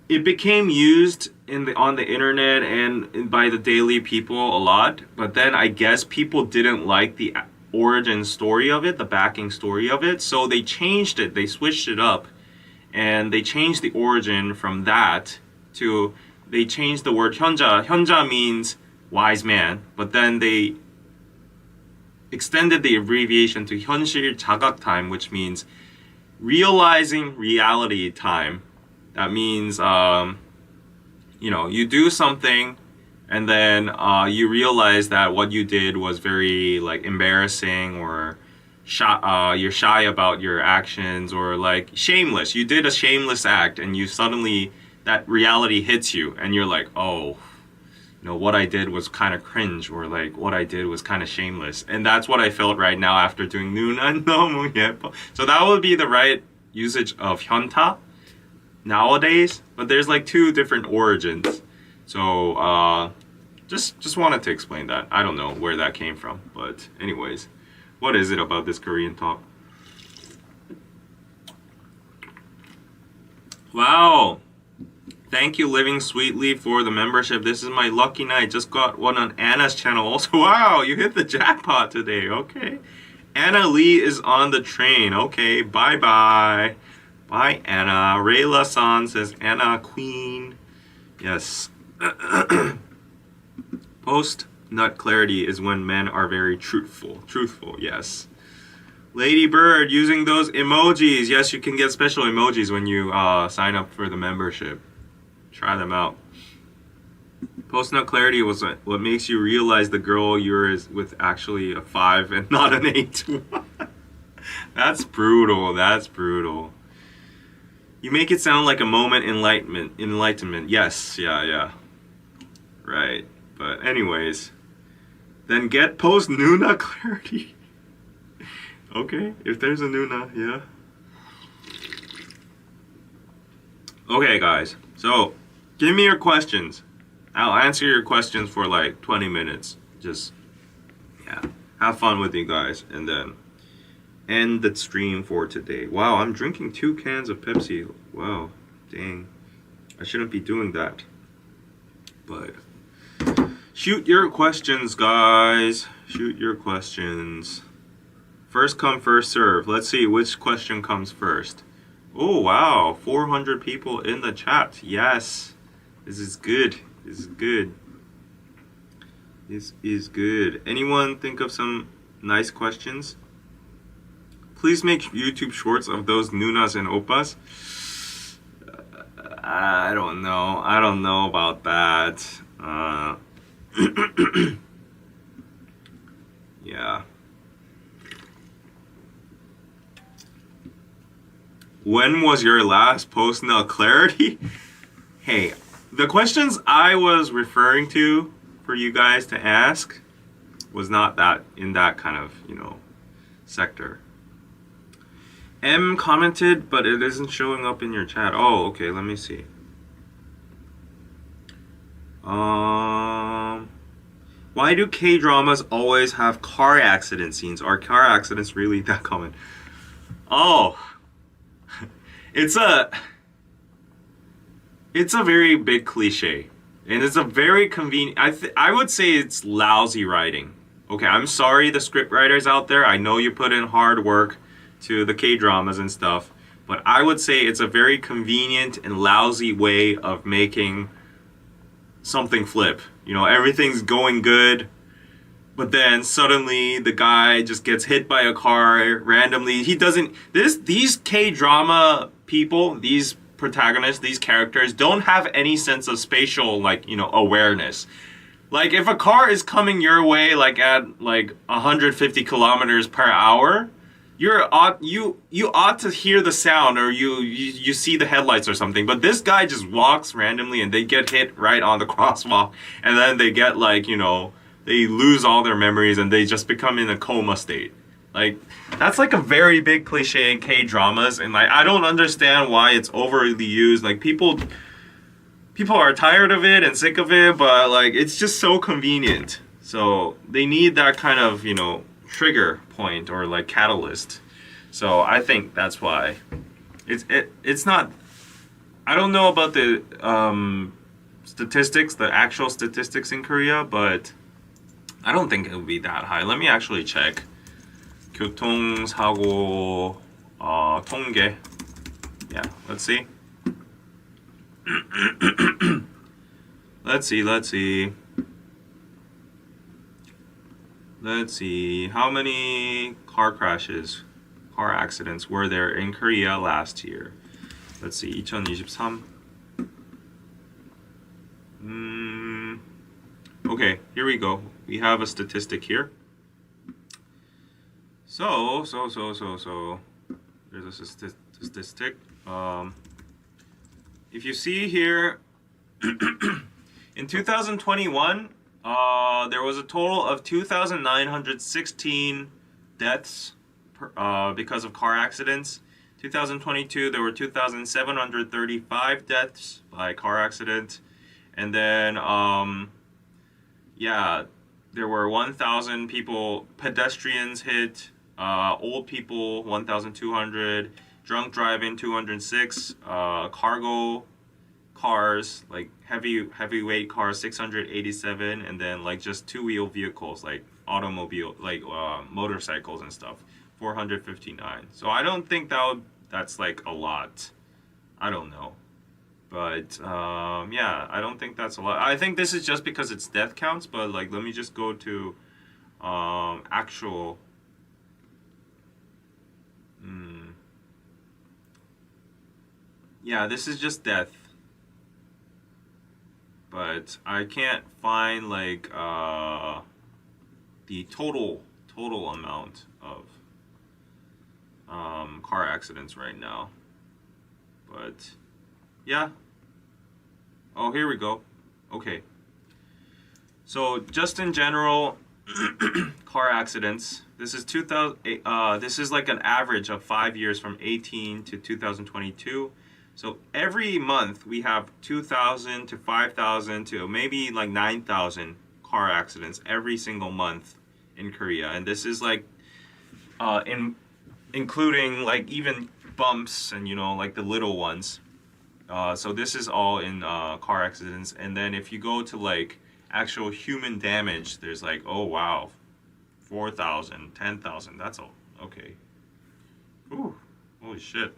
it became used on the internet and by the daily people a lot. But then I guess people didn't like the origin story of it, the backing story of it. So they changed it. They switched it up. And they changed the origin from that to, they changed the word 현자. 현자 means wise man. But then they extended the abbreviation to 현실 자각 time, which means realizing reality time. That means, you know, you do something and then you realize that what you did was very like embarrassing, or you're shy about your actions, or like shameless. You did a shameless act and you suddenly, that reality hits you and you're like, oh, you know, what I did was kind of cringe, or like what I did was kind of shameless. And that's what I felt right now after doing Noona and 너무 예뻐. So that would be the right usage of 현타 nowadays, but there's like two different origins. So just wanted to explain that. I don't know where that came from, but anyways, what is it about this Korean talk? Wow, thank you Living Sweetly for the membership. This is my lucky night. Just got one on Anna's channel also. Wow, you hit the jackpot today. Okay, Anna Lee is on the train. Okay, bye bye. Bye, Anna. Rayla-san says, Anna Queen. Yes. Post-nut clarity is when men are very truthful. Truthful, yes. Lady Bird, using those emojis. Yes, you can get special emojis when you sign up for the membership. Try them out. Post-nut clarity was what makes you realize the girl you're with actually a 5 and not an 8. That's brutal. That's brutal. You make it sound like a moment enlightenment. Yes, yeah. Right. But anyways, then get post Noona clarity. Okay, if there's a Noona, yeah. Okay, guys. So, give me your questions. I'll answer your questions for like 20 minutes. Just, yeah, have fun with you guys, and then end the stream for today. Wow, I'm drinking 2 cans of Pepsi. Wow, dang. I shouldn't be doing that. But shoot your questions, guys. Shoot your questions. First come, first serve. Let's see which question comes first. Oh, wow. 400 people in the chat. Yes. This is good. This is good. This is good. Anyone think of some nice questions? Please make YouTube shorts of those Noonas and Oppas. I don't know. I don't know about that. Yeah. When was your last post-nut clarity? Hey, the questions I was referring to for you guys to ask was not that in that kind of, you know, sector. M commented, but it isn't showing up in your chat. Oh, okay, let me see. Why do K-dramas always have car accident scenes? Are car accidents really that common? Oh, it's a it's a very big cliche. And it's a very convenient... I would say it's lousy writing. Okay, I'm sorry the script writers out there. I know you put in hard work to the K-dramas and stuff. But I would say it's a very convenient and lousy way of making something flip. You know, everything's going good. But then suddenly the guy just gets hit by a car randomly. He doesn't... These K-drama people, these protagonists, these characters don't have any sense of spatial, like, you know, awareness. Like, if a car is coming your way, like, at, like, 150 kilometers per hour, you ought to hear the sound, or you see the headlights or something. But this guy just walks randomly and they get hit right on the crosswalk. And then they get, like, you know, they lose all their memories and they just become in a coma state. Like, that's like a very big cliche in K-dramas, and like I don't understand why it's overly used. Like people are tired of it and sick of it, but like it's just so convenient. So they need that kind of, you know, trigger point or like catalyst. So I think that's why it's not. I don't know about the statistics, the actual statistics in Korea, but I don't think it would be that high. Let me actually check. 교통사고 통계. Yeah, let's see. Let's see. How many car accidents were there in Korea last year? Let's see. 2023. Okay, here we go. We have a statistic here. So, there's a statistic. If you see here, in 2021, there was a total of 2,916 deaths because of car accidents. 2022, there were 2,735 deaths by car accident. And then, yeah, there were 1,000 people, pedestrians hit. Old people 1,200, drunk driving 206, cargo cars, like heavyweight cars 687, and then like just two-wheel vehicles like automobile, like motorcycles and stuff 459. So I don't think that's like a lot. I don't know, but yeah, I don't think that's a lot. I think this is just because it's death counts, but like let me just go to actual. Yeah, this is just death. But I can't find like the total amount of car accidents right now. But yeah. Oh, here we go. Okay. So just in general, car accidents. This is this is like an average of 5 years from 18 to 2022. So every month we have 2,000 to 5,000 to maybe like 9,000 car accidents every single month in Korea, and this is like including like even bumps and, you know, like the little ones. So this is all in car accidents, and then if you go to like actual human damage, there's like, oh wow, 4,000, 10,000. That's all. Okay. Ooh, holy shit.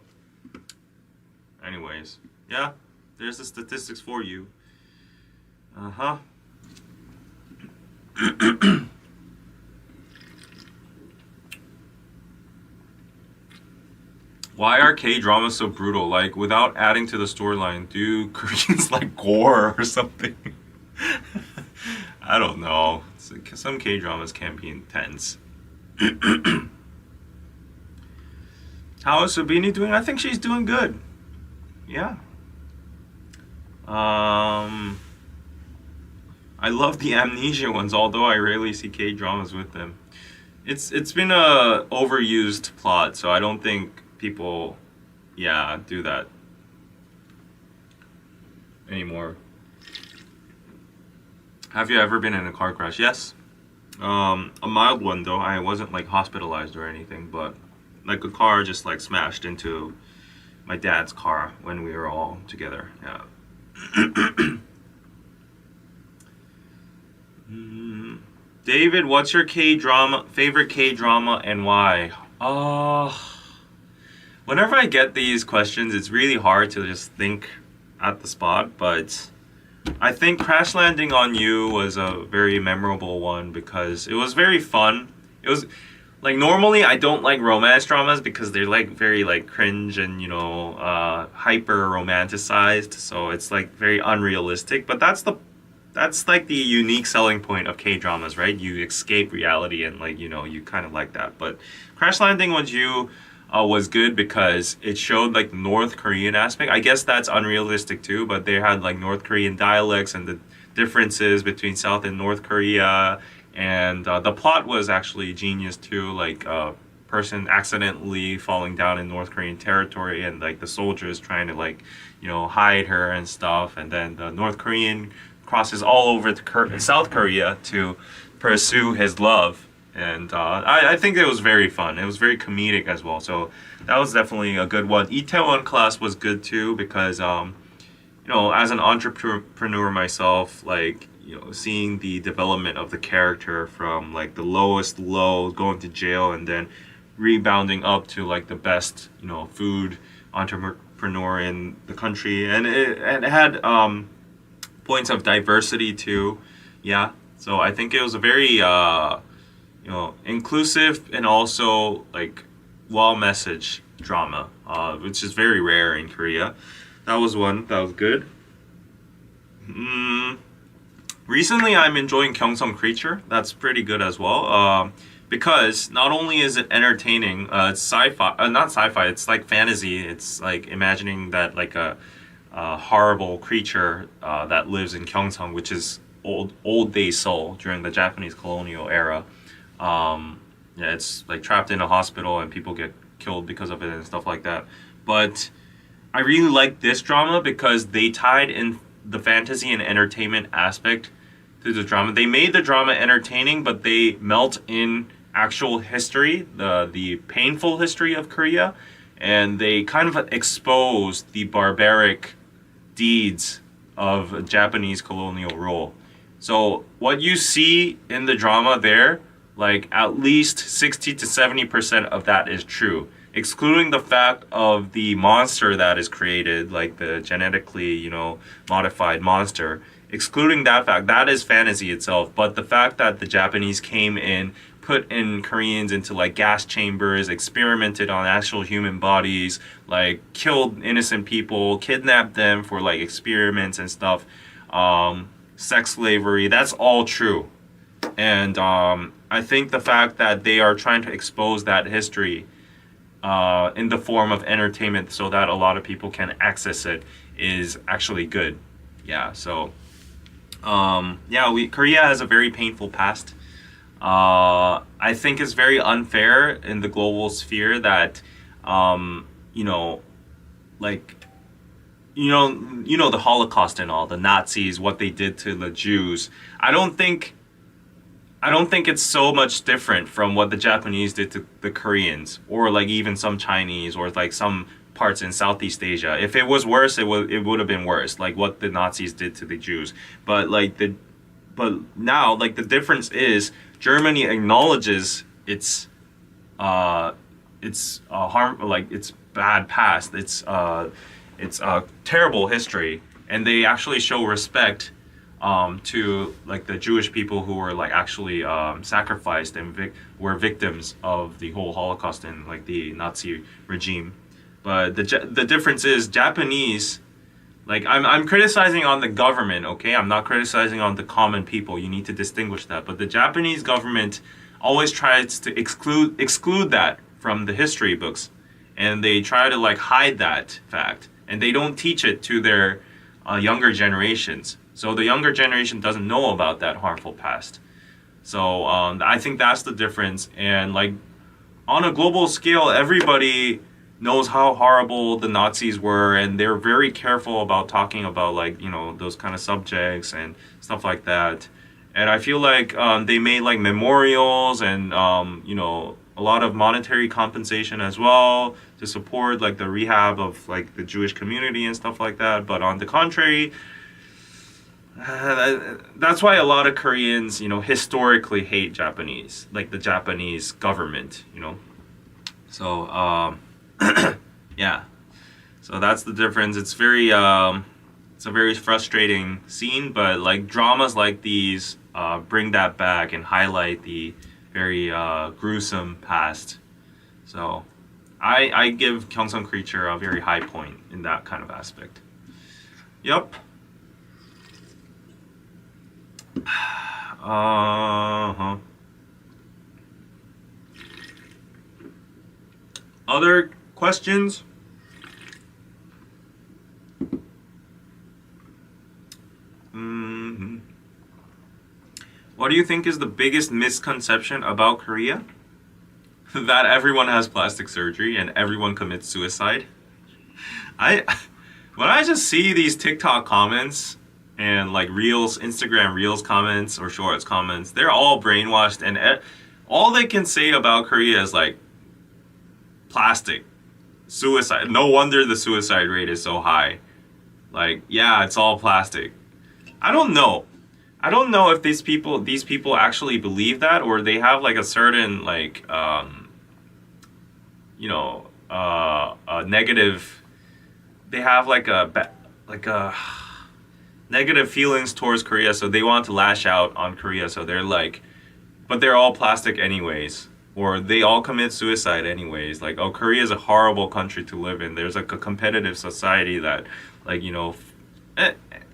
Anyways, yeah, there's the statistics for you. Why are K-dramas so brutal? Like, without adding to the storyline, do Koreans like gore or something? I don't know. Like, some K-dramas can be intense. How is Sabini doing? I think she's doing good. Yeah. I love the amnesia ones, although I rarely see K-dramas with them. It's been a overused plot, so I don't think people, yeah, do that anymore. Have you ever been in a car crash? Yes. A mild one though. I wasn't like hospitalized or anything, but like a car just like smashed into my dad's car when we were all together. Yeah. David, what's your favorite K-drama and why? Whenever I get these questions, it's really hard to just think at the spot, but I think Crash Landing on You was a very memorable one because it was very fun. It was like, normally I don't like romance dramas because they're like very like cringe and hyper romanticized, so it's like very unrealistic, but that's like the unique selling point of K-dramas, right? You escape reality and like, you kind of like that. But Crash Landing on You was good because it showed like the North Korean aspect. I guess that's unrealistic too, but they had like North Korean dialects and the differences between South and North Korea. And the plot was actually genius too, like a person accidentally falling down in North Korean territory and like the soldiers trying to like, hide her and stuff. And then the North Korean crosses all over to South Korea to pursue his love, and I think it was very fun. It was very comedic as well, so that was definitely a good one. Itaewon Class was good too because as an entrepreneur myself, like seeing the development of the character from like the lowest low, going to jail, and then rebounding up to like the best food entrepreneur in the country, and it had points of diversity too. Yeah, so I think it was a very inclusive and also like well messaged drama, which is very rare in Korea. That was one that was good. Recently I'm enjoying Gyeongsong Creature. That's pretty good as well, because not only is it entertaining, it's sci-fi, not sci-fi, it's like fantasy. It's like imagining that like a horrible creature that lives in Gyeongsong, which is old day Seoul during the Japanese colonial era. It's like trapped in a hospital and people get killed because of it and stuff like that. But I really like this drama because they tied in the fantasy and entertainment aspect to the drama. They made the drama entertaining, but they melt in actual history, the painful history of Korea, and they kind of expose the barbaric deeds of Japanese colonial rule. So what you see in the drama there, like at least 60 to 70% of that is true, excluding the fact of the monster that is created, like the genetically, modified monster. Excluding that fact, that is fantasy itself. But the fact that the Japanese came in, put in Koreans into like gas chambers, experimented on actual human bodies, like killed innocent people, kidnapped them for like experiments and stuff, sex slavery, that's all true. And I think the fact that they are trying to expose that history in the form of entertainment so that a lot of people can access it is actually good. Yeah, so Korea has a very painful past. I think it's very unfair in the global sphere that the Holocaust and all, the Nazis, what they did to the Jews. I don't think it's so much different from what the Japanese did to the Koreans, or like even some Chinese, or like some parts in Southeast Asia. If it was worse, it would have been worse, like what the Nazis did to the Jews. But now the difference is Germany acknowledges its harm, like its bad past, its terrible history, and they actually show respect to like the Jewish people who were like actually sacrificed and were victims of the whole Holocaust and like the Nazi regime. But the difference is Japanese, like I'm criticizing on the government, okay? I'm not criticizing on the common people. You need to distinguish that. But the Japanese government always tries to exclude that from the history books, and they try to like hide that fact, and they don't teach it to their younger generations. So the younger generation doesn't know about that harmful past. So I think that's the difference. And like on a global scale, everybody knows how horrible the Nazis were, and they're very careful about talking about like those kind of subjects and stuff like that. And I feel like they made like memorials and a lot of monetary compensation as well to support like the rehab of like the Jewish community and stuff like that. But on the contrary, that's why a lot of Koreans, you know, historically hate Japanese, like the Japanese government, you know. So yeah, so that's the difference. It's a very frustrating scene, but like dramas like these bring that back and highlight the very gruesome past. So I give Gyeongsang Creature a very high point in that kind of aspect. Yep. Other questions? What do you think is the biggest misconception about Korea? That everyone has plastic surgery and everyone commits suicide? When I just see these TikTok comments and like Reels, Instagram Reels comments or Shorts comments, they're all brainwashed, and all they can say about Korea is like plastic, suicide. No wonder the suicide rate is so high. Like, yeah, it's all plastic. I don't know if these people actually believe that, or they have like a certain like negative. They have like a negative feelings towards Korea, so they want to lash out on Korea. So they're like, but they're all plastic anyways, or they all commit suicide anyways. Like, oh, Korea is a horrible country to live in. There's like a competitive society that, like, you know,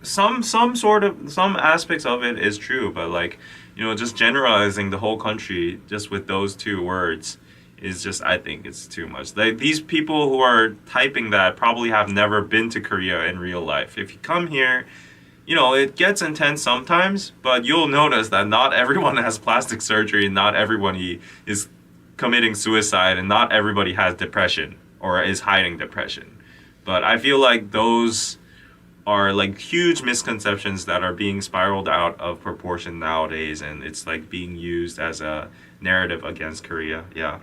some aspects of it is true, but like, you know, just generalizing the whole country just with those two words is just, I think it's too much. Like, these people who are typing that probably have never been to Korea in real life. If you come here, you know, it gets intense sometimes, but you'll notice that not everyone has plastic surgery, not everybody is committing suicide, and not everybody has depression or is hiding depression. But I feel like those are like huge misconceptions that are being spiraled out of proportion nowadays, and it's like being used as a narrative against Korea. Yeah.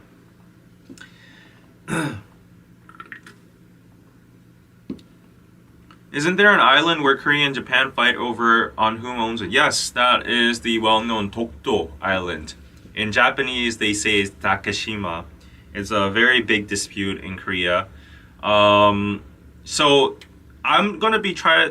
Isn't there an island where Korea and Japan fight over on who owns it? Yes, that is the well-known Dokdo Island. In Japanese, they say it's Takeshima. It's a very big dispute in Korea. So I'm gonna try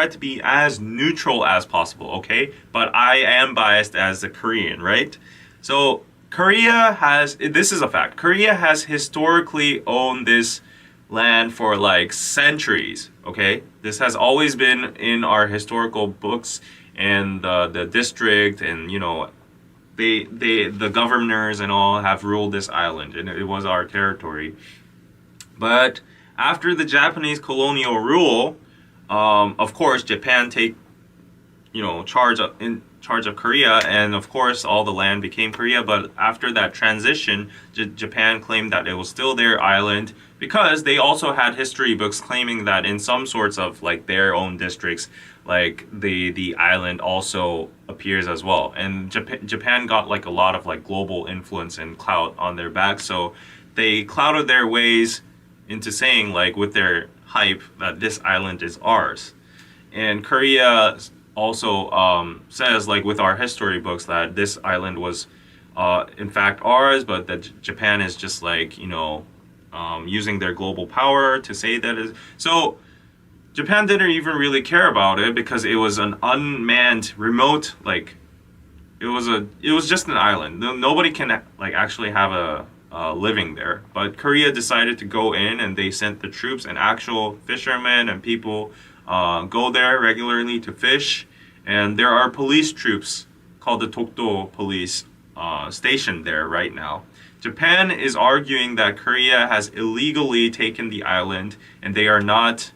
to be as neutral as possible, okay? But I am biased as a Korean, right? So Korea has, this is a fact, Korea has historically owned this land for like centuries, okay? This has always been in our historical books, and the district, and you know, the governors and all have ruled this island, and it was our territory. But after the Japanese colonial rule, of course, Japan take, you know, in charge of Korea, and of course, all the land became Korea. But after that transition, Japan claimed that it was still their island, because they also had history books claiming that in some sorts of like their own districts, like the island also appears as well. And Japan got like a lot of like global influence and clout on their back, so they clouded their ways into saying, like, with their hype, that this island is ours. And Korea also says, like, with our history books, that this island was in fact ours, but that Japan is just like, you know, using their global power to say that is. So Japan didn't even really care about it, because it was an unmanned, remote, like, it was just an island. Nobody can like actually have a living there. But Korea decided to go in, and they sent the troops and actual fishermen and people go there regularly to fish. And there are police troops called the Dokdo police stationed there right now. Japan is arguing that Korea has illegally taken the island, and they are not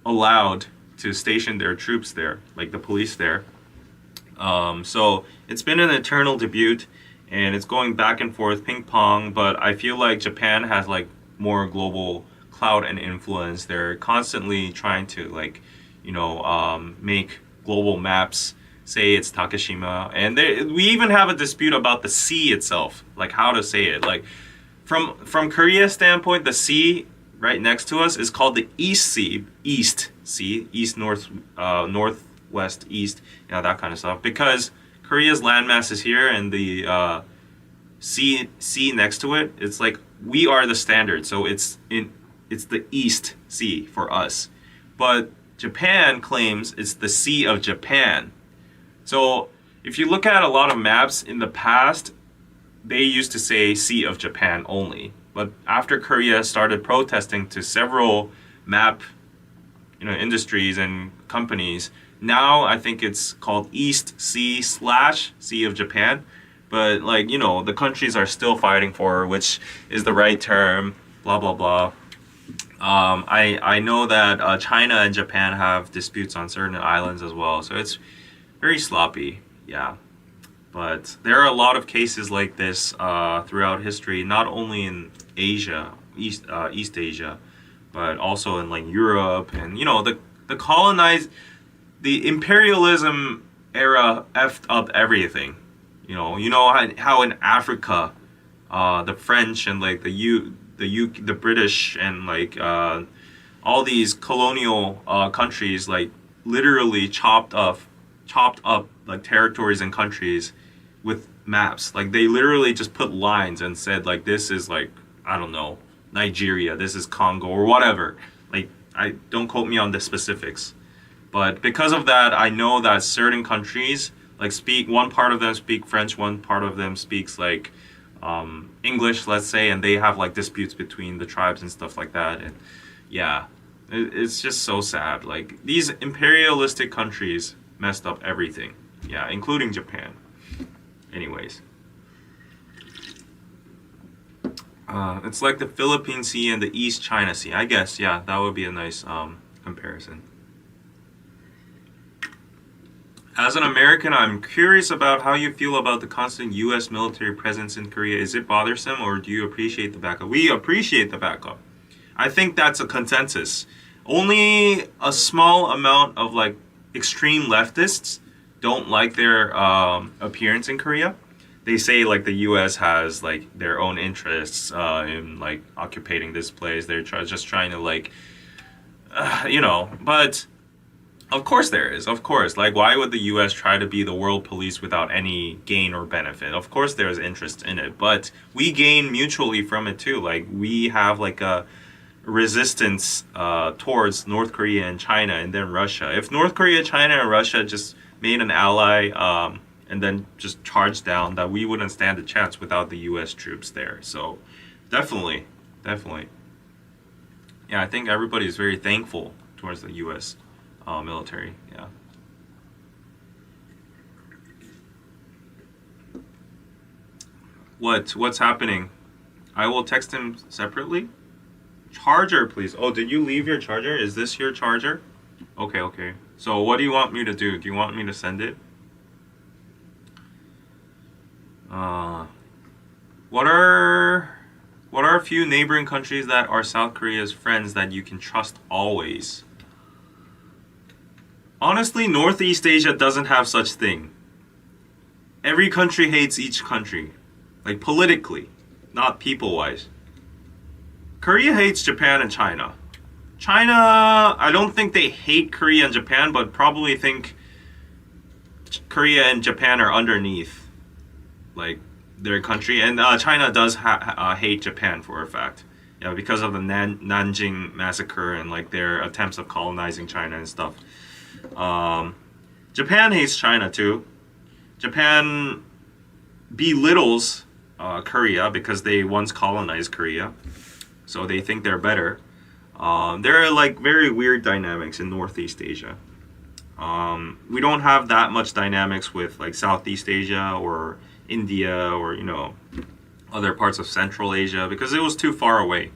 allowed to station their troops there, like the police there. So it's been an eternal debate, and it's going back and forth, ping pong. But I feel like Japan has like more global clout and influence. They're constantly trying to, like, you know, make global maps say it's Takeshima, and we even have a dispute about the sea itself, like how to say it. Like from Korea's standpoint, the sea right next to us is called the East Sea, east north northwest east, that kind of stuff, because Korea's landmass is here and the sea next to it. It's like we are the standard, so it's the East Sea for us, but Japan claims it's the Sea of Japan. So if you look at a lot of maps in the past, they used to say Sea of Japan only. But after Korea started protesting to several map industries and companies, now I think it's called East Sea / Sea of Japan. But the countries are still fighting for which is the right term, blah, blah, blah. I know that China and Japan have disputes on certain islands as well, so it's very sloppy, yeah. But there are a lot of cases like this throughout history, not only in Asia, East Asia, but also in Europe, and the imperialism era effed up everything. How in Africa, the French and the British and all these colonial countries literally chopped up territories and countries with maps. They literally just put lines and said this is I don't know, Nigeria, this is Congo or whatever. I don't quote me on the specifics, but because of that, I know that certain countries one part of them speak French, one part of them speaks English, let's say, and they have disputes between the tribes and stuff like that. And yeah, it's just so sad. These imperialistic countries messed up everything, yeah, including Japan. Anyways, it's like the Philippine Sea and the East China Sea, I guess. Yeah, that would be a nice comparison. As an American, I'm curious about how you feel about the constant U.S. military presence in Korea. Is it bothersome, or do you appreciate the backup? We appreciate the backup. I think that's a consensus. Only a small amount of extreme leftists don't like their appearance in Korea. They say the U.S. has their own interests in occupying this place. They're just trying to but of course there is. Of course, why would the U.S. try to be the world police without any gain or benefit? Of course there's interest in it, but we gain mutually from it too. We have a resistance towards North Korea and China and then Russia. If North Korea, China, and Russia just made an ally and then just charged down, that we wouldn't stand a chance without the U.S. troops there. So definitely. Yeah, I think everybody is very thankful towards the U.S. Military, yeah. What's happening? I will text him separately. Charger, please. Oh, did you leave your charger? Is this your charger? Okay. So what do you want me to do? Do you want me to send it? What are a few neighboring countries that are South Korea's friends that you can trust always? Honestly, Northeast Asia doesn't have such thing. Every country hates each country. Politically, not people-wise. Korea hates Japan and China. China, I don't think they hate Korea and Japan, but probably think Korea and Japan are underneath, their country. And China does hate Japan for a fact. Yeah, because of the Nanjing massacre and their attempts of colonizing China and stuff. Japan hates China too. Japan belittles Korea because they once colonized Korea, so they think they're better. There are very weird dynamics in Northeast Asia. We don't have that much dynamics with Southeast Asia or India or other parts of Central Asia because it was too far away.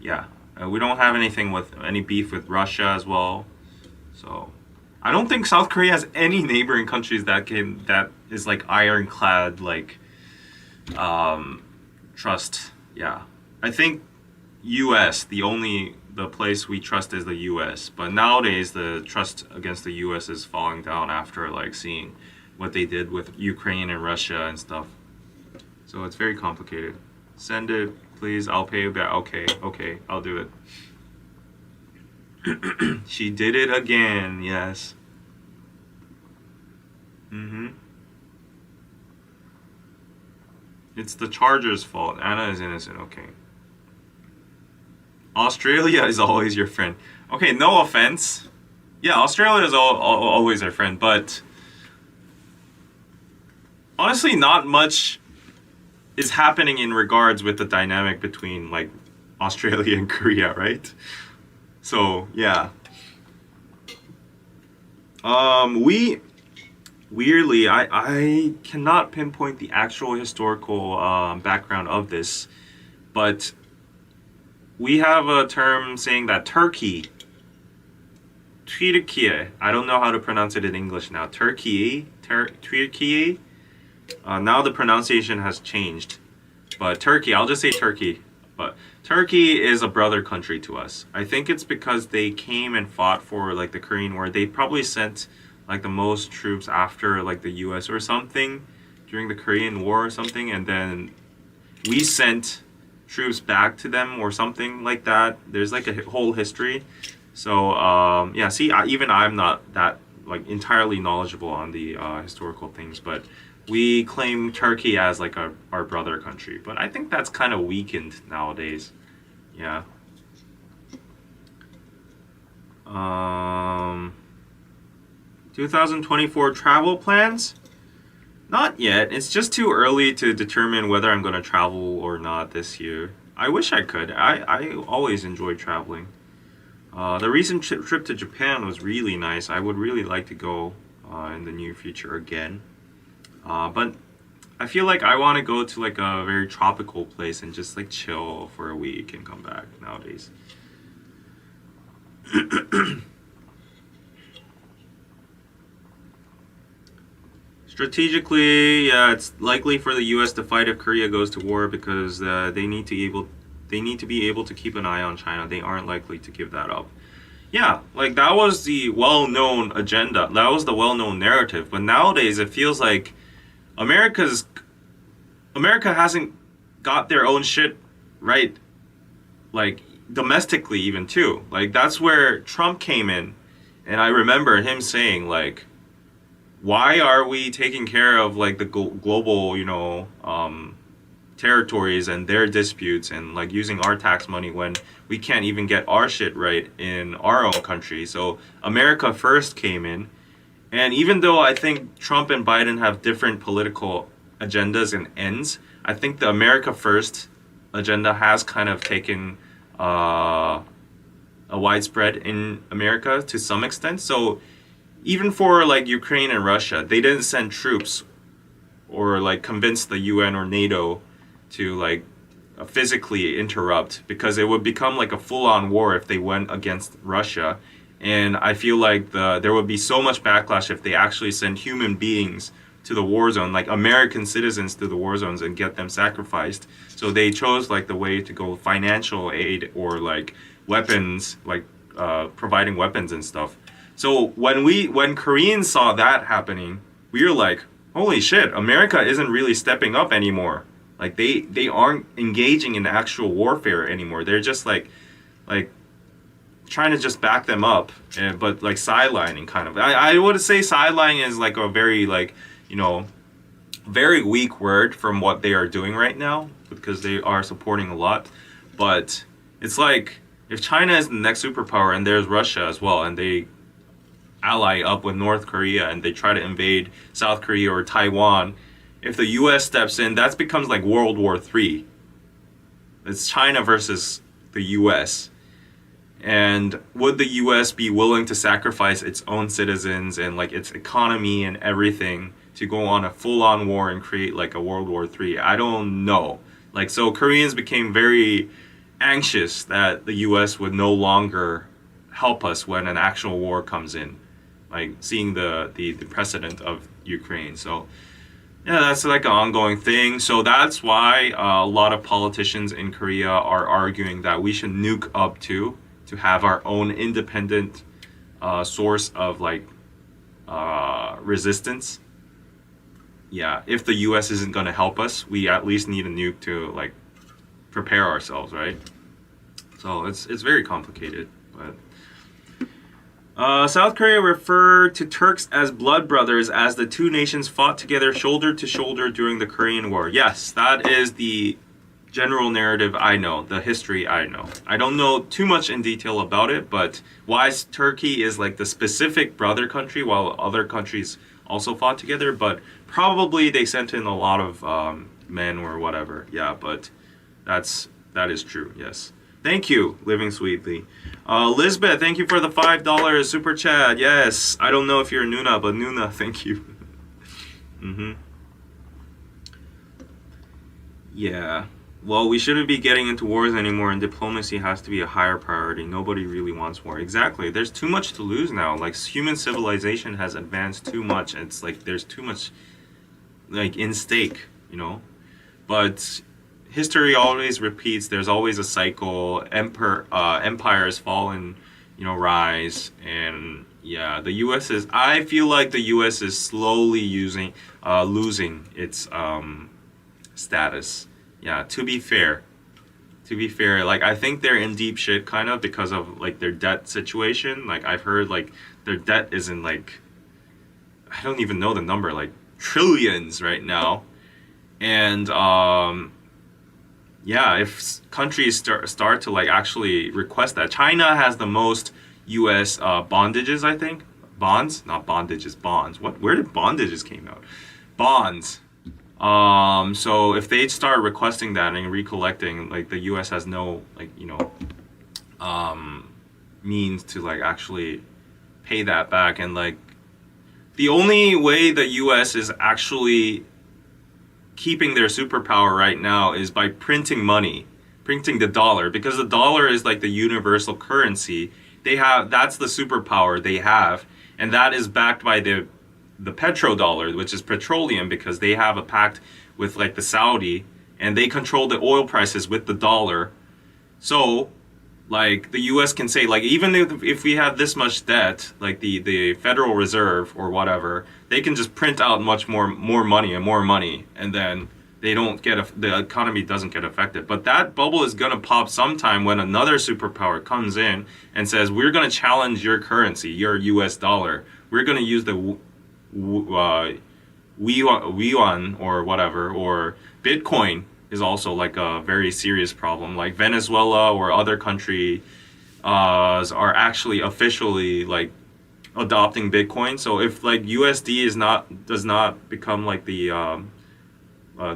Yeah, we don't have any beef with Russia as well. So I don't think South Korea has any neighboring countries that is ironclad trust. Yeah, I think U.S. The place we trust is the U.S. But nowadays the trust against the U.S. is falling down after like seeing what they did with Ukraine and Russia and stuff. So it's very complicated. Send it, please. I'll pay you back. Okay, I'll do it. She did it again. Yes. It's the Chargers' fault. Anna is innocent. Okay. Australia is always your friend. Okay, no offense. Yeah, Australia is always our friend, but honestly, not much is happening in regards with the dynamic between like Australia and Korea, right? So yeah. Weirdly, I cannot pinpoint the actual historical background of this, but we have a term saying that Turkey, I don't know how to pronounce it in English now. Turkey. Now the pronunciation has changed, but Turkey, I'll just say Turkey. But Turkey is a brother country to us. I think it's because they came and fought for like the Korean War. They probably sent like the most troops after like the US or something during the Korean War or something, and then we sent troops back to them or something like that. There's like a whole history. So yeah, see, even I'm not that like entirely knowledgeable on the historical things, but we claim Turkey as like our brother country. But I think that's kind of weakened nowadays. Yeah. 2024 travel plans? Not yet. It's just too early to determine whether I'm going to travel or not this year. I wish I could. I always enjoy traveling. The recent trip to Japan was really nice. I would really like to go in the near future again. But I feel like I want to go to like a very tropical place and just like chill for a week and come back nowadays. Strategically, yeah, it's likely for the U.S. to fight if Korea goes to war because they need to be able to keep an eye on China. They aren't likely to give that up. Yeah, like that was the well-known agenda. That was the well-known narrative. But nowadays, it feels like America hasn't got their own shit right, like domestically even too. Like that's where Trump came in, and I remember him saying like, why are we taking care of like the global, territories and their disputes and like using our tax money when we can't even get our shit right in our own country? So America first came in, and even though I think Trump and Biden have different political agendas and ends, I think the America first agenda has kind of taken a widespread in America to some extent. So even for like Ukraine and Russia, they didn't send troops or like convince the UN or NATO to like physically interrupt, because it would become like a full-on war if they went against Russia. And I feel like there would be so much backlash if they actually send human beings to the war zone, like American citizens to the war zones and get them sacrificed. So they chose like the way to go financial aid or like weapons, like providing weapons and stuff. So when Koreans saw that happening, we were like, holy shit, America isn't really stepping up anymore. Like they aren't engaging in actual warfare anymore. They're just like trying to just back them up, but like sidelining kind of. I would say sidelining is like a very like, very weak word from what they are doing right now, because they are supporting a lot. But it's like if China is the next superpower and there's Russia as well, and they ally up with North Korea and they try to invade South Korea or Taiwan, if the US steps in, that becomes like World War III. It's China versus the US. And would the US be willing to sacrifice its own citizens and like its economy and everything to go on a full-on war and create like a World War III? I don't know. Like, so Koreans became very anxious that the US would no longer help us when an actual war comes in, like seeing the precedent of Ukraine. So Yeah, that's like an ongoing thing. So that's why a lot of politicians in Korea are arguing that we should nuke up to have our own independent source of like resistance. Yeah, if the U.S. isn't going to help us, we at least need a nuke to like prepare ourselves, right? So it's very complicated, but. South Korea referred to Turks as blood brothers as the two nations fought together shoulder to shoulder during the Korean War. Yes, that is the general narrative I know, the history I know. I don't know too much in detail about it, but why Turkey is like the specific brother country while other countries also fought together, but probably they sent in a lot of men or whatever. Yeah, but that is true, yes. Thank you, Living Sweetly. Lisbeth, thank you for the $5 super chat. Yes, I don't know if you're Noona, but Noona, thank you. Yeah. Well, we shouldn't be getting into wars anymore, and diplomacy has to be a higher priority. Nobody really wants war. Exactly. There's too much to lose now. Like, human civilization has advanced too much. It's like there's too much, like, in stake, you know? But history always repeats. There's always a cycle. Empires fall and, you know, rise. And yeah, the U.S. is. I feel like the U.S. is slowly losing its status. Yeah. To be fair, like I think they're in deep shit kind of because of like their debt situation. Like I've heard like their debt is in like I don't even know the number, like trillions right now, and yeah, if countries start to like actually request that. China has the most U.S. bondages, I think. Bonds, not bondages, bonds. Where did bondages came out? Bonds. So if they start requesting that and recollecting, like the U.S. has no like you know means to like actually pay that back, and like the only way the U.S. is actually keeping their superpower right now is by printing money, printing the dollar, because the dollar is like the universal currency. That's the superpower they have, and that is backed by the petrodollar, which is petroleum, because they have a pact with like the Saudi, and they control the oil prices with the dollar. So like the US can say like even if we have this much debt, like the Federal Reserve or whatever, they can just print out much more money, and then they don't get the economy doesn't get affected. But that bubble is gonna pop sometime when another superpower comes in and says we're gonna challenge your currency, your US dollar. We're gonna use the yuan or whatever, or Bitcoin is also like a very serious problem. Like Venezuela or other countries are actually officially like adopting Bitcoin. So if like USD does not become like the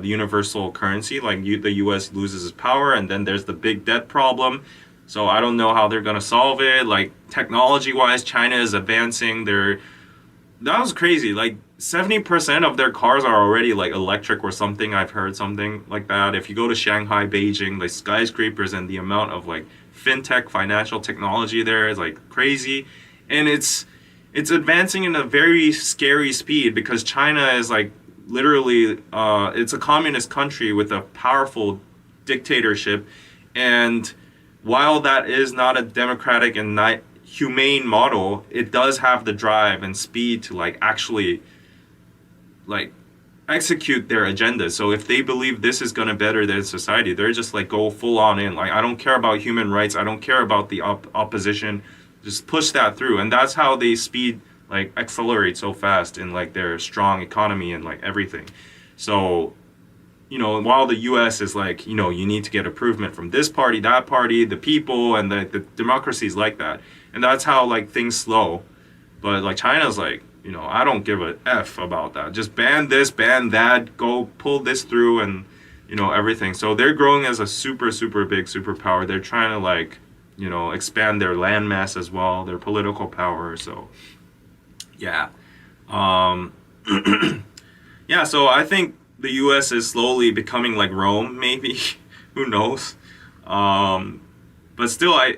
universal currency, like the US loses its power, and then there's the big debt problem. So I don't know how they're gonna solve it. Like technology-wise, China is advancing. That was crazy. Like 70% of their cars are already like electric or something. I've heard something like that. If you go to Shanghai, Beijing, like skyscrapers and the amount of like fintech financial technology there is like crazy. And it's advancing in a very scary speed because China is like literally it's a communist country with a powerful dictatorship. And while that is not a democratic and not humane model, it does have the drive and speed to like actually like execute their agenda. So if they believe this is going to better their society, they're just like go full on in. Like I don't care about human rights, I don't care about the opposition, just push that through. And that's how they like accelerate so fast in like their strong economy and like everything. So you know, while the US is like, you know, you need to get improvement from this party, that party, the people, and the democracy is like that. And that's how like things slow. But like China's like, you know, I don't give a F about that. Just ban this, ban that, go pull this through, and you know, everything. So they're growing as a super, super big superpower. They're trying to like, you know, expand their landmass as well, their political power. So yeah. Yeah, so I think the US is slowly becoming like Rome, maybe. Who knows? But still I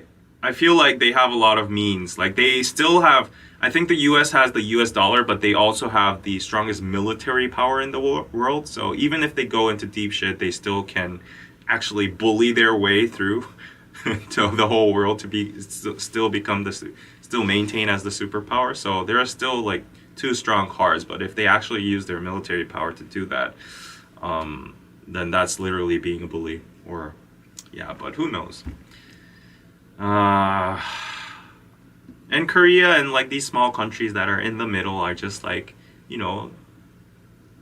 feel like they have a lot of means. Like they still have, I think the US has the US dollar, but they also have the strongest military power in the world. So even if they go into deep shit, they still can actually bully their way through to the whole world to be still maintain as the superpower. So there are still like two strong cards, but if they actually use their military power to do that, then that's literally being a bully. Or yeah, but who knows? And Korea and like these small countries that are in the middle are just like, you know,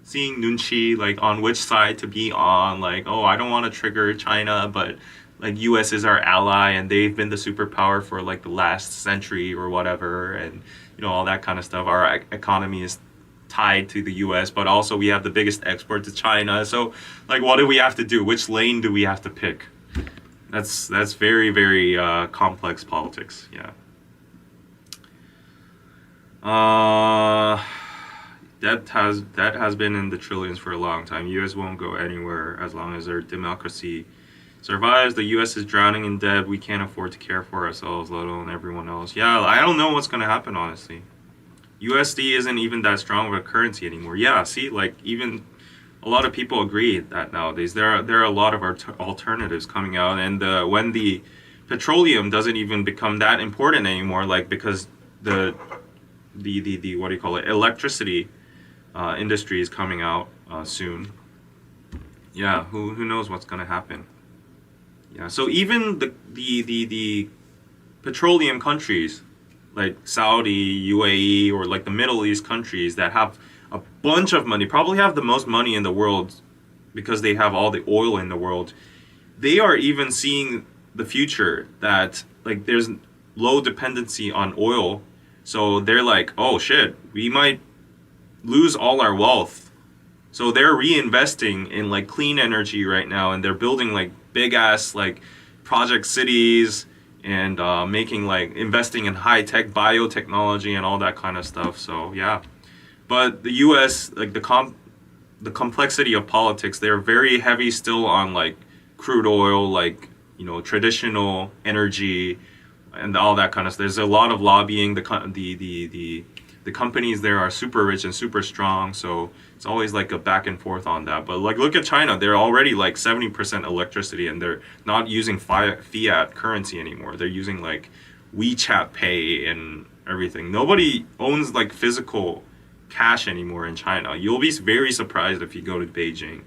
seeing nunchi like on which side to be on. Like, oh, I don't want to trigger China, but like US is our ally and they've been the superpower for like the last century or whatever, and you know, all that kind of stuff. Our economy is tied to the US, but also we have the biggest export to China. So like, what do we have to do? Which lane do we have to pick? That's very, very complex politics. Yeah. That has been in the trillions for a long time. US won't go anywhere as long as their democracy survives. The US is drowning in debt. We can't afford to care for ourselves, let alone everyone else. Yeah, I don't know what's gonna happen, honestly. USD isn't even that strong of a currency anymore. Yeah, see, like even a lot of people agree that nowadays there are a lot of alternatives coming out, and when the petroleum doesn't even become that important anymore, like because the what do you call it, electricity industry is coming out soon. Yeah, who knows what's gonna happen. Yeah, so even the petroleum countries like Saudi, UAE, or like the Middle East countries that have a bunch of money, probably have the most money in the world because they have all the oil in the world, they are even seeing the future that like there's low dependency on oil. So they're like, oh shit, we might lose all our wealth. So they're reinvesting in like clean energy right now, and they're building like big ass like project cities and investing in high tech biotechnology and all that kind of stuff. So yeah, but the U.S. like the complexity of politics, they're very heavy still on like crude oil, like, you know, traditional energy and all that kind of stuff. There's a lot of lobbying. The companies there are super rich and super strong, so it's always like a back and forth on that. But like, look at China. They're already like 70% electricity, and they're not using fiat currency anymore. They're using like WeChat Pay and everything. Nobody owns like physical cash anymore in China. You'll be very surprised if you go to Beijing.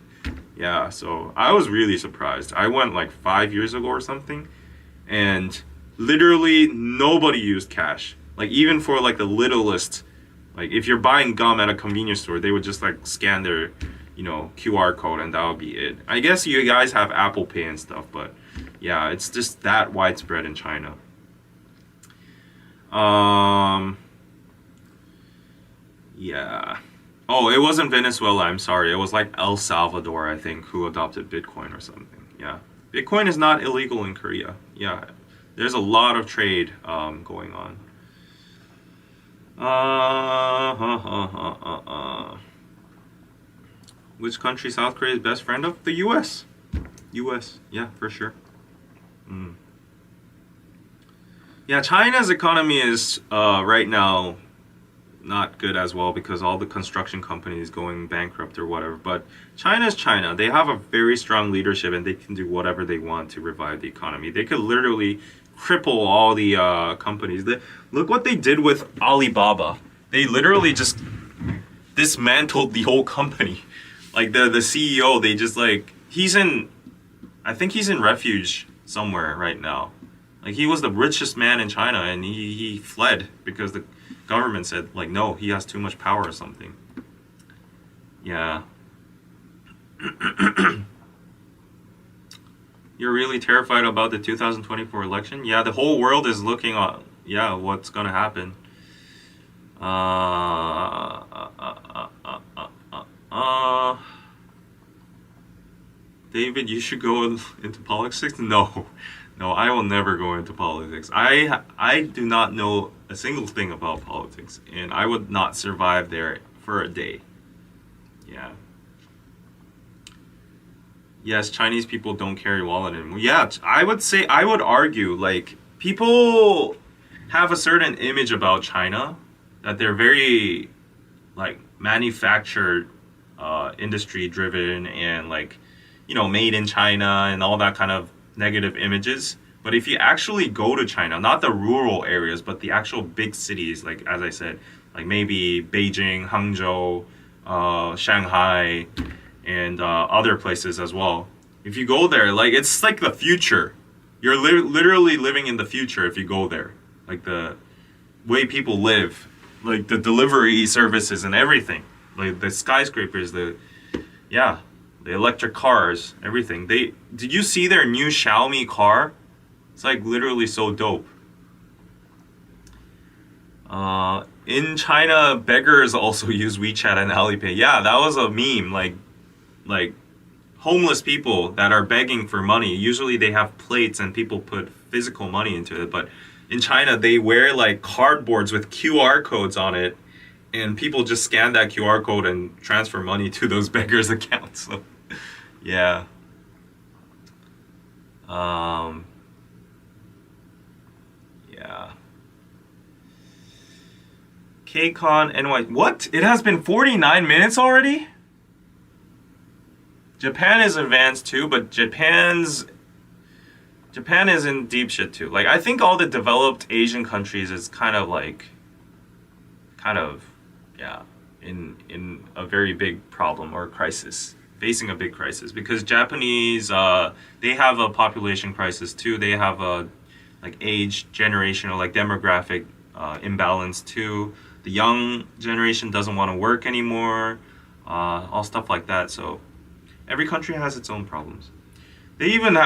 Yeah, so I was really surprised. I went like 5 years ago or something, and literally nobody used cash. Like even for like the littlest, like if you're buying gum at a convenience store, they would just like scan their, you know, QR code and that would be it. I guess you guys have Apple Pay and stuff, but yeah, it's just that widespread in China. Yeah. Oh, it wasn't Venezuela, I'm sorry. It was like El Salvador, I think, who adopted Bitcoin or something. Yeah. Bitcoin is not illegal in Korea. Yeah. There's a lot of trade going on. Which country South Korea's best friend of? The US. US, yeah, for sure. Yeah, China's economy is right now not good as well because all the construction companies going bankrupt or whatever. But China's China. They have a very strong leadership and they can do whatever they want to revive the economy. They could literally cripple all the companies. Look what they did with Alibaba. They literally just dismantled the whole company. Like the CEO, they just like, I think he's in refuge somewhere right now. Like he was the richest man in China and he fled because the government said like, no, he has too much power or something. Yeah. You're really terrified about the 2024 election? Yeah, the whole world is looking on, yeah, what's gonna happen. David, you should go into politics? No, I will never go into politics. I do not know a single thing about politics, and I would not survive there for a day. Yeah. Yes, Chinese people don't carry wallet anymore. Yeah, I would argue, like, people have a certain image about China, that they're very like manufactured, industry driven, and like, you know, made in China and all that kind of negative images. But if you actually go to China, not the rural areas, but the actual big cities, like as I said, like maybe Beijing, Hangzhou, Shanghai, and other places as well. If you go there, like it's like the future. You're literally living in the future if you go there. Like the way people live, like the delivery services and everything, like the skyscrapers, the electric cars, everything. Did you see their new Xiaomi car? It's like literally so dope. In China, beggars also use WeChat and Alipay. Yeah, that was a meme. Like homeless people that are begging for money. Usually they have plates and people put physical money into it. But in China, they wear like cardboards with QR codes on it, and people just scan that QR code and transfer money to those beggars' accounts. So, yeah. Yeah. KCON NY. What? It has been 49 minutes already? Japan is advanced too, but Japan is in deep shit too. Like, I think all the developed Asian countries is kind of in a very big problem or crisis, facing a big crisis, because Japanese, they have a population crisis too. They have a like age, generational, like demographic imbalance too. The young generation doesn't want to work anymore, all stuff like that. So every country has its own problems. They even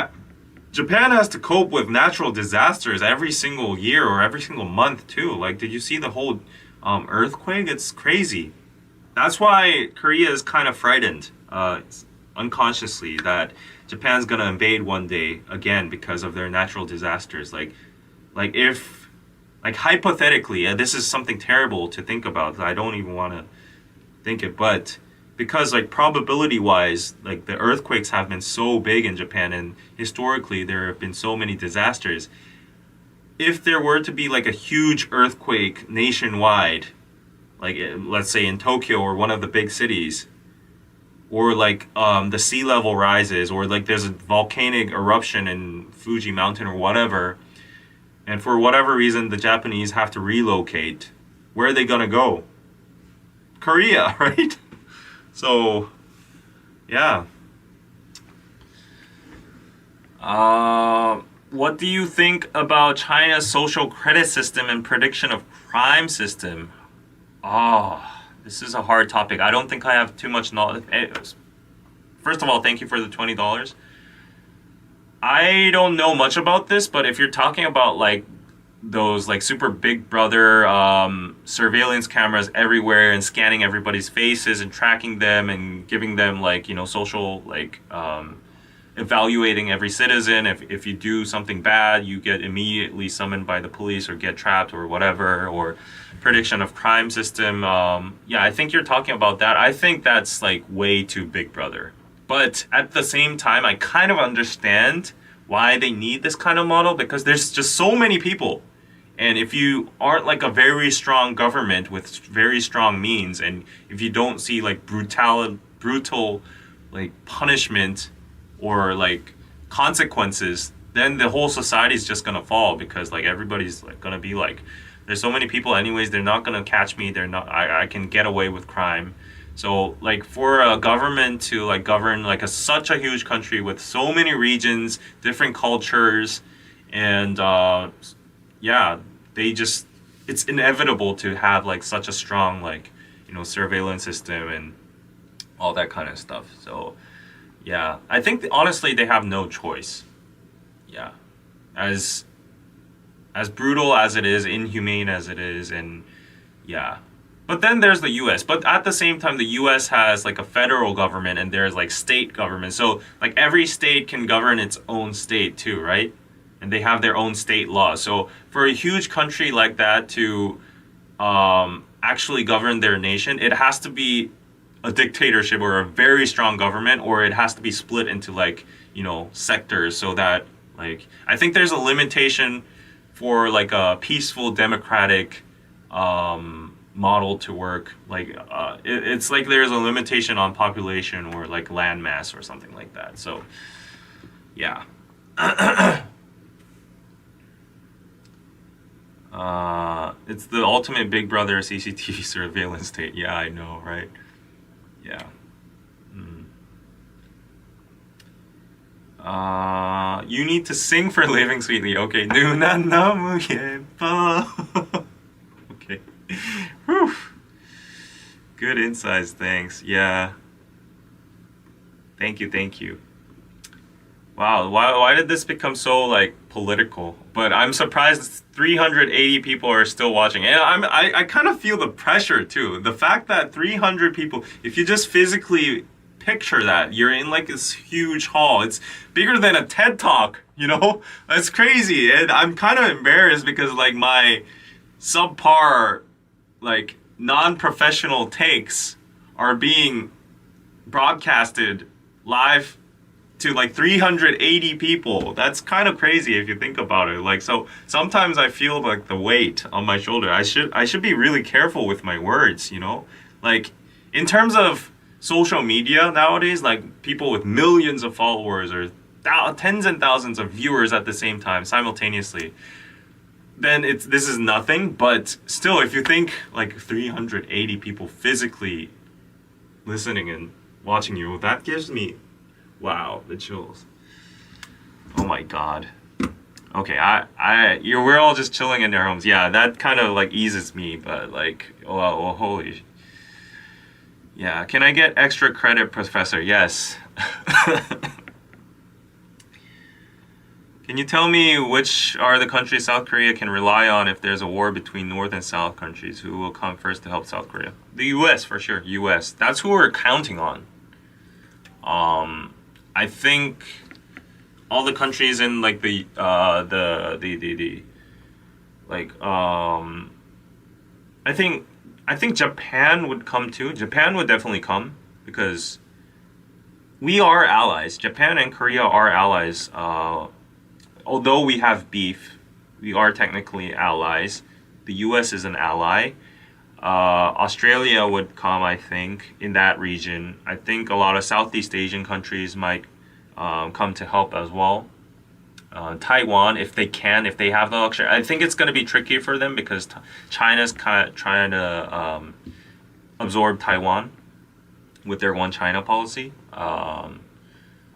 Japan has to cope with natural disasters every single year or every single month too. Like, did you see the whole earthquake? It's crazy. That's why Korea is kind of frightened, unconsciously, that Japan's gonna invade one day again because of their natural disasters. Like if, like hypothetically, and this is something terrible to think about. I don't even want to think it, but because like probability wise, like the earthquakes have been so big in Japan, and historically there have been so many disasters. If there were to be like a huge earthquake nationwide, like let's say in Tokyo or one of the big cities, or like the sea level rises, or like there's a volcanic eruption in Fuji Mountain or whatever, and for whatever reason the Japanese have to relocate, where are they gonna go? Korea, right? So, yeah. What do you think about China's social credit system and prediction of crime system? Oh, this is a hard topic. I don't think I have too much knowledge. First of all, thank you for the $20. I don't know much about this, but if you're talking about like those like super big brother surveillance cameras everywhere and scanning everybody's faces and tracking them and giving them like, you know, social like evaluating every citizen. If you do something bad, you get immediately summoned by the police or get trapped or whatever, or prediction of crime system. Yeah, I think you're talking about that. I think that's like way too big brother. But at the same time, I kind of understand why they need this kind of model, because there's just so many people. And if you aren't like a very strong government with very strong means, and if you don't see like brutal like punishment or like consequences, then the whole society is just gonna fall, because like everybody's like gonna be like, there's so many people anyways, they're not gonna catch me, I can get away with crime. So like for a government to like govern like such a huge country with so many regions, different cultures, and yeah, it's inevitable to have like such a strong like, you know, surveillance system and all that kind of stuff. So yeah, I think honestly they have no choice. Yeah, as brutal as it is, inhumane as it is, and yeah. But then there's the US. But at the same time, the US has like a federal government and there's like state government. So like every state can govern its own state too, right? And they have their own state laws. So for a huge country like that to actually govern their nation, it has to be a dictatorship or a very strong government, or it has to be split into like, you know, sectors, so that like, I think there's a limitation for like a peaceful democratic model to work. Like it's like there's a limitation on population or like land mass or something like that. So yeah. It's the ultimate Big Brother CCTV surveillance state. Yeah, I know, right? Yeah. You need to sing for Living Sweetly. Okay. 누나 너무 예뻐. Okay. Whew. Good insights, thanks. Yeah. Thank you, thank you. Wow, why did this become so like political? But I'm surprised 380 people are still watching. And I kind of feel the pressure too. The fact that 300 people, if you just physically picture that, you're in like this huge hall. It's bigger than a TED Talk, you know? That's crazy. And I'm kind of embarrassed because like my subpar, like non-professional takes are being broadcasted live to like 380 people. That's kind of crazy if you think about it. Like, so sometimes I feel like the weight on my shoulder. I should be really careful with my words, you know? Like in terms of social media nowadays, like people with millions of followers or tens and thousands of viewers at the same time simultaneously, then this is nothing. But still, if you think like 380 people physically listening and watching you, that gives me, wow, the chills. Oh my god. Okay, we're all just chilling in their homes. Yeah, that kind of like eases me, but like, oh holy. Yeah, can I get extra credit, Professor? Yes. Can you tell me which are the countries South Korea can rely on if there's a war between North and South countries? Who will come first to help South Korea? The US, for sure. US. That's who we're counting on. I think all the countries in like I think Japan would come too. Japan would definitely come because we are allies. Japan and Korea are allies. Although we have beef, we are technically allies. The US is an ally. Australia would come, I think, in that region. I think a lot of Southeast Asian countries might come to help as well. Taiwan, if they have the luxury. I think it's going to be tricky for them because China's kind of trying to absorb Taiwan with their One China policy. But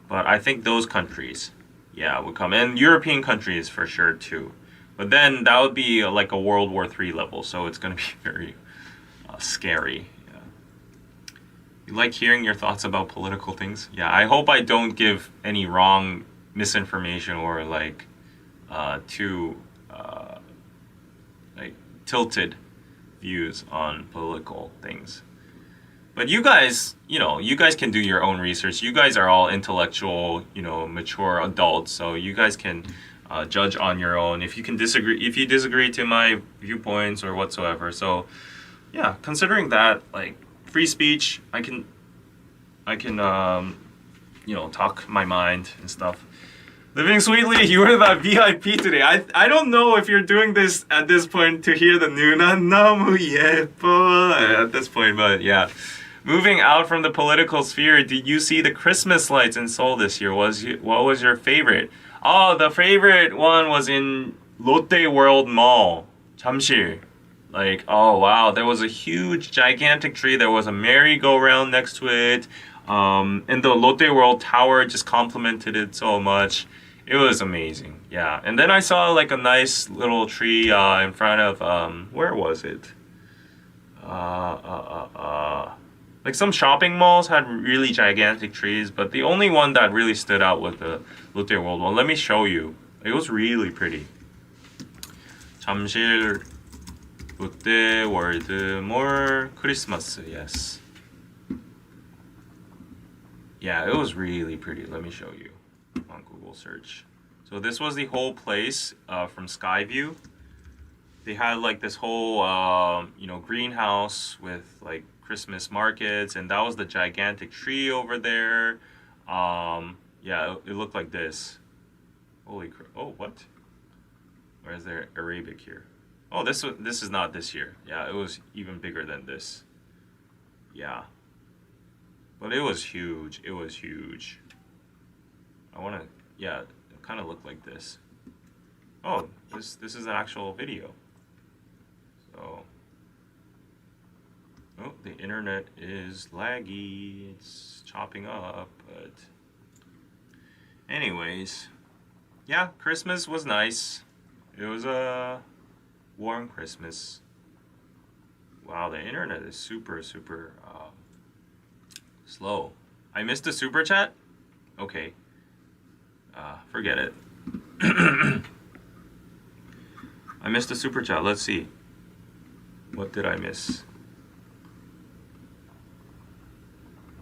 I think those countries, yeah, would come. And European countries for sure too. But then that would be like a World War III level, so it's going to be very scary. Yeah. You like hearing your thoughts about political things? Yeah, I hope I don't give any wrong misinformation or like too like tilted views on political things. But you guys, you guys can do your own research. You guys are all intellectual, mature adults, so you guys can judge on your own. If you disagree to my viewpoints or whatsoever. So yeah, considering that, like free speech, I can talk my mind and stuff. Living Sweetly, you were that VIP today. I don't know if you're doing this at this point to hear the 누나 너무 예뻐 at this point, but yeah. Moving out from the political sphere, did you see the Christmas lights in Seoul this year? What was your favorite? Oh, the favorite one was in Lotte World Mall, 잠실. Like, oh wow, there was a huge, gigantic tree. There was a merry-go-round next to it. And the Lotte World Tower just complemented it so much. It was amazing, yeah. And then I saw like a nice little tree in front of, where was it? Like some shopping malls had really gigantic trees, but the only one that really stood out was the Lotte World one. Let me show you. It was really pretty. 잠실 롯데 월드몰 크리스마스, yes. Yeah, it was really pretty. Let me show you on Google search. So this was the whole place from Skyview. They had like this whole, greenhouse with like Christmas markets, and that was the gigantic tree over there. Yeah, it looked like this. Holy crap. Oh, what? Or is there Arabic here? Oh, this is not this year. Yeah, it was even bigger than this. Yeah. But it was huge. It was huge. I want to, yeah, it kind of looked like this. Oh, this is an actual video. So, oh, the internet is laggy. It's chopping up, but anyways, yeah, Christmas was nice. It was a warm Christmas. Wow, the internet is super slow. I missed the super chat? Okay. Forget it. I missed the super chat. Let's see. What did I miss?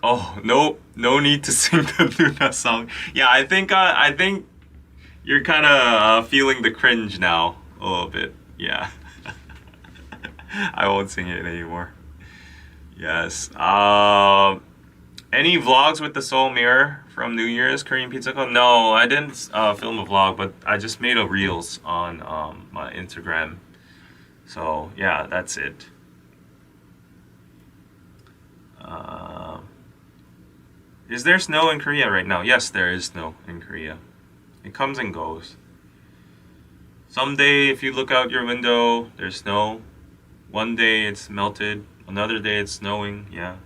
Oh, no need to sing the Noona song. Yeah, I think you're kind of feeling the cringe now a little bit. Yeah. I won't sing it anymore. Yes. Any vlogs with the Seoul Mirror from New Year's Korean Pizza Club? No, I didn't film a vlog, but I just made a reels on my Instagram. So yeah, that's it. Is there snow in Korea right now? Yes, there is snow in Korea. It comes and goes. Someday, if you look out your window, there's snow. One day it's melted. Another day it's snowing. Yeah.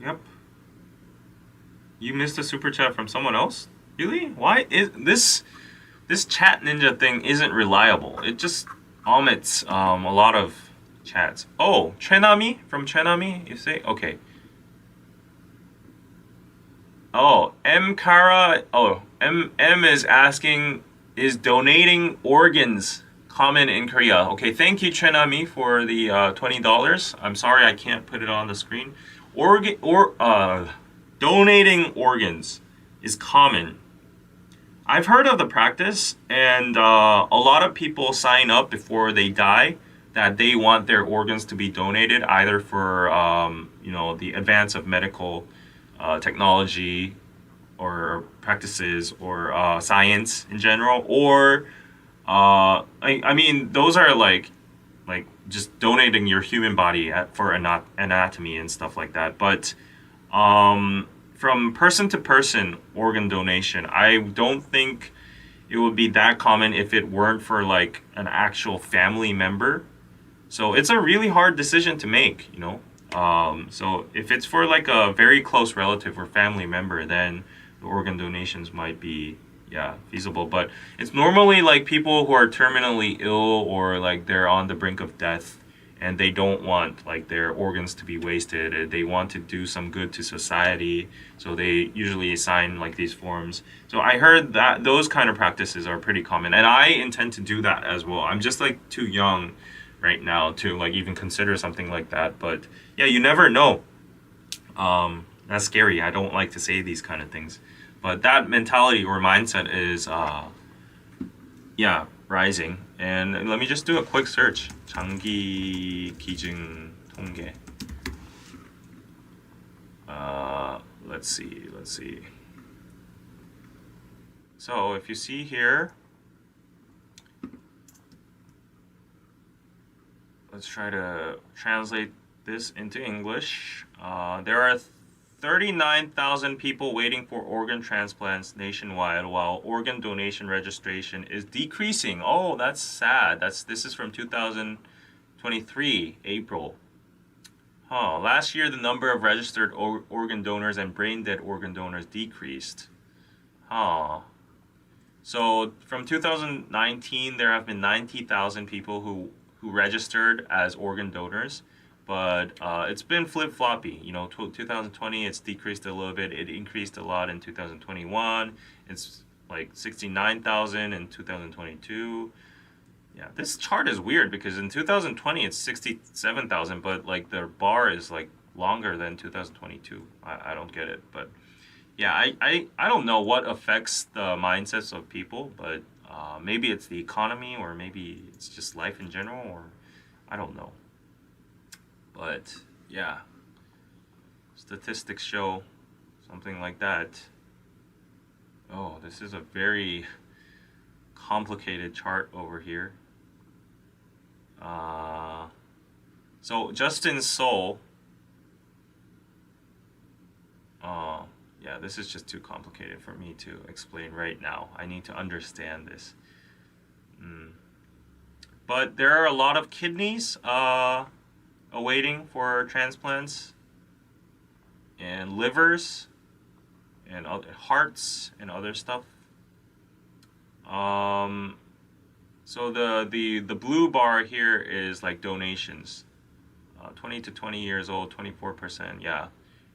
Yep. You missed a super chat from someone else? Really? Why is this chat ninja thing isn't reliable? It just omits a lot of chats. Oh, Chenami from Chenami, you say? Okay. Oh, M is asking, is donating organs common in Korea? Okay, thank you Chenami for the $20. I'm sorry I can't put it on the screen. Donating organs is common. I've heard of the practice, and a lot of people sign up before they die that they want their organs to be donated, either for the advance of medical technology or practices or science in general, or I mean those are like just donating your human body for anatomy and stuff like that. But from person to person organ donation, I don't think it would be that common if it weren't for like an actual family member. So it's a really hard decision to make, you know. So if it's for like a very close relative or family member, then the organ donations might be feasible. But it's normally like people who are terminally ill or like they're on the brink of death and they don't want like their organs to be wasted. They want to do some good to society, so they usually sign like these forms. So I heard that those kind of practices are pretty common, and I intend to do that as well. I'm just like too young right now to like even consider something like that, but yeah, you never know. That's scary. I don't like to say these kind of things, but that mentality or mindset is rising. And let me just do a quick search. 장기 기증 통계. Let's see. So if you see here, let's try to translate this into English. There are 39,000 people waiting for organ transplants nationwide, while organ donation registration is decreasing. Oh, that's sad. This is from 2023, April. Last year the number of registered organ donors and brain dead organ donors decreased. So from 2019 there have been 90,000 people who registered as organ donors. But it's been flip-floppy. You know, 2020 it's decreased a little bit. It increased a lot in 2021. It's like 69,000 in 2022. Yeah, this chart is weird because in 2020 it's 67,000, but like the bar is like longer than 2022. I don't get it, but yeah, I don't know what affects the mindsets of people, but maybe it's the economy or maybe it's just life in general, or I don't know. But yeah, statistics show something like that. Oh, this is a very complicated chart over here. So just in Seoul, yeah, this is just too complicated for me to explain right now. I need to understand this. But there are a lot of kidneys awaiting for transplants, and livers, and other hearts, and other stuff. So the blue bar here is like donations. 20 to 20 years old, 24%, yeah.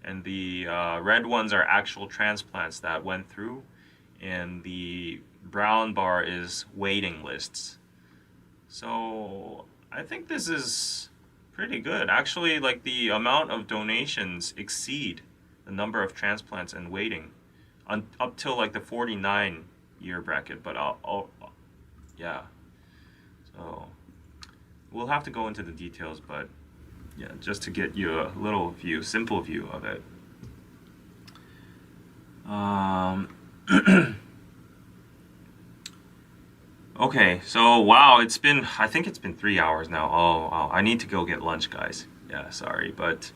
And the red ones are actual transplants that went through, and the brown bar is waiting lists. So I think this is pretty good. Actually, like the amount of donations exceed the number of transplants and waiting up till like the 49-year bracket. But yeah. So we'll have to go into the details, but yeah, just to get you a little view, simple view of it. Okay, so wow, I think it's been 3 hours now. Oh, wow, I need to go get lunch, guys. Yeah, sorry, but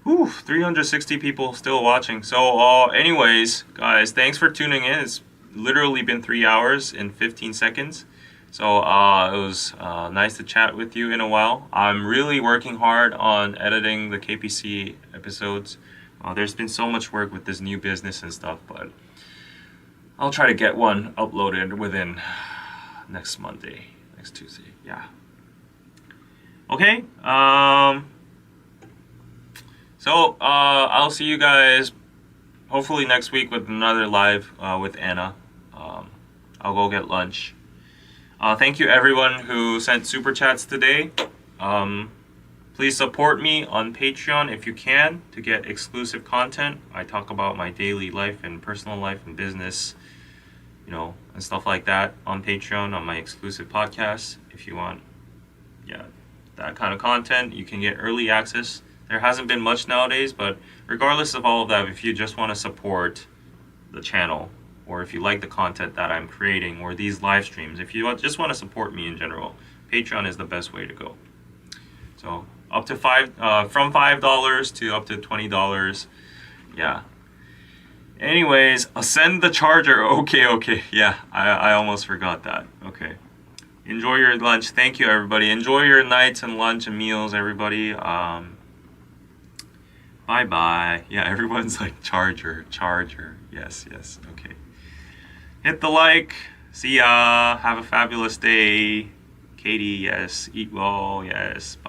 360 people still watching. So anyways, guys, thanks for tuning in. It's literally been 3 hours and 15 seconds. So it was nice to chat with you in a while. I'm really working hard on editing the KPC episodes. There's been so much work with this new business and stuff, but I'll try to get one uploaded within next Tuesday. Yeah. Okay. So I'll see you guys hopefully next week with another live with Anna. I'll go get lunch. Thank you everyone who sent super chats today. Please support me on Patreon if you can to get exclusive content. I talk about my daily life and personal life and business, and stuff like that on Patreon on my exclusive podcast. If you want, that kind of content, you can get early access. There hasn't been much nowadays, but regardless of all of that, if you just want to support the channel, or if you like the content that I'm creating, or these live streams, if you just want to support me in general, Patreon is the best way to go. So up to from $5 to up to $20. Yeah. Anyways, send the charger. Okay. Yeah, I almost forgot that. Okay. Enjoy your lunch. Thank you, everybody. Enjoy your nights and lunch and meals, everybody. Bye-bye. Yeah, everyone's like, charger. Yes. Okay. Hit the like. See ya. Have a fabulous day. Katie, yes. Eat well, yes. Bye.